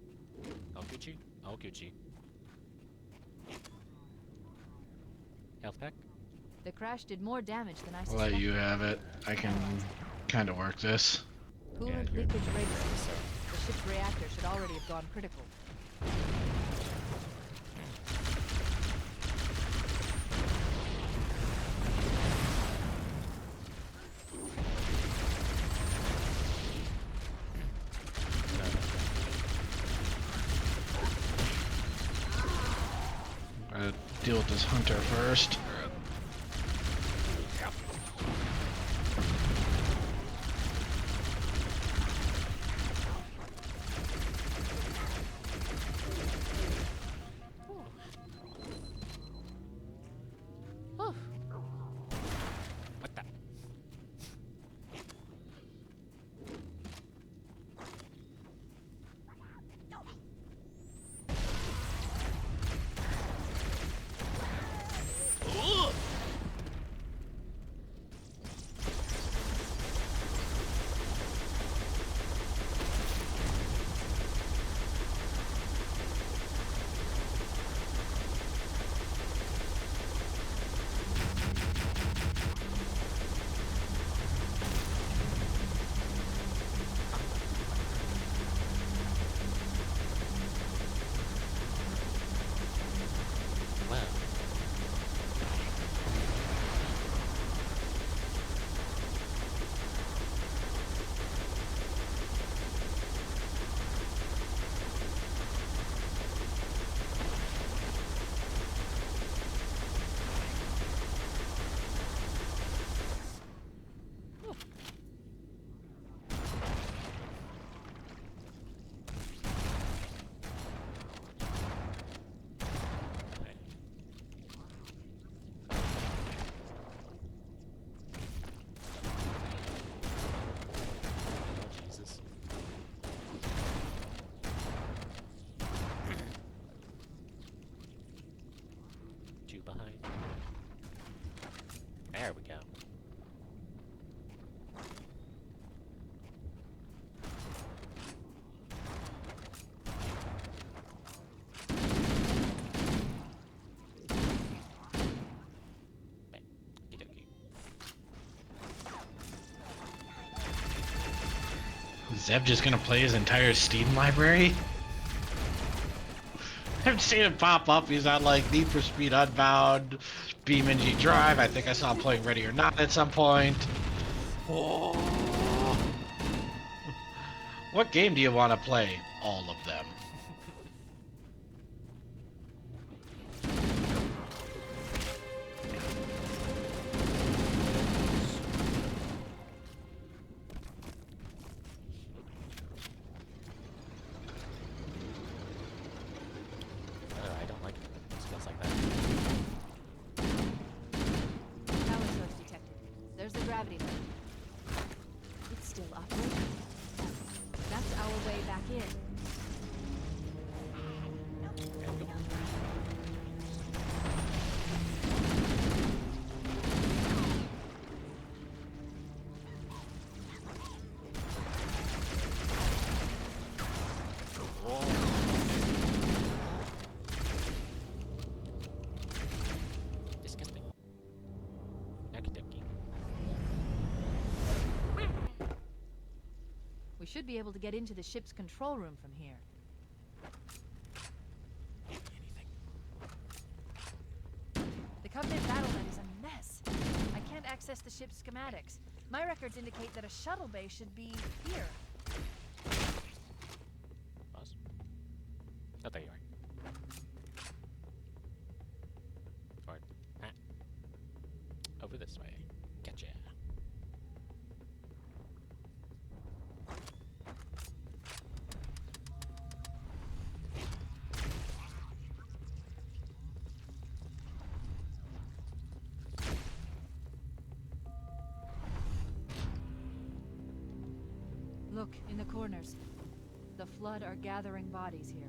All Gucci. All Gucci. Health pack. The crash did more damage than I I'll suspected. let you have it. I can kind of work this. Coolant you're- leakage radius. The ship's reactor should already have gone critical. Deal with this hunter first. Oh. What the? Zeb just gonna play his entire Steam library? I've seen him pop up. He's on like Need for Speed Unbound, BeamNG Drive. I think I saw him playing Ready or Not at some point. Oh. What game do you want to play? All of them. I don't like skills like that. Power source detected. There's the gravity lift. It's still operating. That's our way back in. There we go. Disgusting. Okey-dokey. We should be able to get into the ship's control room from here. Anything. The Covenant battlement is a mess. I can't access the ship's schematics. My records indicate that a shuttle bay should be here. Pause. Oh, there you are. Or, over this way. Gotcha. Look, in the corners. The Flood are gathering bodies here.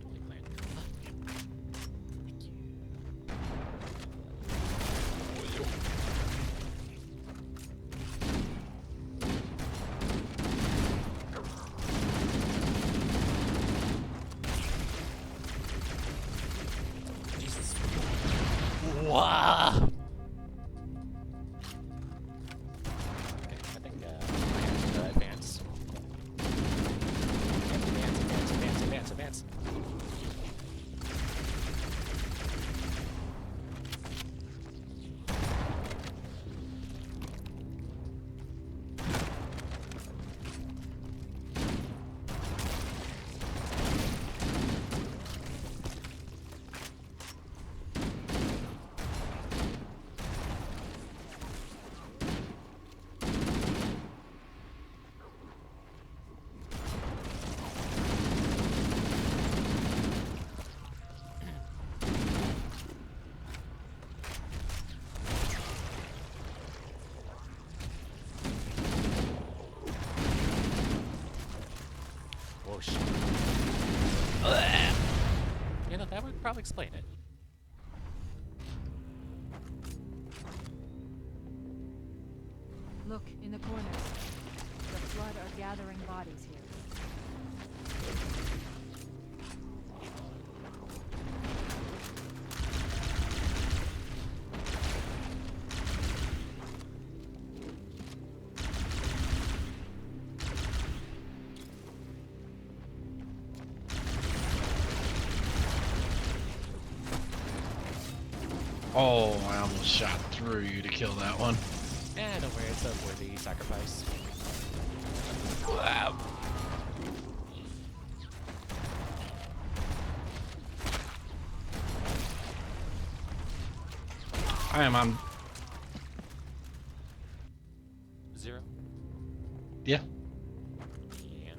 Totally planned. Thank you. Jesus. Wow. Okay, I think I have to advance. Advance. Whoa, shit. You know, that would probably explain it. Look, in the corners. The Flood are gathering bodies here. Oh, I almost shot through you to kill that one. Don't worry, it's a worthy sacrifice. Wow. I am on. 0? Yeah. Yeah.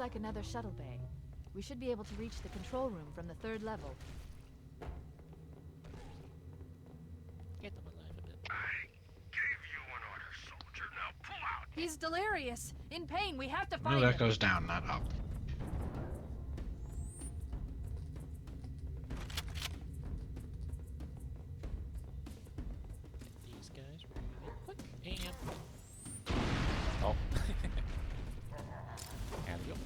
like another shuttle bay. We should be able to reach the control room from the 3rd level. Get them alive a bit. I gave you an order, soldier. Now pull out. He's delirious, in pain. We have to No, find that him. goes down, not up. These guys really quick. And oh, there we go.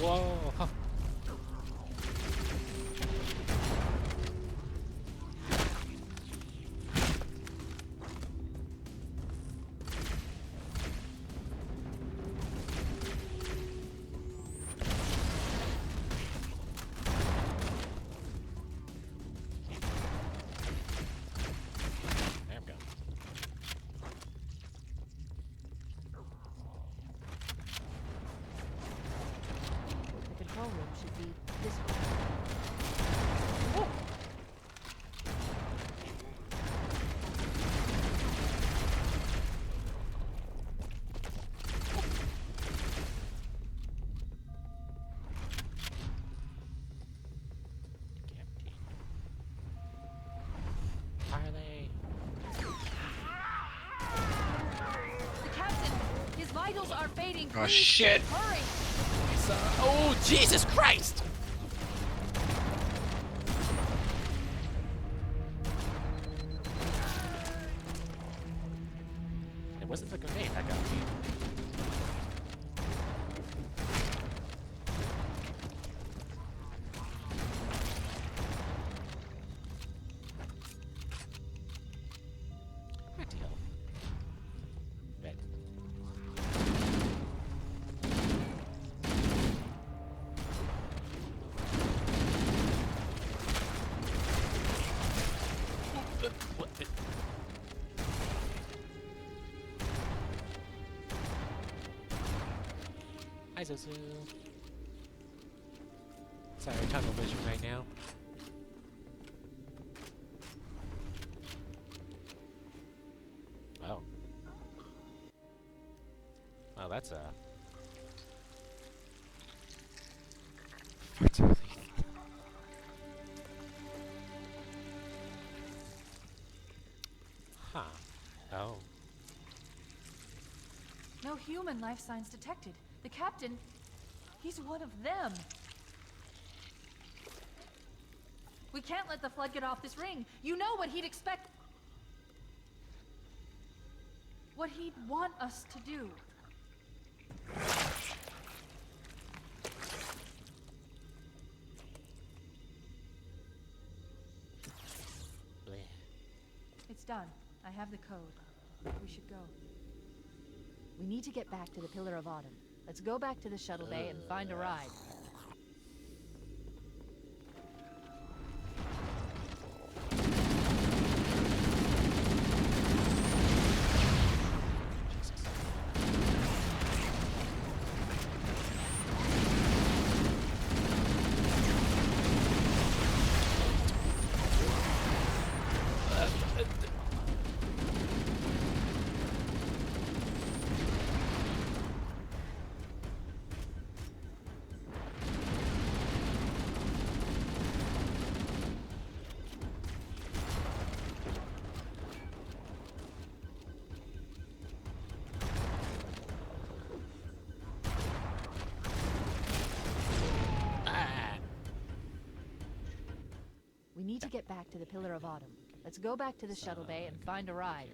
Whoa! Huh. There we go. The control room should be this way. Captain. Are they? The captain! His vitals are fading. Oh, Please, shit. hurry! Oh, Jesus Christ! It wasn't the grenade that got me. Back to health. Red. What? Hi, Zosu. Sorry, tunnel vision right now. Oh. Oh, that's a... What's all these? Huh. Oh. No human life signs detected. The captain, he's one of them. We can't let the flood get off this ring. You know what he'd expect. What he'd want us to do. Bleh. It's done. I have the code. We should go. We need to get back to the Pillar of Autumn. Let's go back to the shuttle bay and find a ride. We need to get back to the Pillar of Autumn. Let's go back to the shuttle bay and find a ride.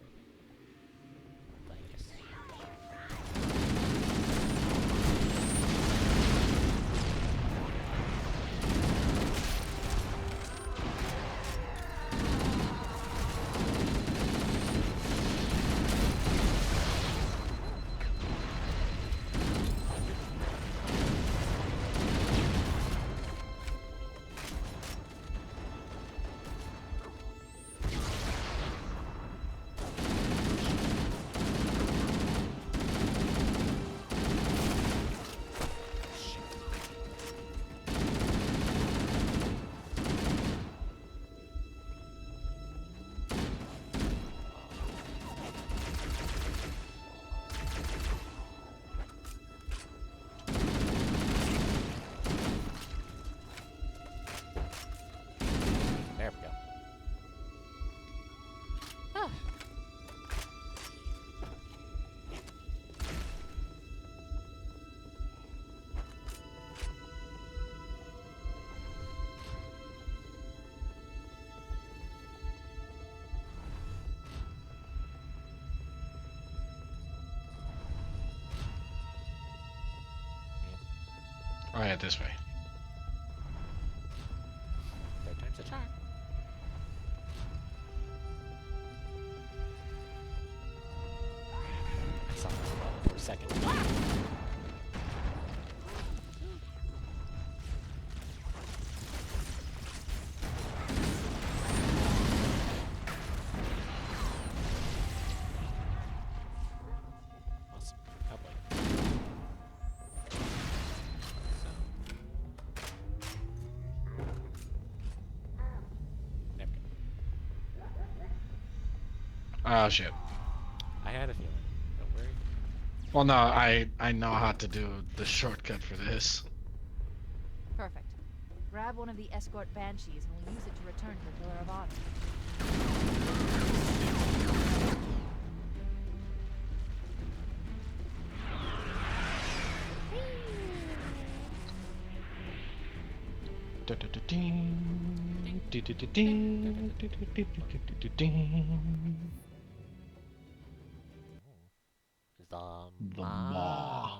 Oh yeah, this way. Third time's a charm. I saw that for a second. Awesome. Oh boy. So. There we go. Oh shit. I had a feeling. Don't worry. Well, no, I know how to do the shortcut for this. Perfect. Grab one of the escort banshees and we'll use it to return to the Pillar of Autumn. The The maw.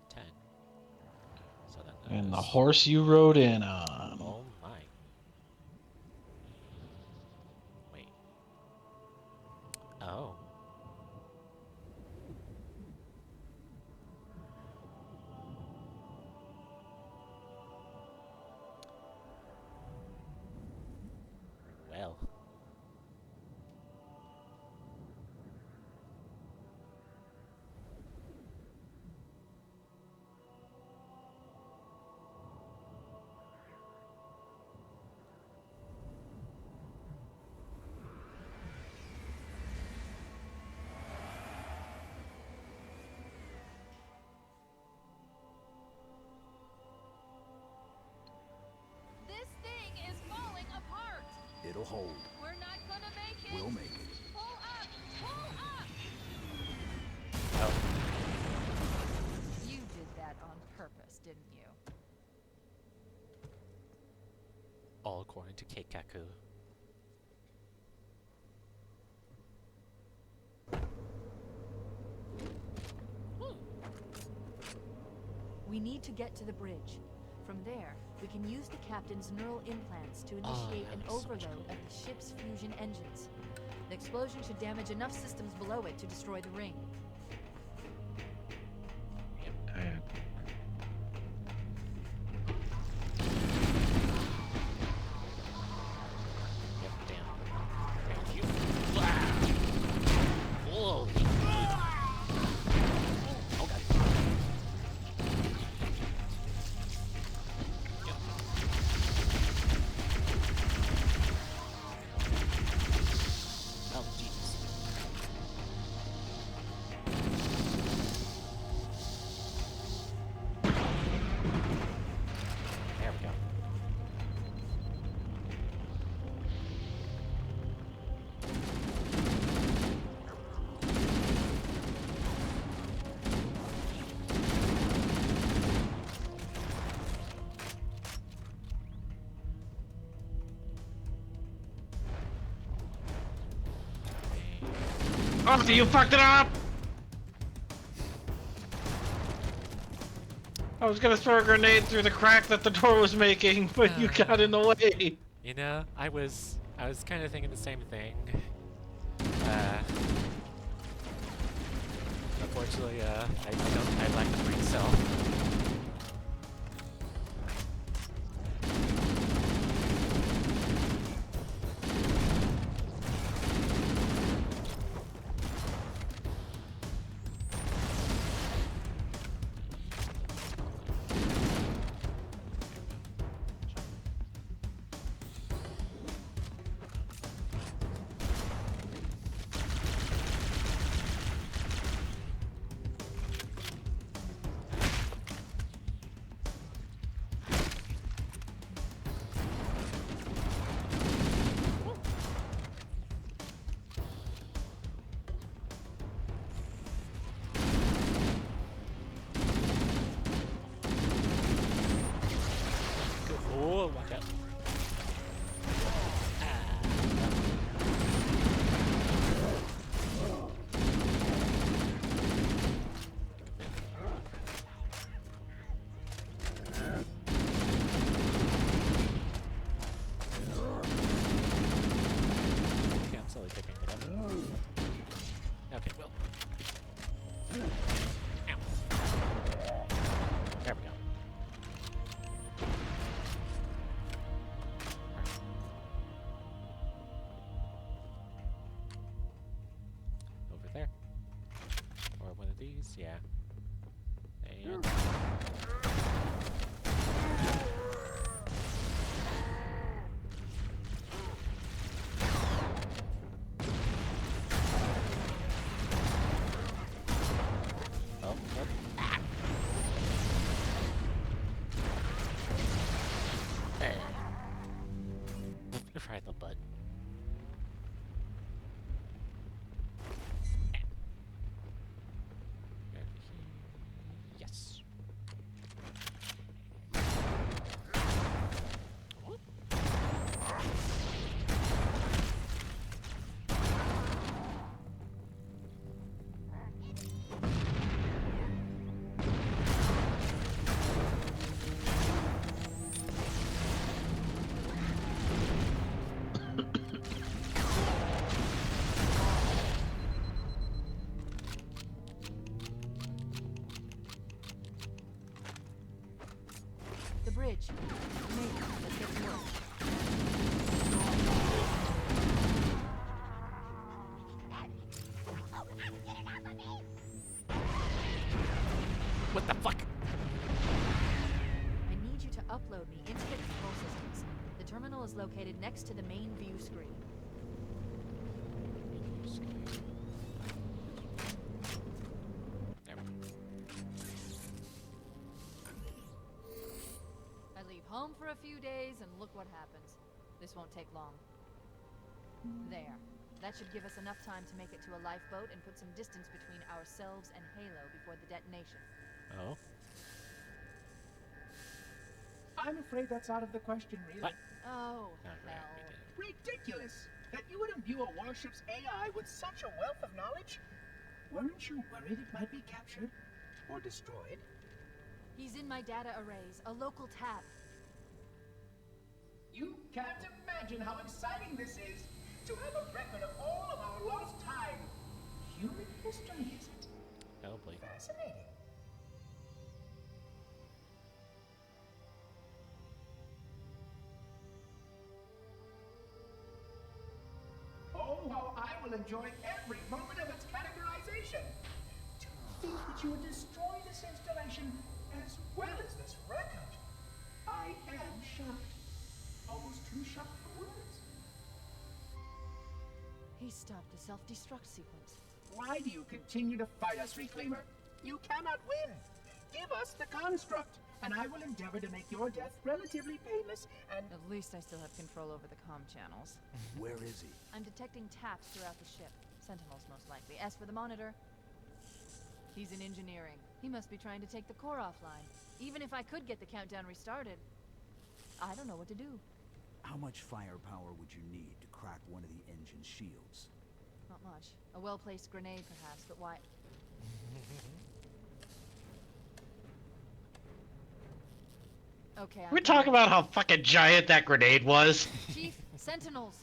Ten. So that And the goes- horse you rode in on. Oh my. Wait. Oh. Well. This thing is falling apart. It'll hold. We're not gonna make it. We'll make it. Pull up! Pull up! Oh. You did that on purpose, didn't you? All according to Keikaku. We need to get to the bridge. From there, we can use the captain's neural implants to initiate that'd an be so much overload of the ship's fusion engines. The explosion should damage enough systems below it to destroy the ring. And Yep, damn. Thank you. Wow. Holy. Oh god. Yep. Oh Jesus. There we go. oh, you fucked it up! I was gonna throw a grenade through the crack that the door was making, but you got in the way. You know, I was kind of thinking the same thing. Unfortunately, I lack the brain cell. please. Yeah. And... Oh, oh. Ah. Right in the butt. Yes. The bridge. Maybe. Let's get to work. What the fuck? I need you to upload me into the control systems. The terminal is located next to the main view screen. I leave home for a few days and look what happens. This won't take long. There. That should give us enough time to make it to a lifeboat and put some distance between ourselves and Halo before the detonation. Oh. I'm afraid that's out of the question, really. What? Oh, Alright, hell. Ridiculous! That you would imbue a warship's AI with such a wealth of knowledge? Weren't you worried it might be captured? Or destroyed? He's in my data arrays, a local tab. You can't imagine how exciting this is! To have a record of all of our lost time! Human history, is it? Oh boy. Fascinating. Oh, how I will enjoy every moment of its categorization! To think that you would destroy this installation as well as this record! I am shocked. Almost too shocked for words. He stopped the self-destruct sequence. Why do you continue to fight us, Reclaimer? You cannot win! Give us the construct, and I will endeavor to make your death relatively painless and... At least I still have control over the comm channels. Where is he? I'm detecting taps throughout the ship. Sentinels, most likely. As for the monitor, he's in engineering. He must be trying to take the core offline. Even if I could get the countdown restarted, I don't know what to do. How much firepower would you need to crack one of the engine's shields? Not much. A well-placed grenade, perhaps, but why? Okay, We talk about how fucking giant that grenade was. Chief, Sentinels!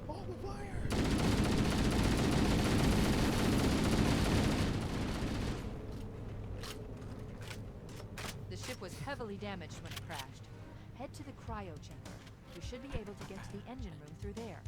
All the fire! The ship was heavily damaged when it crashed. Head to the cryo chamber. We should be able to get to the engine room through there.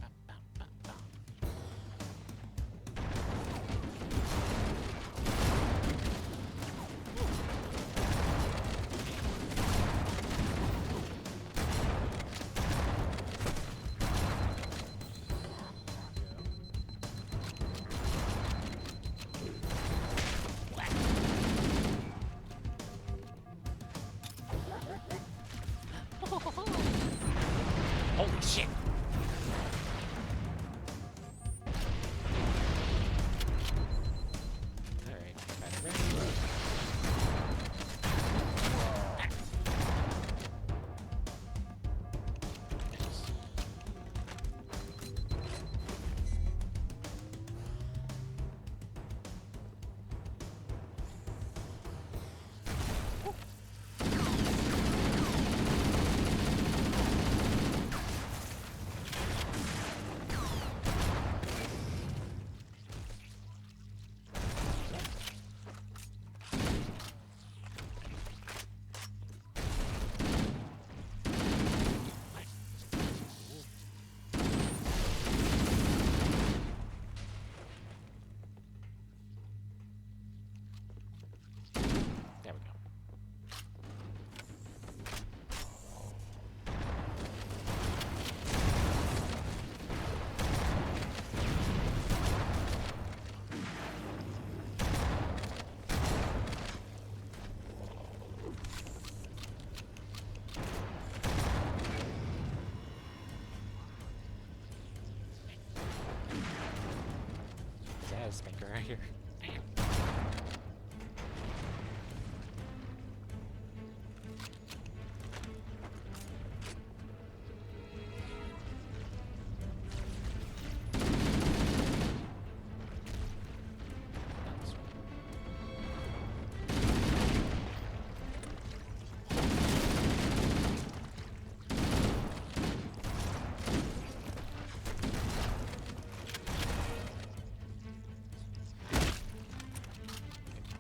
Holy shit! here.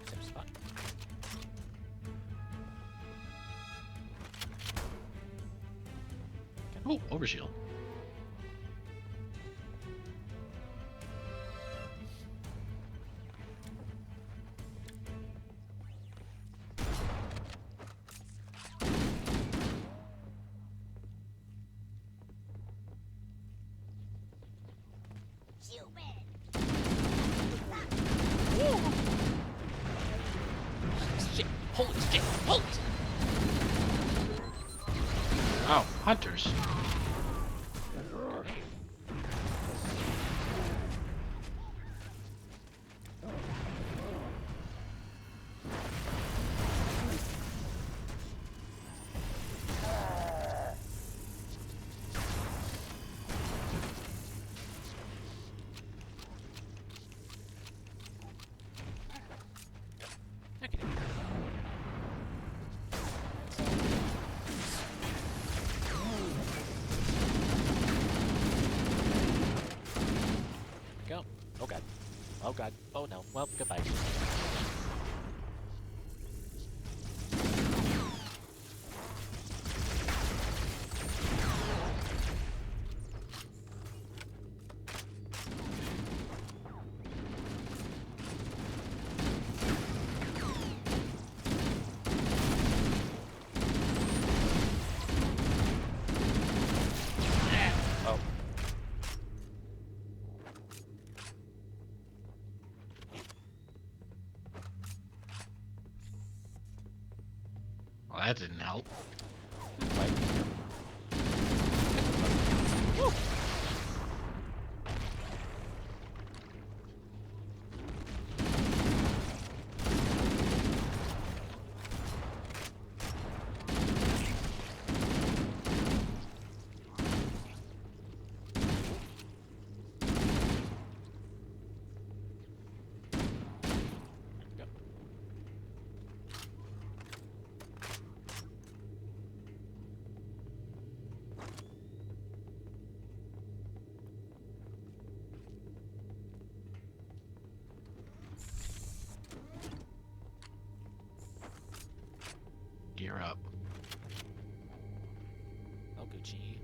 Same spot. Oh, overshield. Shit! Holy shit! Holy shit! Oh, hunters. Okay. Go. Oh god. Oh god. Oh no. Well, goodbye. Oh. Well, that didn't help. What? Woo! Go. Gear up. Oh, Gucci.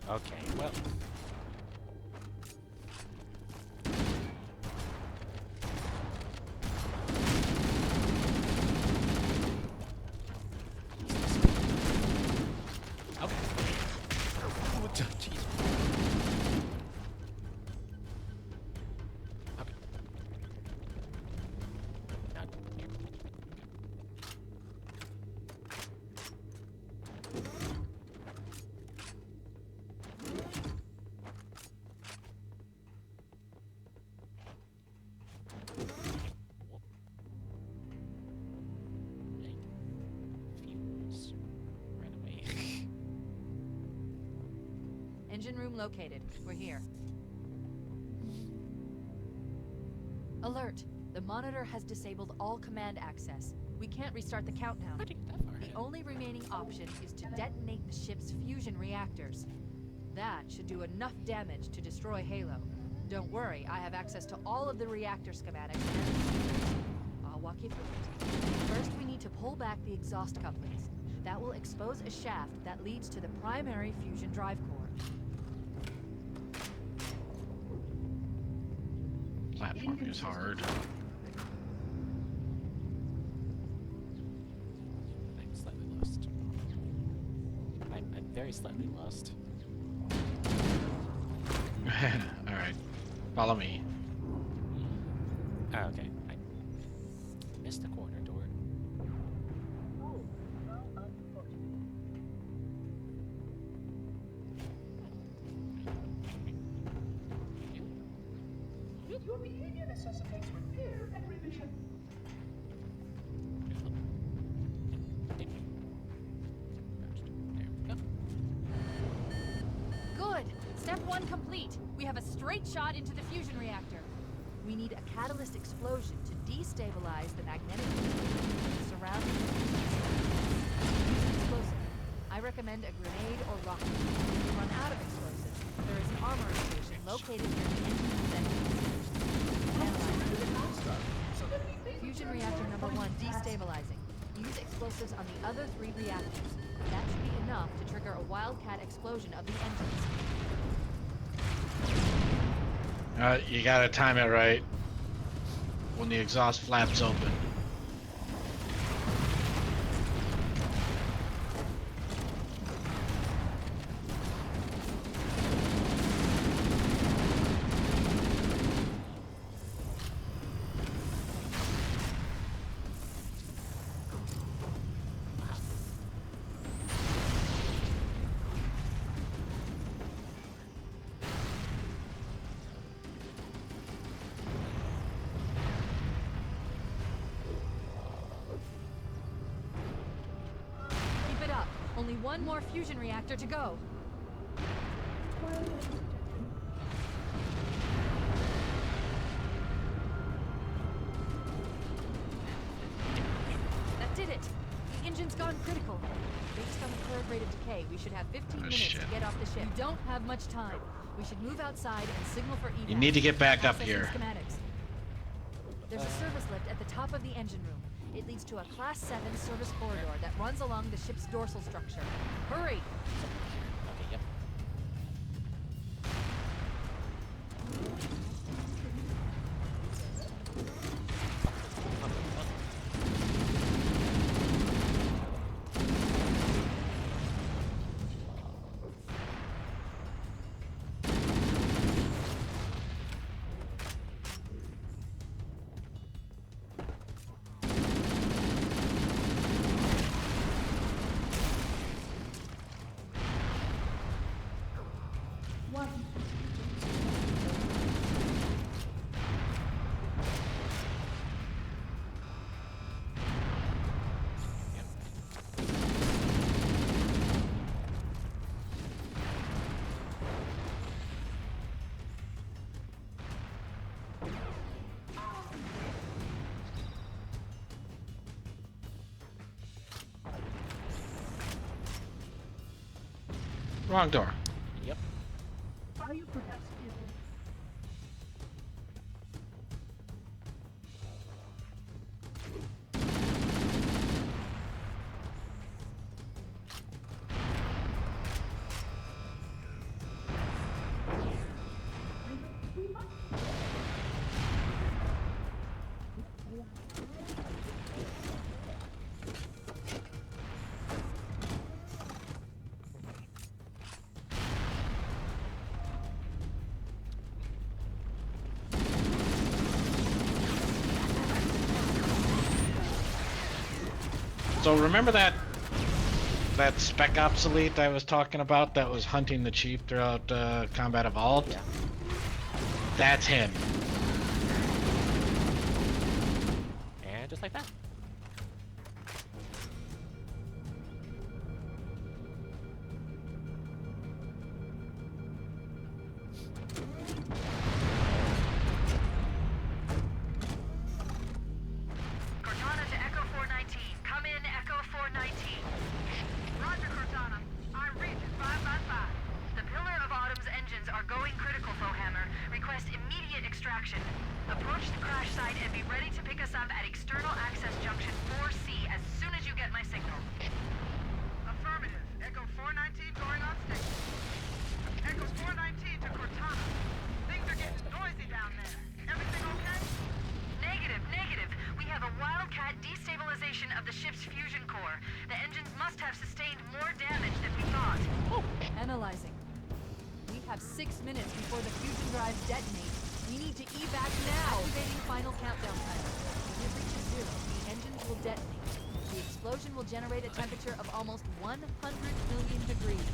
Okay, well. Okay. Oh, jeez. Okay. Not here. Fuels. Right away. Engine room located. We're here. Alert! The monitor has disabled all command access. We can't restart the countdown. How'd you get that far? The only remaining option is to detonate the ship's fusion reactors. That should do enough damage to destroy Halo. Don't worry, I have access to all of the reactor schematics. I'll walk you through it. First, we need to pull back the exhaust couplings. That will expose a shaft that leads to the primary fusion drive core. Platform is hard. I'm slightly lost. I'm very slightly lost. Alright. Follow me. Oh, okay. I missed the corner door. behavior necessitates repair and revision. There we go. Good! Step 1 complete. We have a straight shot into the fusion reactor. We need a catalyst explosion to destabilize the magnetic field surrounding the explosive. I recommend a grenade or rocket. If you run out of explosives, there is an armory station located near the engine vent. Fusion reactor number 1 destabilizing. Use explosives on the other 3 reactors. That should be enough to trigger a wildcat explosion of the engines. You gotta time it right. When the exhaust flaps open. Only one more fusion reactor to go. That did it! The engine's gone critical. Based on the current rate of decay, we should have 15 minutes to get off the ship. We don't have much time. We should move outside and signal for evac. You need to get back up here. Schematics. There's a service lift at the top of the engine room. It leads to a Class 7 service corridor that runs along the ship's dorsal structure. Hurry! Okay, yep. Wrong door. Yep. Are you perhaps ill? So remember that spec obsolete I was talking about that was hunting the chief throughout Combat Evolved? Yeah. That's him. And just like that. Cortana to Echo 419. Come in, Echo 419. Roger, Cortana. I'm Region 555. The Pillar of Autumn's engines are going critical, Fohammer. Request immediate extraction. Approach the crash site and be ready to pick us up at External Access Junction 4C as soon as you get my signal. Affirmative. Echo 419 going on station. Echo 419 to Cortana. Things are getting noisy down there. Everything okay? Negative. We have a wildcat destabilization of the ship's fusion core. The engines must have sustained more damage than we thought. Analyzing. We have 6 minutes before the fusion drives detonate. We need to evac now! Activating final countdown timer. When it reaches 0, the engines will detonate. The explosion will generate a temperature of almost 100 million degrees.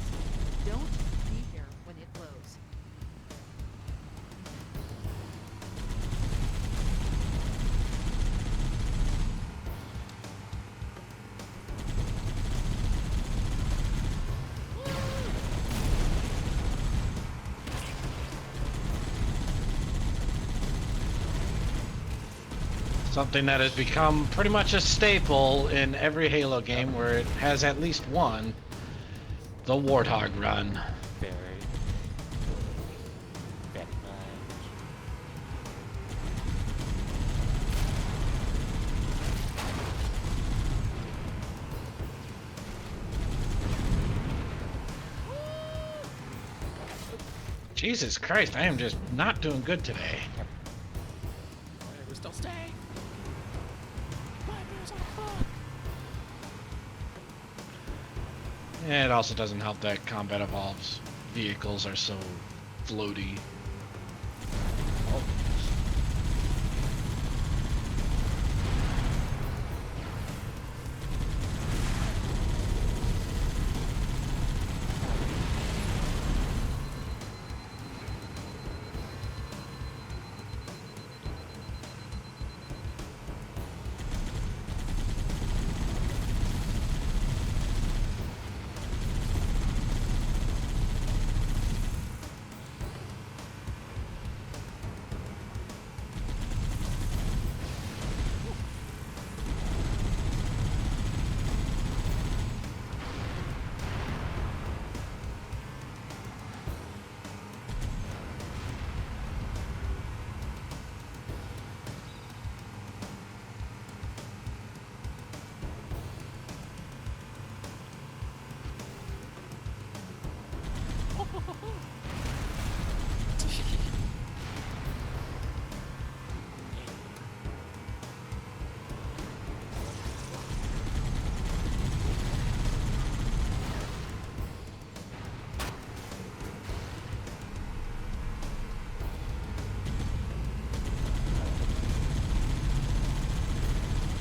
Don't be here when it blows. Something that has become pretty much a staple in every Halo game where it has at least one. The Warthog run. Very much. Jesus Christ, I am just not doing good today. We're still staying. 5 minutes on the clock. And it also doesn't help that Combat Evolved's vehicles are so floaty. Oh.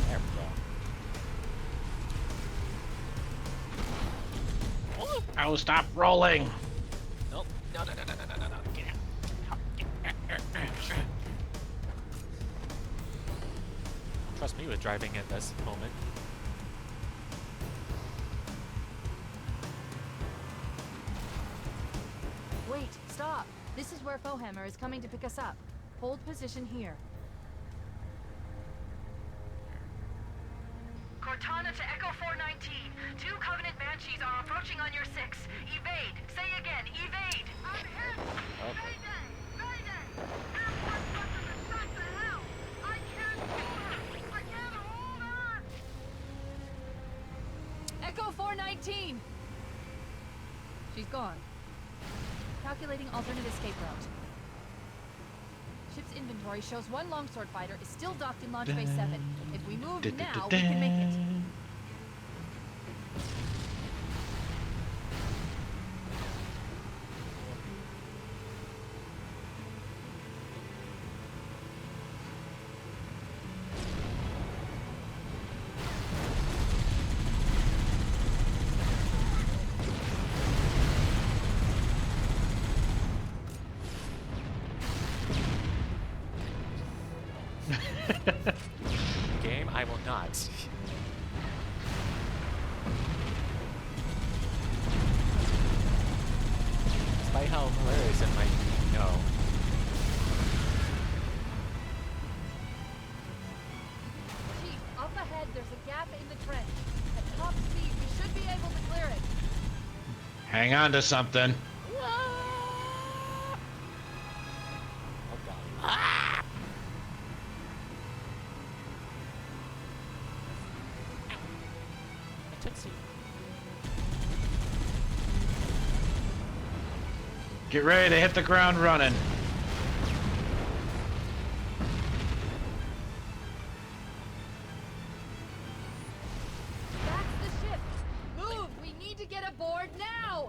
There we go. Oh, stop rolling! Nope. No. Get out. Trust me with driving at this moment. Wait, stop. This is where Fohammer is coming to pick us up. Hold position here. Cortana to Echo 419. 2 Covenant Banshees are approaching on your 6. Evade. Say again, evade. I'm hit! Okay. Mayday! Mayday! Airport buses are shot to hell! I can't hold her! I can't hold her! Echo 419! She's gone. Calculating alternate escape route. Ship's inventory shows 1 longsword fighter is still docked in Launch Bay 7. If we move now, we can make it. Game, I will not. Despite how hilarious it might be, no. Chief, up ahead there's a gap in the trench. At top speed, we should be able to clear it. Hang on to something. Oh god. Ah! My tootsie. Get ready to hit the ground running. That's the ship. Move! We need to get aboard now!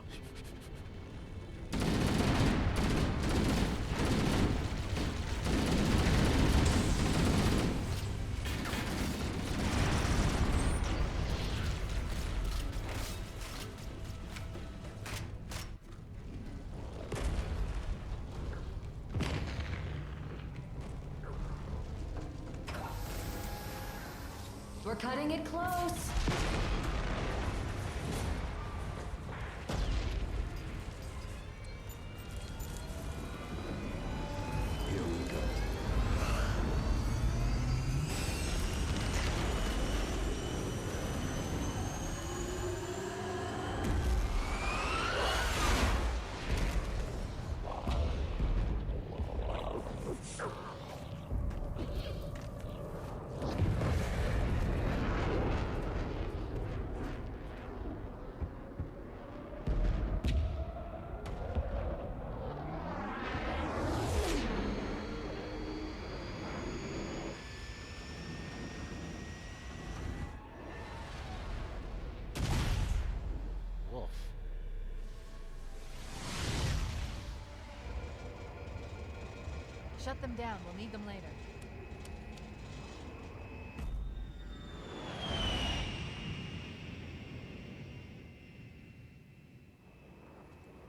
We're cutting it close. Here we go. Shut them down. We'll need them later.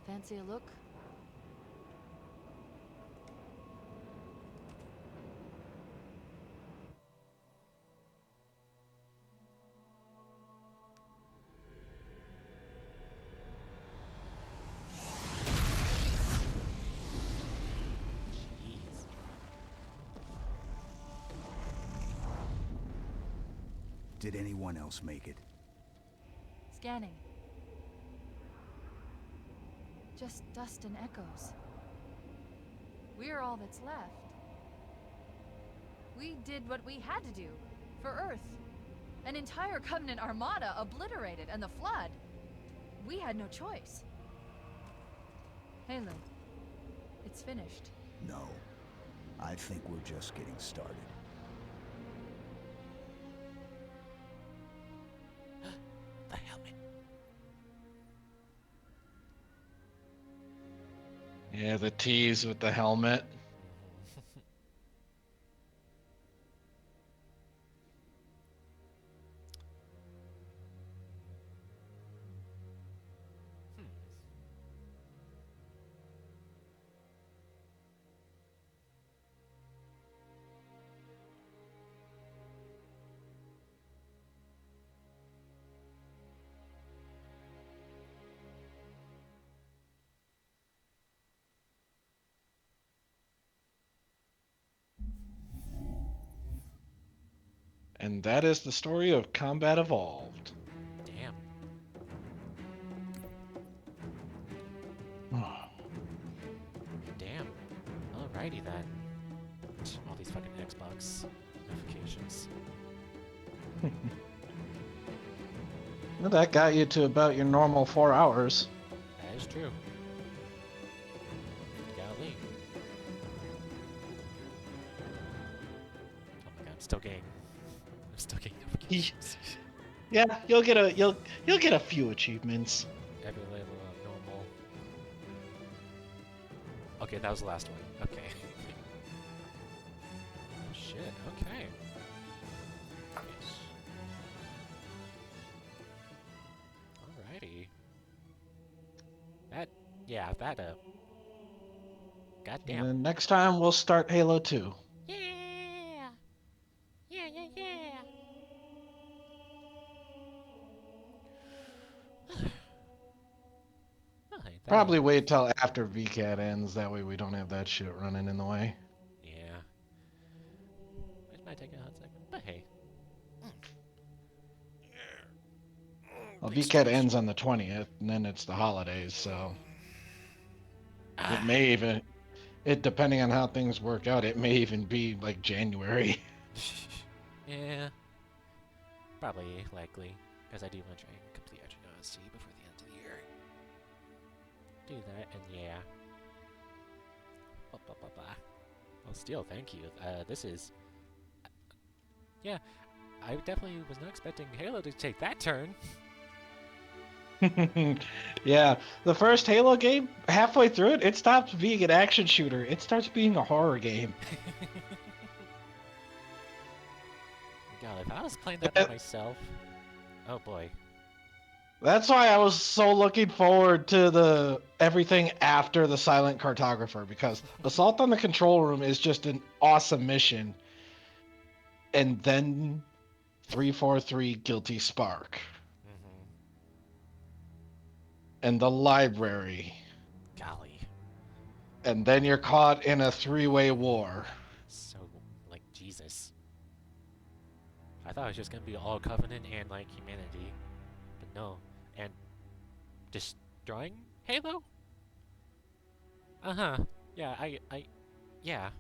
Fancy a look? Jeez. Did anyone else make it? Scanning. Just dust and echoes. We're all that's left. We did what we had to do for Earth. An entire Covenant armada obliterated, and the Flood. We had no choice. Halo, it's finished. No. I think we're just getting started. The helmet. Yeah, the tease with the helmet. And that is the story of Combat Evolved. Damn. Damn. Alrighty then. All these fucking Xbox notifications. Well, that got you to about your normal 4 hours. That is true. Golly. Oh my god, I'm still getting notifications. Yeah, you'll get a few achievements. Every level of normal. Okay, that was the last one. Okay. Oh, shit, okay. Yes. Alrighty. That, goddamn. And then next time we'll start Halo 2. Yeah! Yeah, yeah, yeah! Alright, Probably wait till after VCAT ends, that way we don't have that shit running in the way. Yeah. It might take a hot second, but hey. Well, VCAT ends on the 20th, and then it's the holidays, so it may even, depending on how things work out, it may even be like January. Yeah. Probably, likely. Because I do want to try and complete Archer OSC before the end of the year. Do that, and yeah. Well, still, thank you. This is... Yeah, I definitely was not expecting Halo to take that turn. Yeah, the first Halo game, halfway through it, it stops being an action shooter. It starts being a horror game. God, if I was playing that by myself... Oh boy. That's why I was so looking forward to the everything after the Silent Cartographer, because Assault on the Control Room is just an awesome mission. And then 343 Guilty Spark. And the library. Golly. And then you're caught in a 3-way war. So, like, Jesus. I thought it was just gonna be all Covenant and, like, humanity. But no. And destroying Halo? Uh-huh. Yeah, yeah.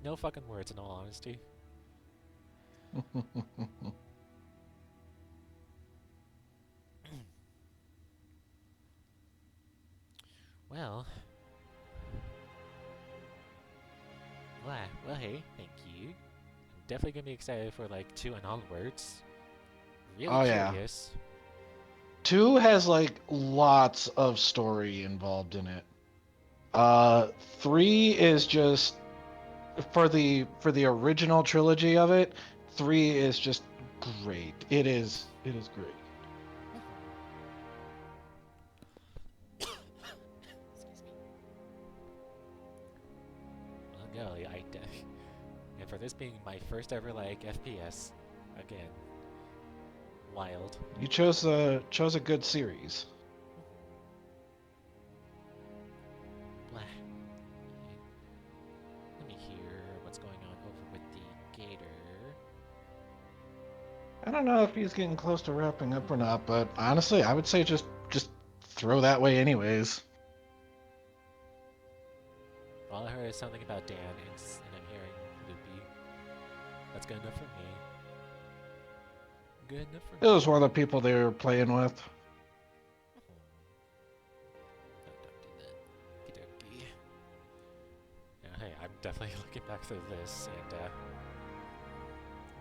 No fucking words, in all honesty. Well, hey, thank you. I'm definitely gonna be excited for like 2 and onwards. Really curious. 2 has like lots of story involved in it. Three is just for the original trilogy of it. Three is just great. It is great. Excuse me. Well, golly, and for this being my first ever like FPS, again, wild. You chose a good series. Blah. Okay. Let me hear what's going on over with the Gator. I don't know if he's getting close to wrapping up or not, but honestly, I would say just throw that way anyways. All I heard is something about Dan, and I'm hearing Loopy. That's good enough for me. Good enough for It me. was one of the people they were playing with. Don't do that. Okey-dokey. Hey, I'm definitely looking back through this, and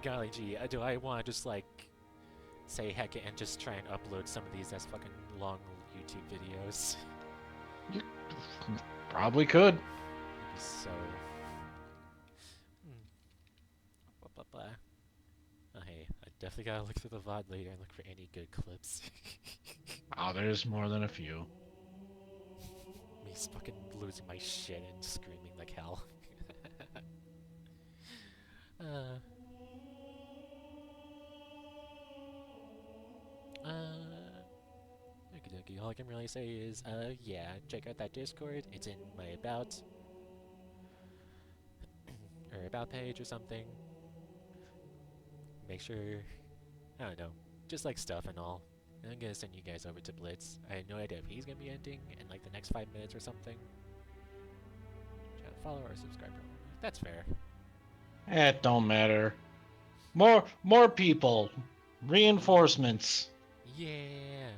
golly gee, do I want to just like say heck it and just try and upload some of these as fucking long YouTube videos? You probably could. It'd be so. Blah, blah, blah. Oh, hey, I definitely gotta look through the VOD later and look for any good clips. Oh, there's more than a few. Me fucking losing my shit and screaming like hell. uh. Okie dokie. All I can really say is, yeah, check out that Discord. It's in my about or about page or something. Make sure, I don't know, just like stuff and all. And I'm gonna send you guys over to Blitz. I have no idea if he's gonna be ending in like the next 5 minutes or something. Try to follow or subscribe. That's fair. It don't matter. More people. Reinforcements. Yeah.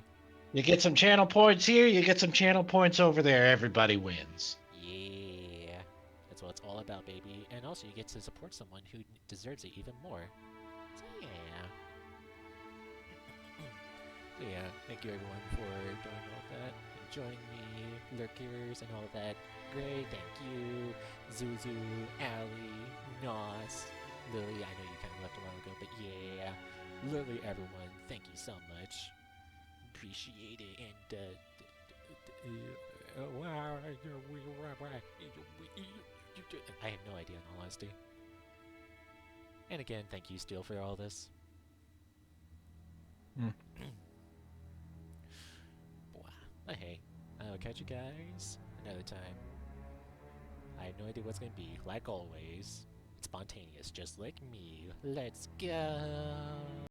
You get some channel points here, you get some channel points over there, everybody wins. Yeah. That's what it's all about, baby. And also you get to support someone who deserves it even more. So yeah. So yeah, thank you everyone for doing all that, and joining me, lurkers, and all that. Great, thank you, Zuzu, Ali, Nos, Lily. I know you kind of left a while ago, but yeah, literally everyone, thank you so much. Appreciate it, and I have no idea, in all honesty. And again, thank you, Steel, for all this. But hey, I'll catch you guys another time. I have no idea what's gonna be. Like always, it's spontaneous, just like me. Let's go!